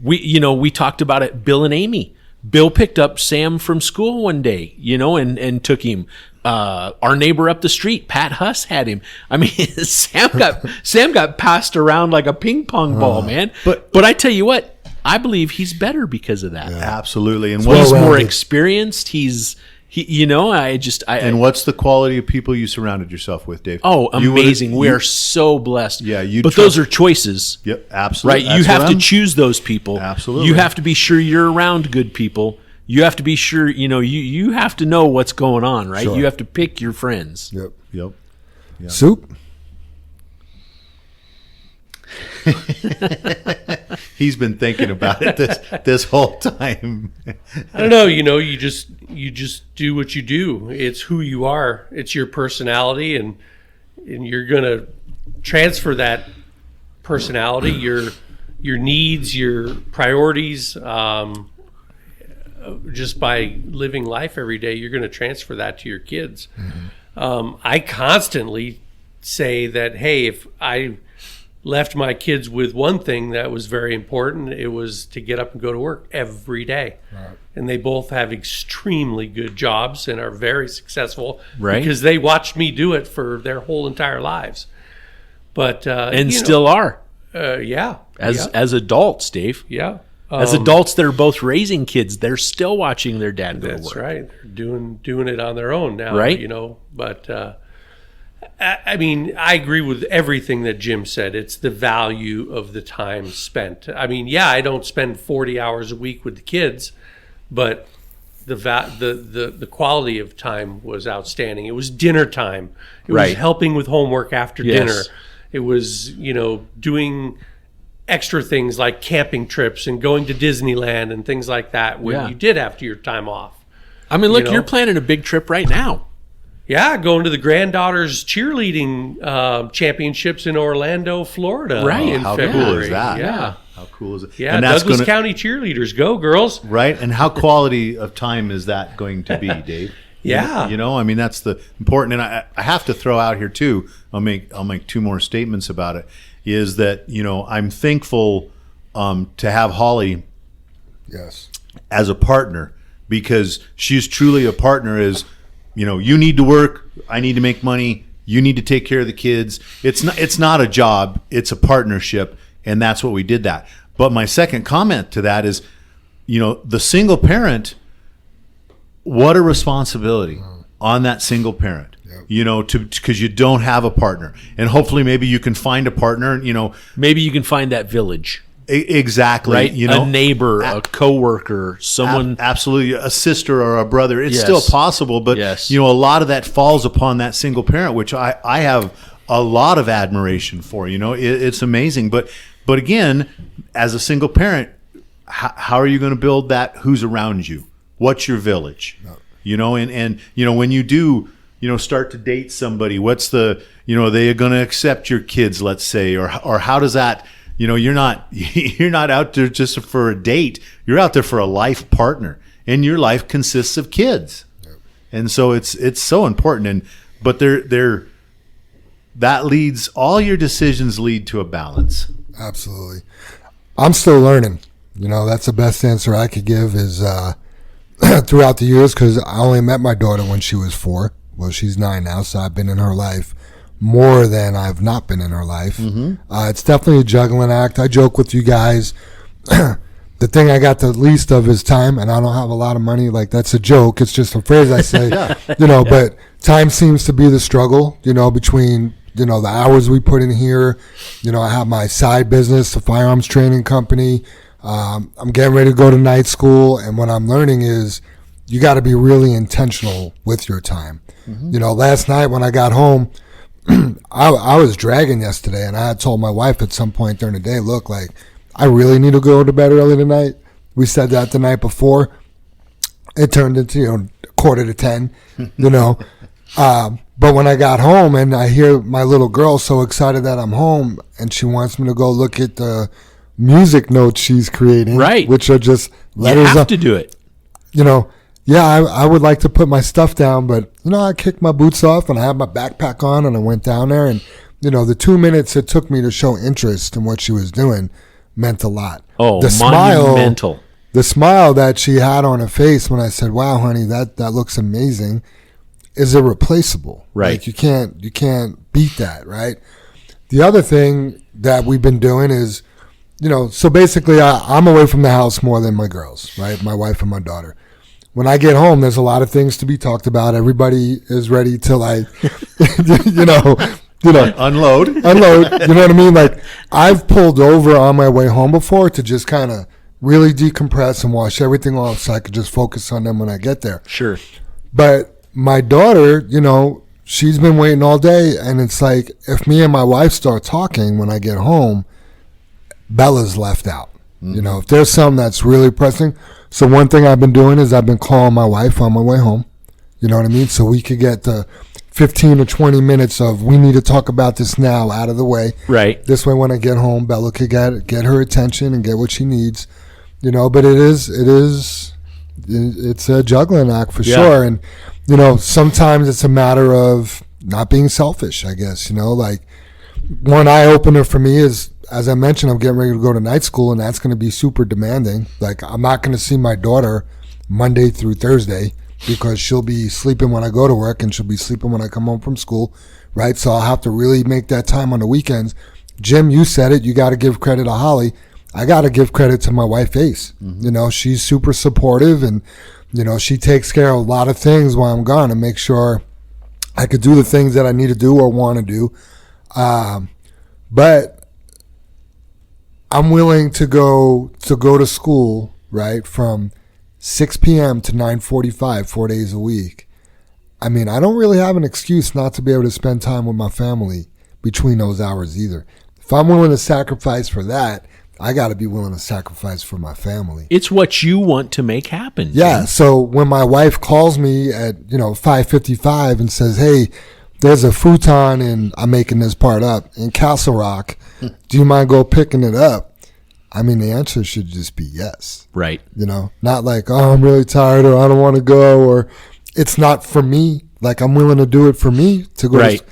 we talked about it. Bill and Amy. Bill picked up Sam from school one day, and took him. our neighbor up the street, Pat Huss, had him. I mean, Sam got passed around like a ping pong ball, man. But I tell you what, I believe he's better because of that. Absolutely. And He's more experienced. And what's the quality of people you surrounded yourself with, Dave? Oh, amazing. We are so blessed. Yeah, but those are choices. Yep, absolutely. Right? You have to choose those people. Absolutely. You have to be sure you're around good people. You have to be sure, you have to know what's going on, right? Sure. You have to pick your friends. Yep. Yep. Soup? He's been thinking about it this whole time. I don't know. You just do what you do. It's who you are. It's your personality, and you're gonna transfer that personality, your needs, your priorities. Just by living life every day, you're going to transfer that to your kids. I constantly say that, hey, if I left my kids with one thing that was very important, it was to get up and go to work every day. Right. And they both have extremely good jobs and are very successful, right? Because they watched me do it for their whole entire lives. But still are. Yeah. As adults, Dave. Yeah. As adults that are both raising kids, they're still watching their dad go to work. That's right. They're doing it on their own now, right? But I mean, I agree with everything that Jim said. It's the value of the time spent. I mean, yeah, I don't spend 40 hours a week with the kids, but the quality of time was outstanding. It was dinner time. It was helping with homework after dinner. It was, doing extra things like camping trips and going to Disneyland and things like that when you did after your time off. I mean, look, you're planning a big trip right now. Yeah, going to the granddaughter's cheerleading championships in Orlando, Florida. Right. How February. cool is that? Yeah. How cool is it? Yeah, and Douglas County cheerleaders. Go, girls. Right. And how quality of time is that going to be, Dave? Yeah. I mean, that's the important. And I have to throw out here, too, I'll make two more statements about it, is that, I'm thankful to have Holly as a partner, because she's truly a partner. You need to work, I need to make money, you need to take care of the kids. It's not a job, it's a partnership, and that's what we did that. But my second comment to that is, the single parent, what a responsibility on that single parent. Because you don't have a partner, and hopefully maybe you can find a partner. Maybe you can find that village. Exactly, right? A neighbor, a coworker, someone. Absolutely, a sister or a brother. It's still possible, but a lot of that falls upon that single parent, which I have a lot of admiration for. It's amazing. But again, as a single parent, how are you going to build that? Who's around you? What's your village? And when you do, start to date somebody, what's the, are they going to accept your kids, let's say, or how does that, you're not out there just for a date. You're out there for a life partner, and your life consists of kids. Yep. And so it's so important. But that leads, all your decisions lead to a balance. Absolutely. I'm still learning. That's the best answer I could give is, throughout the years, because I only met my daughter when she was 4. Well, she's 9 now, so I've been in her life more than I've not been in her life. Mm-hmm. It's definitely a juggling act. I joke with you guys. The thing I got the least of is time, and I don't have a lot of money. Like, that's a joke. It's just a phrase I say, but time seems to be the struggle, between, the hours we put in here. I have my side business, the firearms training company. I'm getting ready to go to night school, and what I'm learning is you got to be really intentional with your time. Mm-hmm. Last night when I got home, I was dragging yesterday, and I had told my wife at some point during the day, look, like, I really need to go to bed early tonight. We said that the night before. It turned into, 9:45, but when I got home and I hear my little girl so excited that I'm home, and she wants me to go look at the music notes she's creating, right? Which are just letters. You have to do it. I would like to put my stuff down, but I kicked my boots off and I had my backpack on and I went down there, and the 2 minutes it took me to show interest in what she was doing meant a lot. Oh, monumental. The smile that she had on her face when I said, "Wow, honey, that looks amazing," is irreplaceable. Right. Like you can't beat that, right? The other thing that we've been doing is, so basically I'm away from the house more than my girls, right? My wife and my daughter. When I get home, there's a lot of things to be talked about. Everybody is ready to unload. You know what I mean? Like I've pulled over on my way home before to just kind of really decompress and wash everything off so I could just focus on them when I get there. Sure. But my daughter, she's been waiting all day, and it's like if me and my wife start talking when I get home, Bella's left out. If there's something that's really pressing. So one thing I've been doing is I've been calling my wife on my way home. You know what I mean? So we could get the 15 or 20 minutes of we need to talk about this now out of the way. Right. This way when I get home, Bella could get her attention and get what she needs. But it's a juggling act for sure. And, sometimes it's a matter of not being selfish, I guess. Like one eye opener for me is, as I mentioned, I'm getting ready to go to night school, and that's going to be super demanding. Like I'm not going to see my daughter Monday through Thursday because she'll be sleeping when I go to work and she'll be sleeping when I come home from school, right? So I'll have to really make that time on the weekends. Jim, you said it. You got to give credit to Holly. I got to give credit to my wife, Ace. She's super supportive, and, she takes care of a lot of things while I'm gone and make sure I could do the things that I need to do or want to do. But I'm willing to go to school, right, from 6 p.m. to 9:45, 4 days a week. I mean, I don't really have an excuse not to be able to spend time with my family between those hours either. If I'm willing to sacrifice for that, I got to be willing to sacrifice for my family. It's what you want to make happen. Yeah. So when my wife calls me at 5:55 and says, "Hey, there's a futon and I'm making this part up in Castle Rock. Do you mind go picking it up?" I mean, the answer should just be yes. Right. Not like, "Oh, I'm really tired," or "I don't want to go," or "It's not for me." Like I'm willing to do it for me to go. Right.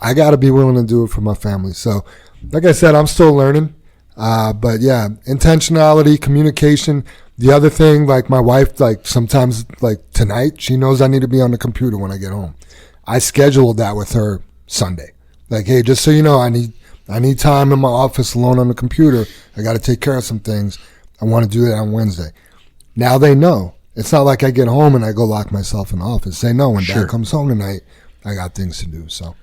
I got to be willing to do it for my family. So, like I said, I'm still learning. But yeah, intentionality, communication. The other thing, like my wife, like sometimes, like tonight, she knows I need to be on the computer when I get home. I scheduled that with her Sunday. Like, hey, just so you know, I need time in my office alone on the computer. I got to take care of some things. I want to do that on Wednesday. Now they know. It's not like I get home and I go lock myself in the office. They know when Dad comes home tonight, I got things to do. So,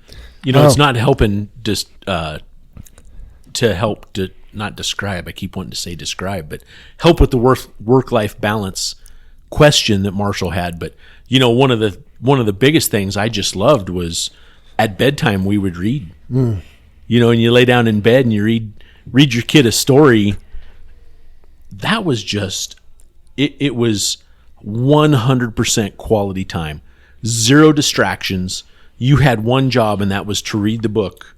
it's not helping just to help to not describe. I keep wanting to say describe, but help with the work-life balance question that Marshall had. But one of the biggest things I just loved was at bedtime we would read. And you lay down in bed and you read your kid a story. That was just it was 100% quality time, zero distractions. You had one job, and that was to read the book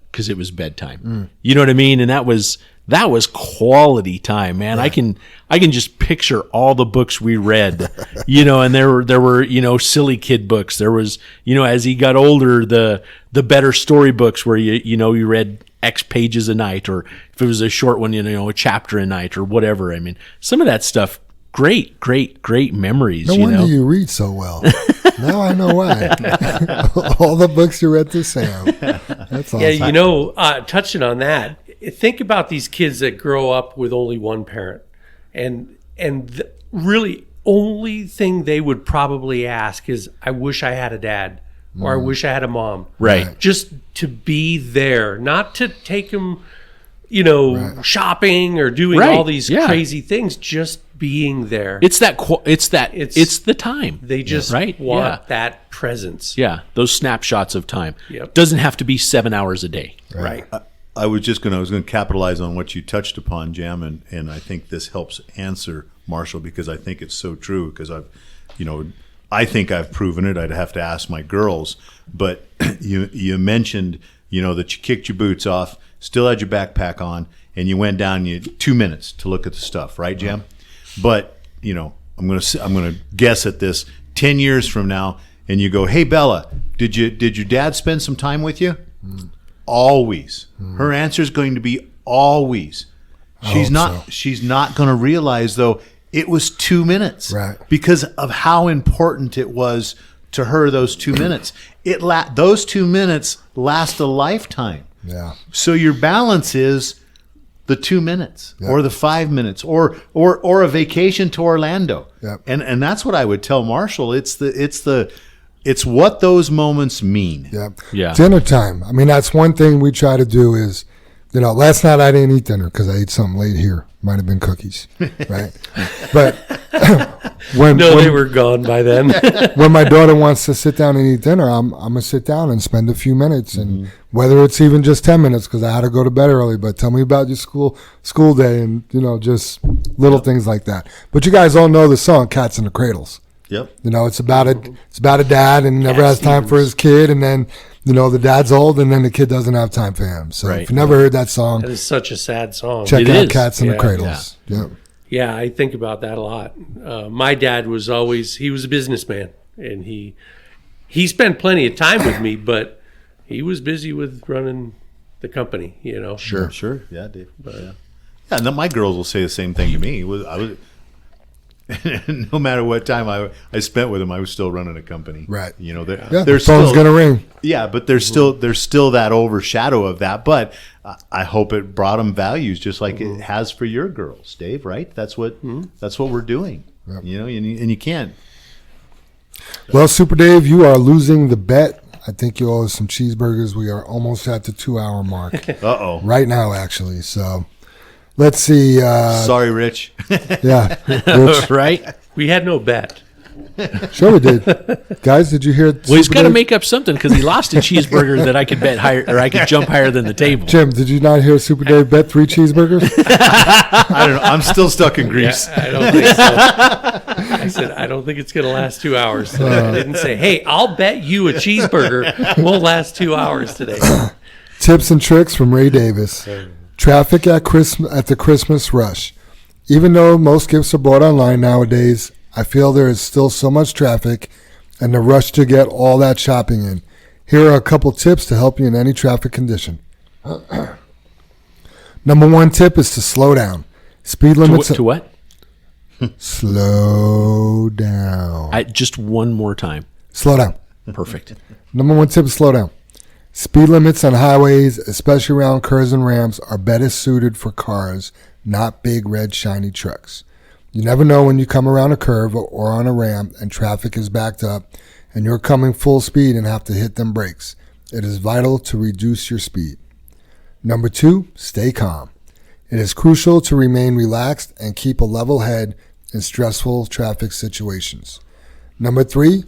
because it was bedtime. You know what I mean? And that was quality time, man. Yeah. I can just picture all the books we read, and there were silly kid books. There was, as he got older, the better story books where you read X pages a night, or if it was a short one, a chapter a night or whatever. I mean, some of that stuff, great memories. No wonder you read so well. Now I know why. All the books you read to Sam. That's awesome. Yeah, touching on that, think about these kids that grow up with only one parent, and the really only thing they would probably ask is, "I wish I had a dad," or "I wish I had a mom." Right. Just to be there, not to take them, shopping or doing all these crazy things. Just being there. It's the time. They just want that presence. Yeah, those snapshots of time. Yep. Doesn't have to be 7 hours a day. Right. I was going to capitalize on what you touched upon, Jam, and I think this helps answer Marshall, because I think it's so true, because I think I've proven it. I'd have to ask my girls, but you mentioned, that you kicked your boots off, still had your backpack on, and you went down, you had 2 minutes to look at the stuff, right, Jam? But, I'm going to guess at this 10 years from now, and you go, "Hey, Bella, did your dad spend some time with you?" Always. Her answer is going to be always. She's not going to realize, though, it was 2 minutes, right? Because of how important it was to her those 2 minutes. Those 2 minutes last a lifetime. Yeah. So your balance is the 2 minutes or the 5 minutes or a vacation to Orlando. Yep. And that's what I would tell Marshall. It's what those moments mean. Yep. Yeah. Dinner time. I mean, that's one thing we try to do is, last night I didn't eat dinner because I ate something late here. Might have been cookies, right? But when they were gone by then. when my daughter wants to sit down and eat dinner, I'm going to sit down and spend a few minutes. And whether it's even just 10 minutes because I had to go to bed early, but tell me about your school day and, just little things like that. But you guys all know the song Cats in the Cradles. Yep. It's about a dad and he never has time for his kid. And then, the dad's old and then the kid doesn't have time for him. So if you never heard that song, That is such a sad song. check It out is. Cats in the Cradles. Yeah. Yeah, I think about that a lot. My dad was he was a businessman, and he spent plenty of time with me, but he was busy with running the company, Sure. Yeah, Dave. Yeah, and then my girls will say the same thing to me. I was no matter what time I spent with them, I was still running a company. Right. Their The phone's going to ring. Yeah, but there's still that overshadow of that. But I hope it brought them values, just like it has for your girls, Dave. Right? That's what we're doing. Yep. And you can't. Well, Super Dave, you are losing the bet. I think you owe us some cheeseburgers. We are almost at the 2-hour mark. Uh-oh. Right now, actually. So let's see. Sorry, Rich. Yeah. Rich. Right? We had no bet. Sure we did. Guys, did you hear? Well, he's Super got to Dave? make up something because he lost a cheeseburger that I could bet higher, or I could jump higher than the table. Jim, did you not hear Super Dave bet 3 cheeseburgers? I don't know. I'm still stuck in Greece. I don't think so. I said, I don't think it's going to last 2 hours today. I didn't say, hey, I'll bet you a cheeseburger won't last 2 hours today. Tips and tricks from Ray Davis. Traffic at the Christmas rush. Even though most gifts are bought online nowadays, I feel there is still so much traffic and the rush to get all that shopping in. Here are a couple tips to help you in any traffic condition. Number 1 tip is to slow down. Speed limits. To what? Slow down. Just one more time. Slow down. Perfect. Number 1 tip is slow down. Speed limits on highways, especially around curves and ramps, are better suited for cars, not big red shiny trucks. You never know when you come around a curve or on a ramp and traffic is backed up and you're coming full speed and have to hit them brakes. It is vital to reduce your speed. Number 2, stay calm. It is crucial to remain relaxed and keep a level head in stressful traffic situations. Number 3,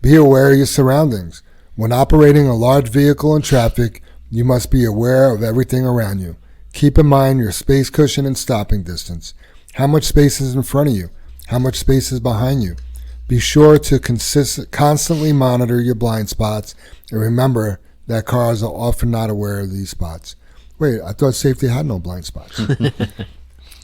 be aware of your surroundings. When operating a large vehicle in traffic, you must be aware of everything around you. Keep in mind your space cushion and stopping distance. How much space is in front of you? How much space is behind you? Be sure to constantly monitor your blind spots and remember that cars are often not aware of these spots. Wait, I thought safety had no blind spots.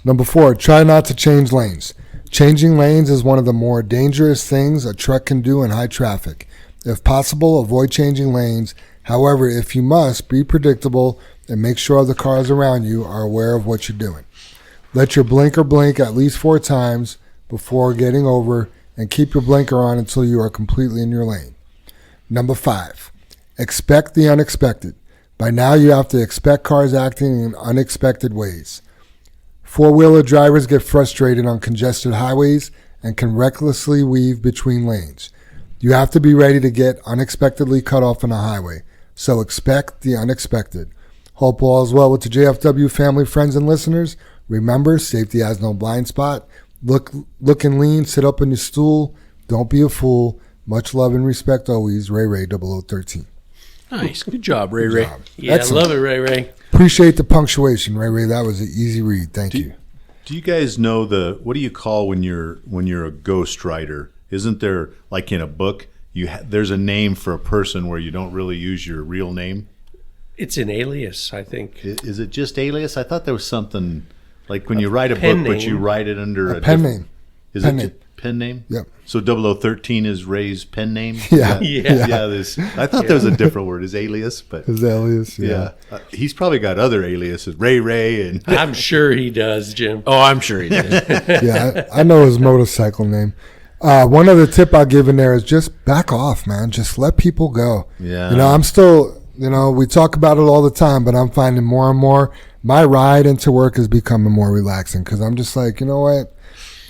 Number 4, try not to change lanes. Changing lanes is one of the more dangerous things a truck can do in high traffic. If possible, avoid changing lanes. However, if you must, be predictable and make sure the cars around you are aware of what you're doing. Let your blinker blink at least 4 times before getting over and keep your blinker on until you are completely in your lane. Number 5, expect the unexpected. By now you have to expect cars acting in unexpected ways. 4-wheeler drivers get frustrated on congested highways and can recklessly weave between lanes. You have to be ready to get unexpectedly cut off on a highway, so expect the unexpected. Hope all is well with the JFW family, friends, and listeners. Remember, safety has no blind spot. Look and lean, sit up on your stool. Don't be a fool. Much love and respect always. Ray 0013. Nice. Good job, Ray Ray. Yeah, Excellent. I love it, Ray. Appreciate the punctuation, Ray. That was an easy read. Thank you. Do you guys know what do you call when you're a ghost writer? Isn't there, like in a book, there's a name for a person where you don't really use your real name? It's an alias, I think. Is it just alias? I thought there was something like when you write a pen book, but you name. write it under a pen different- name. Is Pen it name. pen name? Yep. So 0013 is Ray's pen name? Yeah. Yeah. I thought there was a different word, is alias, but His alias. yeah. He's probably got other aliases, Ray, and I'm sure he does, Jim. Oh, I'm sure he did. Yeah, I know his motorcycle name. One other tip I'll give in there is just back off, man. Just let people go. Yeah. You know, I'm still, you know, we talk about it all the time, but I'm finding more and more my ride into work is becoming more relaxing because I'm just like, you know what?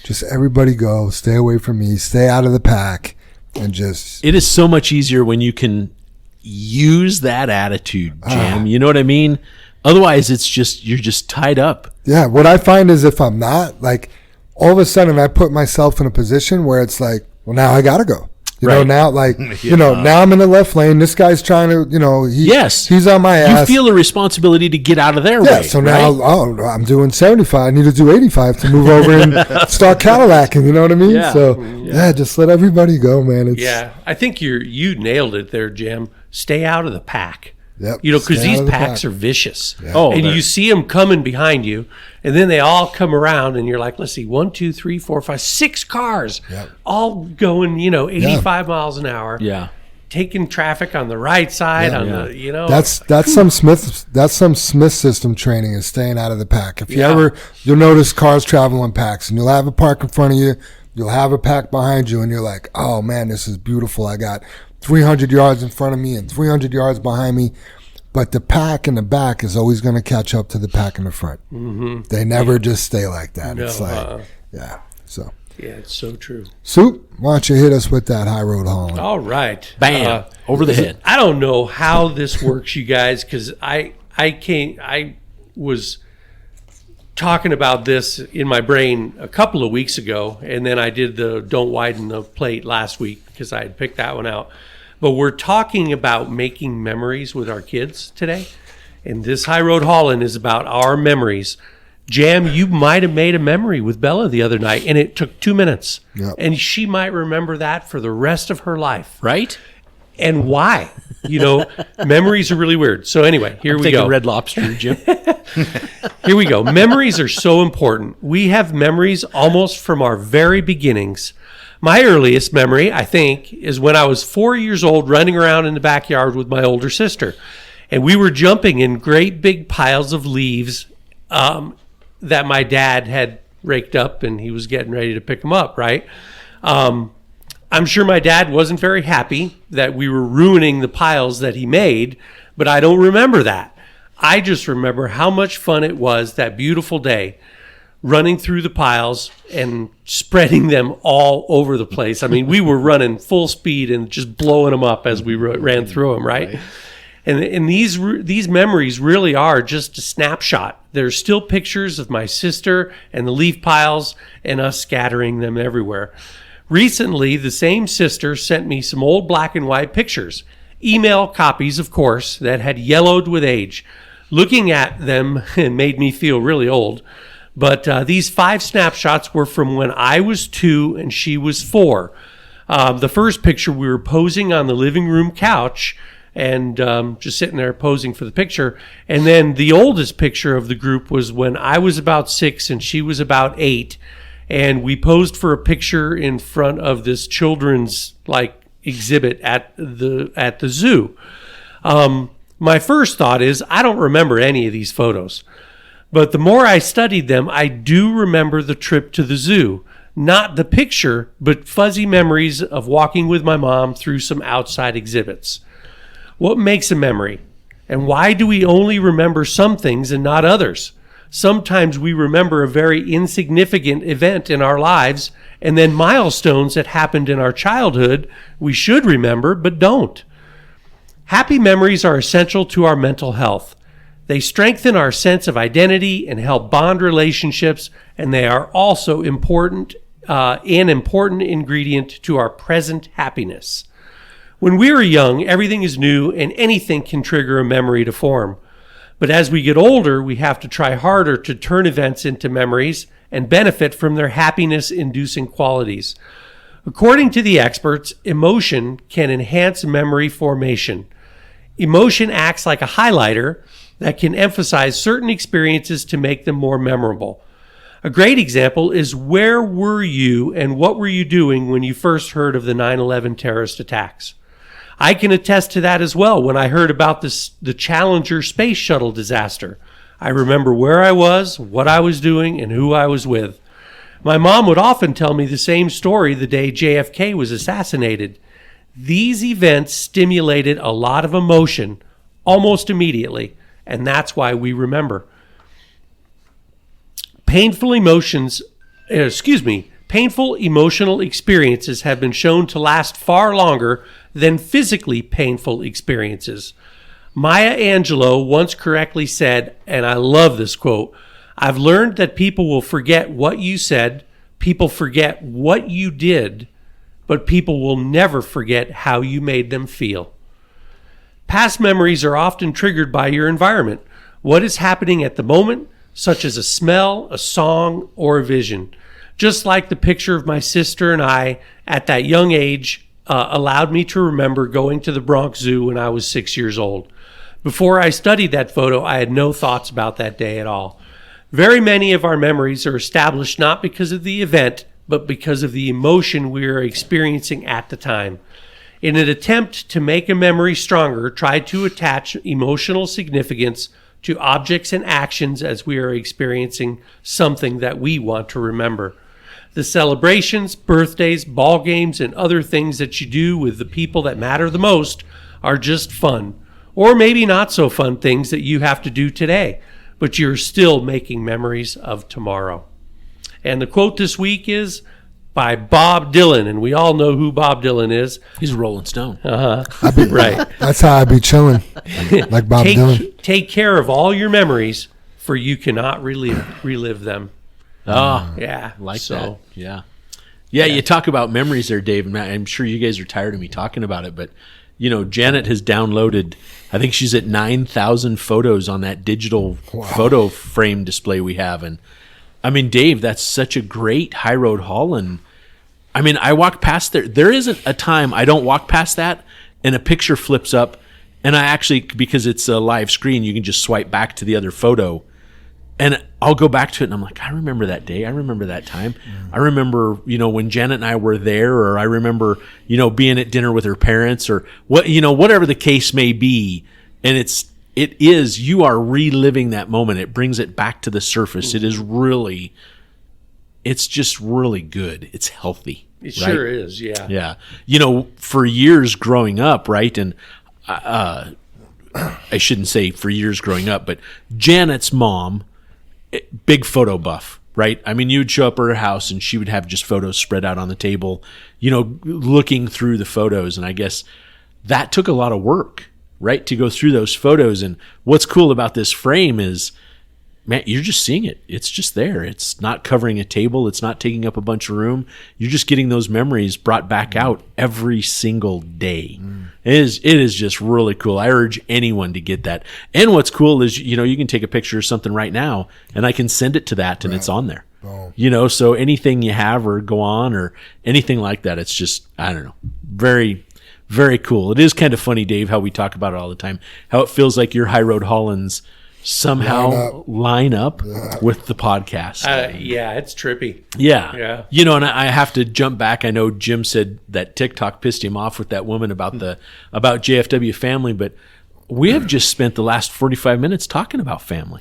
Just everybody go, stay away from me, stay out of the pack, and just. It is so much easier when you can use that attitude, Jam. You know what I mean? Otherwise, it's just, you're just tied up. Yeah. What I find is if I'm not, like, all of a sudden I put myself in a position where it's like, well, now I got to go. You know, now, like, you know, now I'm in the left lane. This guy's trying to, you know, he's on my ass. You feel a responsibility to get out of their way. Yeah, so now, I'm doing 75. I need to do 85 to move over and start Cadillacing. You know what I mean? Yeah. So, yeah, just let everybody go, man. I think you nailed it there, Jim. Stay out of the pack. Yep. You know, because Stay these out of the packs pack. are vicious. Yeah. Oh, and they're- you see them coming behind you, and then they all come around, and you're like, let's see, 1, 2, 3, 4, 5, 6 cars, Yep. all going, you know, 85 miles an hour, Yeah. taking traffic on the right side, the, you know. That's some Smith system training is staying out of the pack. If you Yeah. you'll notice cars travel in packs, and you'll have a park in front of you, you'll have a pack behind you, and you're like, oh man, this is beautiful. I got 300 yards in front of me and 300 yards behind me. But the pack in the back is always going to catch up to the pack in the front. Mm-hmm. They never just stay like that. No, it's like, so. Yeah, it's so true. Soup, why don't you hit us with that high road hauling? All right. Bam. Over the head. I don't know how this works, you guys, because I was talking about this in my brain a couple of weeks ago, and then I did the don't widen the plate last week because I had picked that one out. But we're talking about making memories with our kids today, and this high road hauling is about our memories. Jam, you might have made a memory with Bella the other night, and it took 2 minutes. Yep. And she might remember that for the rest of her life. Right? And why? You know, memories are really weird. So anyway, here we Thinking go. Red Lobster, Jim. Here we go. Memories are so important. We have memories almost from our very beginnings. My earliest memory, I think, is when I was 4 years old running around in the backyard with my older sister. And we were jumping in great big piles of leaves that my dad had raked up, and he was getting ready to pick them up, right? I'm sure my dad wasn't very happy that we were ruining the piles that he made, but I don't remember that. I just remember how much fun it was that beautiful day, running through the piles and spreading them all over the place. I mean, we were running full speed and just blowing them up as we ran through them, right? And these memories really are just a snapshot. There's still pictures of my sister and the leaf piles and us scattering them everywhere. Recently, the same sister sent me some old black and white pictures, email copies, of course, that had yellowed with age. Looking at them made me feel really old. But these 5 snapshots were from when I was 2 and she was 4. The first picture, we were posing on the living room couch and just sitting there posing for the picture. And then the oldest picture of the group was when I was about 6 and she was about 8. And we posed for a picture in front of this children's exhibit at the zoo. My first thought is I don't remember any of these photos. But the more I studied them, I do remember the trip to the zoo. Not the picture, but fuzzy memories of walking with my mom through some outside exhibits. What makes a memory? And why do we only remember some things and not others? Sometimes we remember a very insignificant event in our lives, and then milestones that happened in our childhood we should remember but don't. Happy memories are essential to our mental health. They strengthen our sense of identity and help bond relationships, and they are also an important ingredient to our present happiness. When we are young, everything is new and anything can trigger a memory to form. But as we get older, we have to try harder to turn events into memories and benefit from their happiness-inducing qualities. According to the experts, emotion can enhance memory formation. Emotion acts like a highlighter that can emphasize certain experiences to make them more memorable. A great example is where were you and what were you doing when you first heard of the 9/11 terrorist attacks? I can attest to that as well. When I heard about the Challenger space shuttle disaster, I remember where I was, what I was doing, and who I was with. My mom would often tell me the same story the day JFK was assassinated. These events stimulated a lot of emotion almost immediately, and that's why we remember. Painful emotional experiences have been shown to last far longer than physically painful experiences. Maya Angelou once correctly said, and I love this quote, "I've learned that people will forget what you said, people forget what you did, but people will never forget how you made them feel." Past memories are often triggered by your environment, what is happening at the moment, such as a smell, a song, or a vision. Just like the picture of my sister and I at that young age allowed me to remember going to the Bronx Zoo when I was 6 years old. Before I studied that photo, I had no thoughts about that day at all. Very many of our memories are established not because of the event, but because of the emotion we are experiencing at the time. In an attempt to make a memory stronger, try to attach emotional significance to objects and actions as we are experiencing something that we want to remember. The celebrations, birthdays, ball games, and other things that you do with the people that matter the most are just fun, or maybe not so fun things that you have to do today, but you're still making memories of tomorrow. And the quote this week is by Bob Dylan, and we all know who Bob Dylan is. He's a Rolling Stone. Right. That's how I be chilling, like Bob Dylan. Take care of all your memories, for you cannot relive them. Oh, Yeah. like that. Yeah. Yeah, you talk about memories there, Dave, and I'm sure you guys are tired of me talking about it, but Janet has downloaded, I think she's at 9,000 photos on that digital photo frame display we have. And I mean, Dave, that's such a great High Road Hall. And I mean, I walk past there. There isn't a time I don't walk past that and a picture flips up. And I actually, because it's a live screen, you can just swipe back to the other photo. And I'll go back to it and I'm like, I remember that day. I remember that time. I remember, when Janet and I were there, or I remember, being at dinner with her parents, or whatever the case may be. And you are reliving that moment. It brings it back to the surface. It's just really good. It's healthy. It sure is. Yeah. Yeah. For years growing up, right. And, I shouldn't say for years growing up, but Janet's mom, big photo buff, right? I mean, you'd show up at her house and she would have just photos spread out on the table, looking through the photos. And I guess that took a lot of work, right? To go through those photos. And what's cool about this frame is, man, you're just seeing it. It's just there. It's not covering a table. It's not taking up a bunch of room. You're just getting those memories brought back out every single day. It is just really cool. I urge anyone to get that. And what's cool is, you can take a picture of something right now and I can send it to that and it's on there. Oh. So anything you have or go on or anything like that, it's just, I don't know, very, very cool. It is kind of funny, Dave, how we talk about it all the time, how it feels like your High Road Hollands somehow line up with the podcast. Yeah, it's trippy. Yeah. And I have to jump back. I know Jim said that TikTok pissed him off with that woman about JFW family, but we have just spent the last 45 minutes talking about family.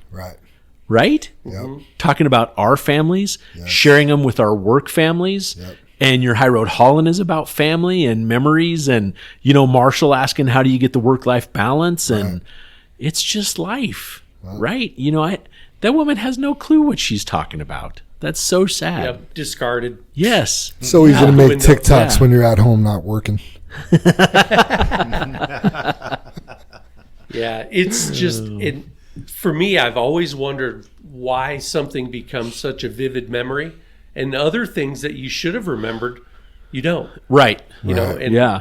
Right? Yep. Talking about our families, sharing them with our work families. Yep. And your High Road Holland is about family and memories, and Marshall asking how do you get the work-life balance, and it's just life. Right? That woman has no clue what she's talking about. That's so sad. Yep, discarded. Yes. So easy to make TikToks when you're at home not working. Yeah, it's just for me, I've always wondered why something becomes such a vivid memory, and other things that you should have remembered, you don't. Right. And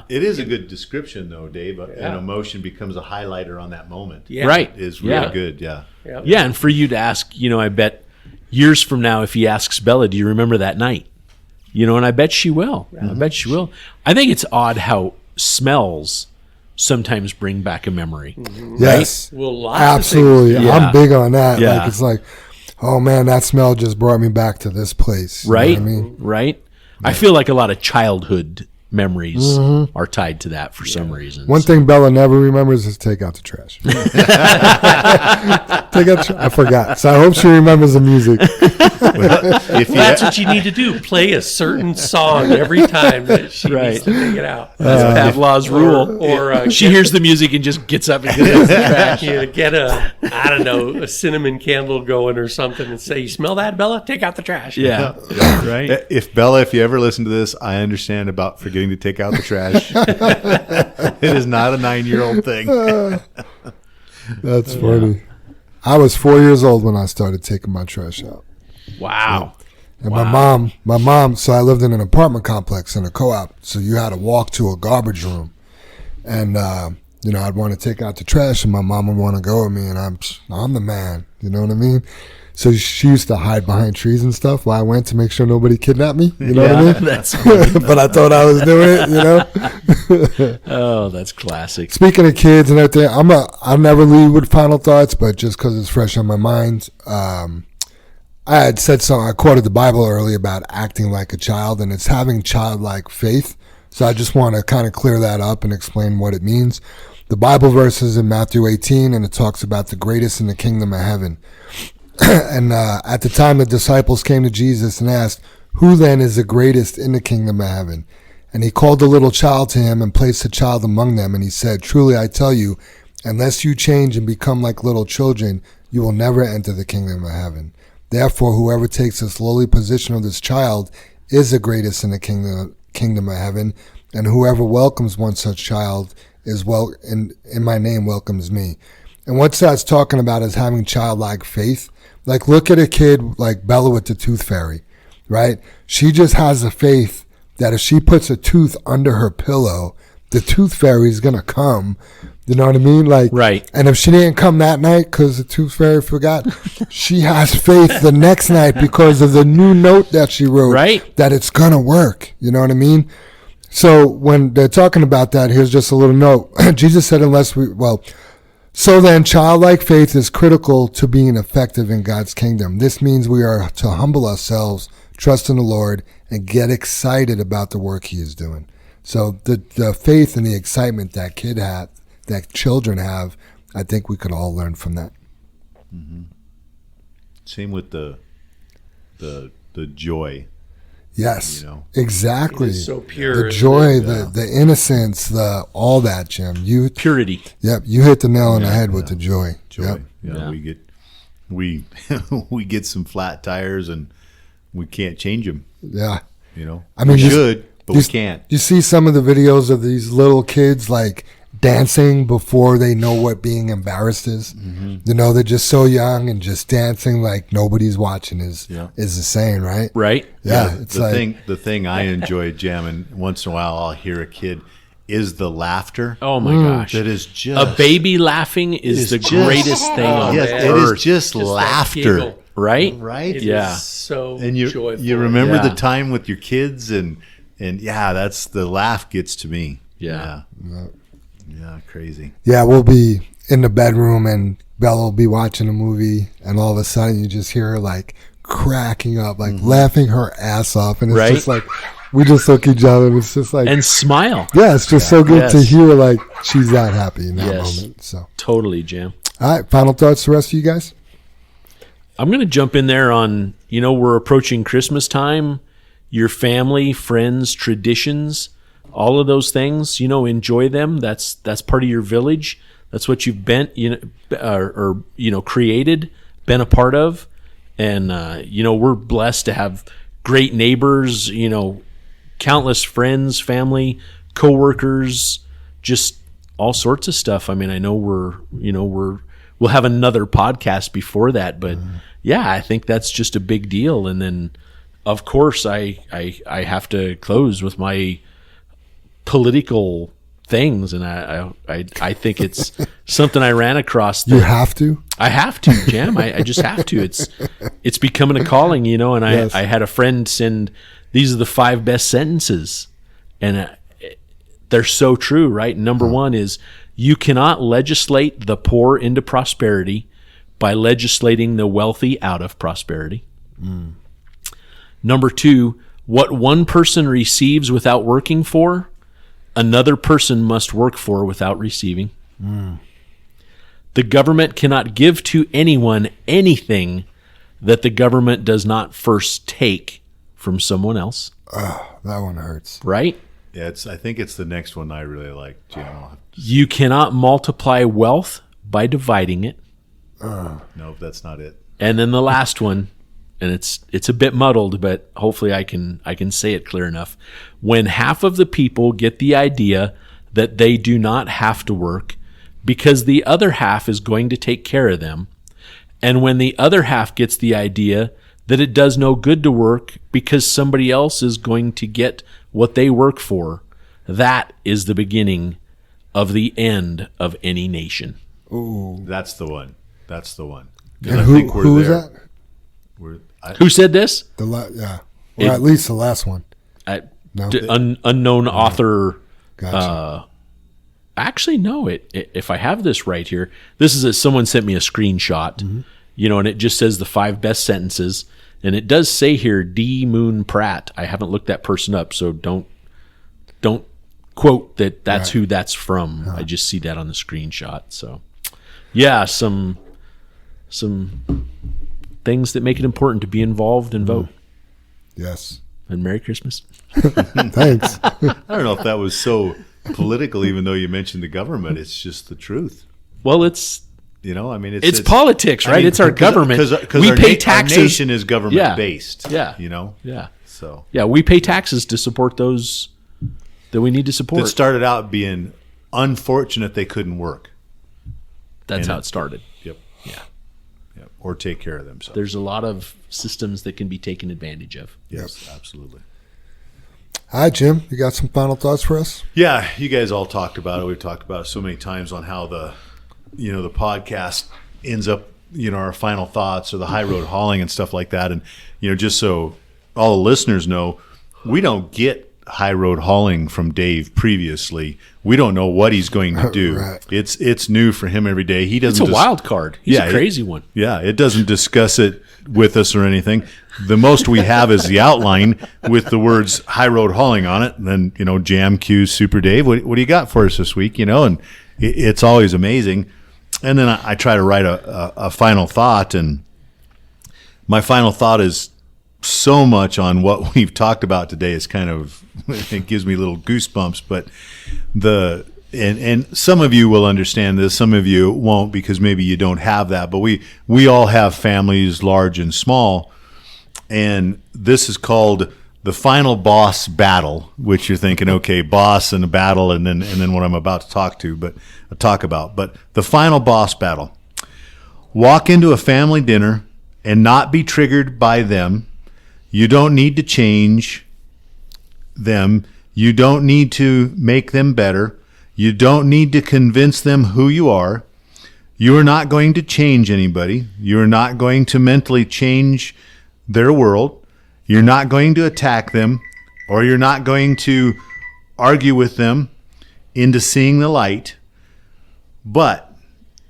It is a good description, though, Dave. An emotion becomes a highlighter on that moment. Yeah. Right. Is really good, yeah. Yeah, and for you to ask, I bet years from now, if he asks Bella, do you remember that night? And I bet she will. I bet she will. I think it's odd how smells sometimes bring back a memory. Yes. Well, lots absolutely. of things. I'm big on that. Yeah. Like, it's like, oh man, that smell just brought me back to this place. You Right. know what I mean? Right. I feel like a lot of childhood memories are tied to that for some reason. One thing Bella never remembers is take out the trash. I forgot. So I hope she remembers the music. If you, That's what you need to do. Play a certain song every time that she needs to take it out. That's Pavlov's rule. Or She hears the music and just gets up and goes to the trash. get a cinnamon candle going or something and say, "You smell that, Bella? Take out the trash." Yeah, right. if Bella, if you ever listen to this, I understand about forgetting to take out the trash. It is not a 9-year-old thing. That's funny. I was 4 years old when I started taking my trash out. Wow. And my mom, so I lived in an apartment complex in a co-op, so you had to walk to a garbage room. And, I'd want to take out the trash, and my mom would want to go with me, and I'm the man, you know what I mean? So she used to hide behind trees and stuff while I went to make sure nobody kidnapped me, you know what I mean? That's But I thought I was doing it, oh, that's classic. Speaking of kids and everything, I'll never leave with final thoughts, but just because it's fresh on my mind, I had said something. I quoted the Bible earlier about acting like a child, and it's having childlike faith. So I just want to kind of clear that up and explain what it means. The Bible verse is in Matthew 18, and it talks about the greatest in the kingdom of heaven. And at the time, the disciples came to Jesus and asked, "Who then is the greatest in the kingdom of heaven?" And he called the little child to him and placed the child among them. And he said, "Truly I tell you, unless you change and become like little children, you will never enter the kingdom of heaven. Therefore, whoever takes this lowly position of this child is the greatest in the kingdom of heaven. And whoever welcomes one such child is in my name welcomes me." And what that's talking about is having childlike faith. Like, look at a kid like Bella with the tooth fairy, right? She just has the faith that if she puts a tooth under her pillow, the tooth fairy is going to come. You know what I mean? Like, right. And if she didn't come that night because the tooth fairy forgot, she has faith the next night because of the new note that she wrote, right, that it's going to work. You know what I mean? So when they're talking about that, here's just a little note. Jesus said, so then childlike faith is critical to being effective in God's kingdom. This means we are to humble ourselves, trust in the Lord, and get excited about the work he is doing. So the faith and the excitement that children have, I think we could all learn from that. Mm-hmm. Same with the joy. Yes, exactly. It is so pure. The joy, the innocence, all that, Jim. Purity. Yep, you hit the nail on the head with the joy. Joy. Yep. Yeah, we get some flat tires and we can't change them. Yeah, I mean, we should, but we can't. You see some of the videos of these little kids like dancing before they know what being embarrassed is. Mm-hmm. They're just so young and just dancing like nobody's watching is the saying, right? Right. Yeah. It's the thing I enjoy jamming once in a while. I'll hear a kid is the laughter. Oh my gosh, that is just a baby laughing is the greatest thing on earth. It is just laughter, right? Right. Yeah. So joyful. You remember the time with your kids and that's the laugh gets to me. Yeah. Yeah, crazy. Yeah, we'll be in the bedroom and Bella will be watching a movie and all of a sudden you just hear her like cracking up, like laughing her ass off. And it's just like, we just look at each other and it's just like. And smile. Yeah, it's just so good to hear like she's that happy in that moment. So totally, Jam. All right, final thoughts the rest of you guys? I'm going to jump in there on, we're approaching Christmas time, your family, friends, traditions. All of those things, enjoy them. That's part of your village. That's what you've been, created, been a part of. And, we're blessed to have great neighbors, countless friends, family, coworkers, just all sorts of stuff. I mean, I know we'll have another podcast before that, but I think that's just a big deal. And then, of course, I have to close with my political things, and I think it's something I ran across. You have to? I have to, Jam. I just have to. It's becoming a calling, and I had a friend send, these are the 5 best sentences, and they're so true, right? Number 1 is, you cannot legislate the poor into prosperity by legislating the wealthy out of prosperity. Number 2, what one person receives without working for, another person must work for without receiving. The The government cannot give to anyone anything that the government does not first take from someone else. That one hurts. Right? Yeah, I think it's the next one I really like, Jim. You cannot multiply wealth by dividing it. No, that's not it. And then the last one, and it's a bit muddled, but hopefully I can say it clear enough. When half of the people get the idea that they do not have to work because the other half is going to take care of them, and when the other half gets the idea that it does no good to work because somebody else is going to get what they work for, that is the beginning of the end of any nation. Ooh. That's the one. That's the one. And who was that? Who said this? Yeah. Or at least the last one. No. Unknown author. Gotcha. Actually, no. If I have this right here, this is someone sent me a screenshot, and it just says the 5 best sentences, and it does say here D. Moon Pratt. I haven't looked that person up, so don't quote that. That's who that's from. I just see that on the screenshot. So, yeah, some things that make it important to be involved and vote. Yes. And Merry Christmas. Thanks. I don't know if that was so political, even though you mentioned the government. It's just the truth. Well, it's it's politics, right? It's our government. Because we pay taxes. Our nation is government based. Yeah. Yeah. So we pay taxes to support those that we need to support. That started out being unfortunate they couldn't work. That's how it started. Yep. Yeah. Or take care of themselves. There's a lot of systems that can be taken advantage of. Yes, absolutely. All right, Jim, you got some final thoughts for us? Yeah, you guys all talked about it. We've talked about it so many times on how the podcast ends up, our final thoughts or the high road hauling and stuff like that. And, just so all the listeners know, we don't get high road hauling from Dave previously. We don't know what he's going to do. Right. It's new for him every day. He doesn't. It's a wild card. He's a crazy one. Yeah, it doesn't discuss it with us or anything. The most we have is the outline with the words high road hauling on it. And then, Jam Q, Super Dave, what do you got for us this week? And it's always amazing. And then I try to write a final thought. And my final thought is so much on what we've talked about today is kind of, it gives me little goosebumps. But and some of you will understand this, some of you won't because maybe you don't have that. But we all have families, large and small. And this is called the final boss battle, which you're thinking, okay, boss and a battle, and then what I'm about to talk about. But the final boss battle. Walk into a family dinner and not be triggered by them. You don't need to change them. You don't need to make them better. You don't need to convince them who you are. You are not going to change anybody. You are not going to mentally change their world. You're not going to attack them, or you're not going to argue with them into seeing the light. But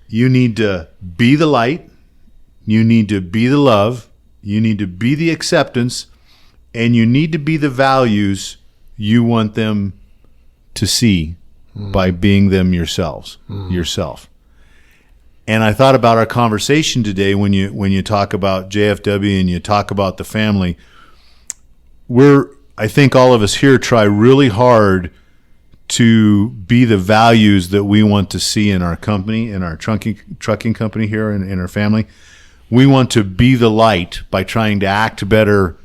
you need to be the light. You need to be the love. You need to be the acceptance. And you need to be the values you want them to see by being them yourself. And I thought about our conversation today when you talk about JFW and you talk about the family. I think all of us here try really hard to be the values that we want to see in our company, in our trucking company here, and in our family. We want to be the light by trying to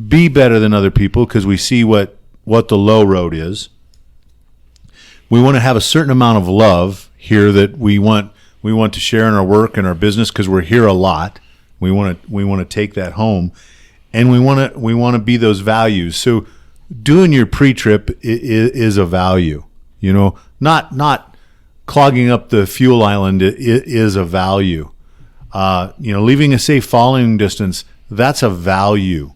be better than other people because we see what the low road is. We want to have a certain amount of love here that we want to share in our work and our business because we're here a lot. We want to take that home, and we want to be those values. So doing your pre-trip is a value. Not clogging up the fuel island is a value. Leaving a safe following distance, that's a value.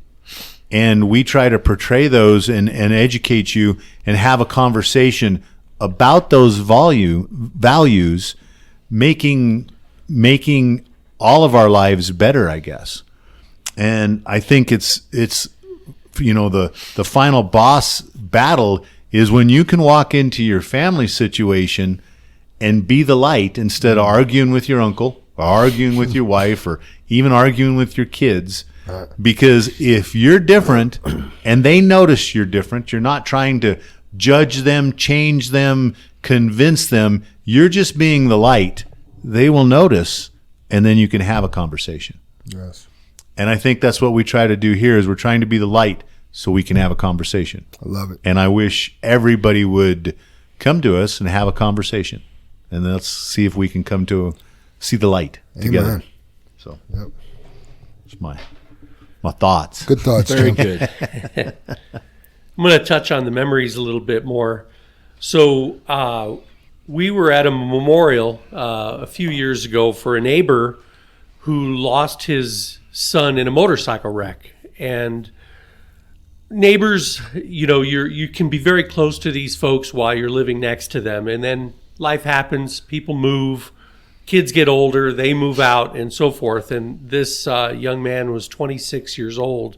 And we try to portray those and educate you and have a conversation about those values, making all of our lives better, I guess. And I think it's the final boss battle is when you can walk into your family situation and be the light instead of arguing with your uncle or arguing with your wife or even arguing with your kids. Because if you're different and they notice you're different, you're not trying to judge them, change them, convince them. You're just being the light. They will notice, and then you can have a conversation. Yes. And I think that's what we try to do here is we're trying to be the light so we can have a conversation. I love it. And I wish everybody would come to us and have a conversation. And let's see if we can come to see the light together. Amen. So Yep. it's my thoughts. Good thoughts, Very Jim. good. I'm going to touch on the memories a little bit more. So we were at a memorial a few years ago for a neighbor who lost his son in a motorcycle wreck. And neighbors, you can be very close to these folks while you're living next to them. And then life happens, people move, kids get older, they move out, and so forth. And this young man was 26 years old,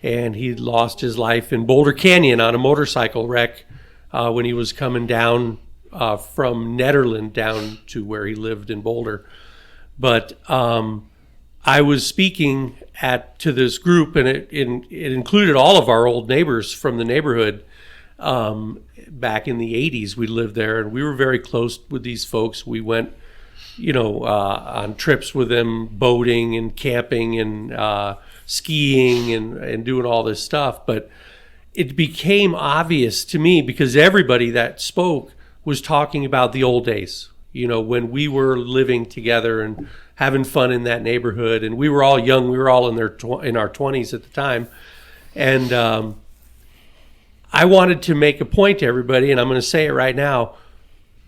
and he lost his life in Boulder Canyon on a motorcycle wreck when he was coming down from Nederland down to where he lived in Boulder. But I was speaking to this group, and it included all of our old neighbors from the neighborhood. Back in the 80s, we lived there, and we were very close with these folks. We went on trips with them, boating and camping and skiing and doing all this stuff. But it became obvious to me because everybody that spoke was talking about the old days, when we were living together and having fun in that neighborhood. And we were all young. We were all in our 20s at the time. And I wanted to make a point to everybody, and I'm going to say it right now.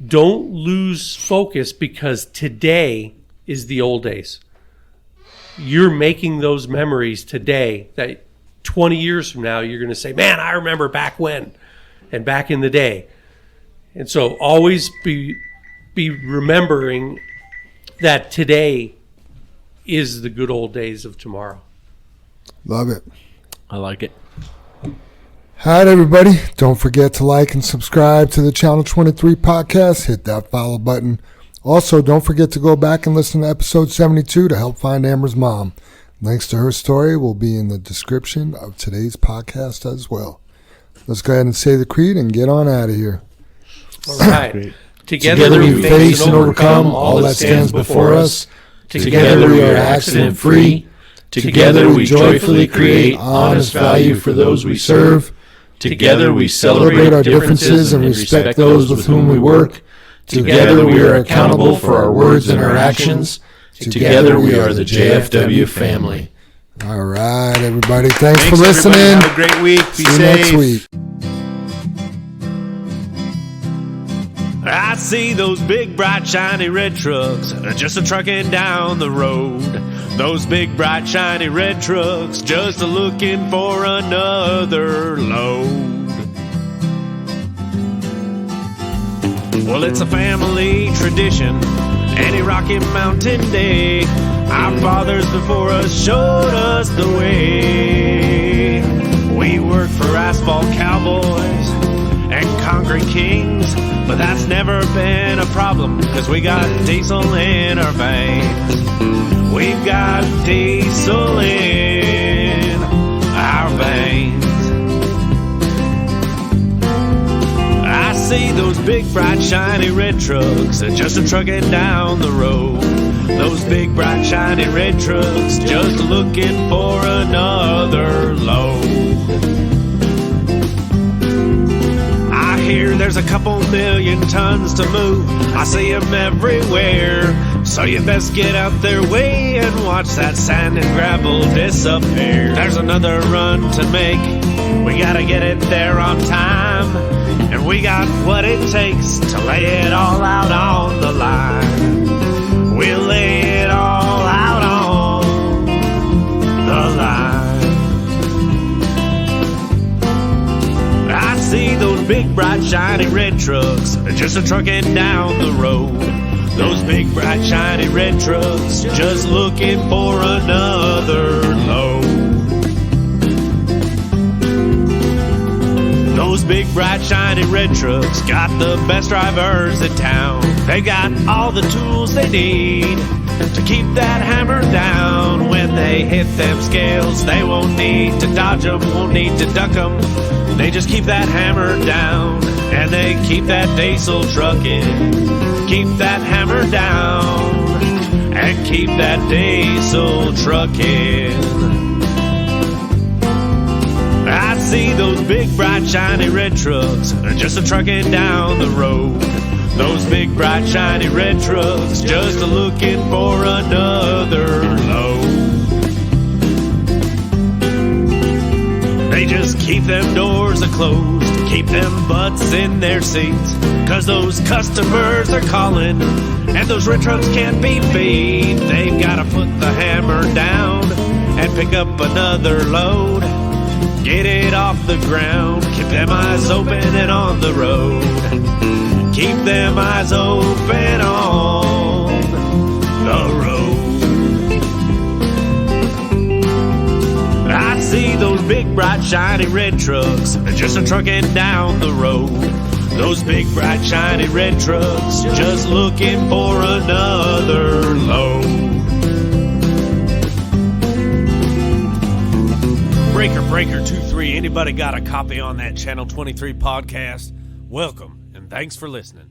Don't lose focus because today is the old days. You're making those memories today that 20 years from now, you're going to say, man, I remember back when and back in the day. And so always be remembering that today is the good old days of tomorrow. Love it. I like it. All right, everybody. Don't forget to like and subscribe to the Channel 23 podcast. Hit that follow button. Also, don't forget to go back and listen to episode 72 to help find Amber's mom. Links to her story will be in the description of today's podcast as well. Let's go ahead and say the creed and get on out of here. All right. Together we face and overcome all that stands before us. Together we are accident free. Together we joyfully create honest value for those we serve. Together we celebrate our differences and respect those with whom we work. Together we are accountable for our words and our actions. Together we are the JFW family. All right, everybody. Thanks for listening. Everybody. Have a great week. Be See you safe. next week. I see those big, bright, shiny red trucks just a-trucking down the road. Those big, bright, shiny red trucks just a-looking for another load. Well, it's a family tradition, any Rocky Mountain day. Our fathers before us showed us the way. We work for asphalt cowboys and concrete kings, but that's never been a problem, cause we got diesel in our veins. We've got diesel in our veins. I see those big, bright, shiny red trucks just a-trucking down the road. Those big, bright, shiny red trucks just looking for another load. Here, there's a couple million tons to move. I see them everywhere. So you best get out their way and watch that sand and gravel disappear. There's another run to make. We gotta get it there on time. And we got what it takes to lay it all out on the line. We'll lay it all out on the line. I see those big, bright, shiny red trucks just a-trucking down the road. Those big, bright, shiny red trucks just looking for another load. Those big, bright, shiny red trucks got the best drivers in town. They got all the tools they need to keep that hammer down. When they hit them scales, they won't need to dodge them, won't need to duck them. They just keep that hammer down, and they keep that diesel trucking. Keep that hammer down, and keep that diesel trucking. I see those big, bright, shiny red trucks just a-trucking down the road. Those big, bright, shiny red trucks just a-looking for another load. They just keep them doors a-closed, keep them butts in their seats, 'cause those customers are calling, and those red trucks can't be beat. They've gotta put the hammer down and pick up another load. Get it off the ground, keep them eyes open and on the road. Keep them eyes open on the road. I see those big, bright, shiny red trucks just a-trucking down the road. Those big, bright, shiny red trucks just looking for another load. Breaker 23, anybody got a copy on that Channel 23 podcast? Welcome, and thanks for listening.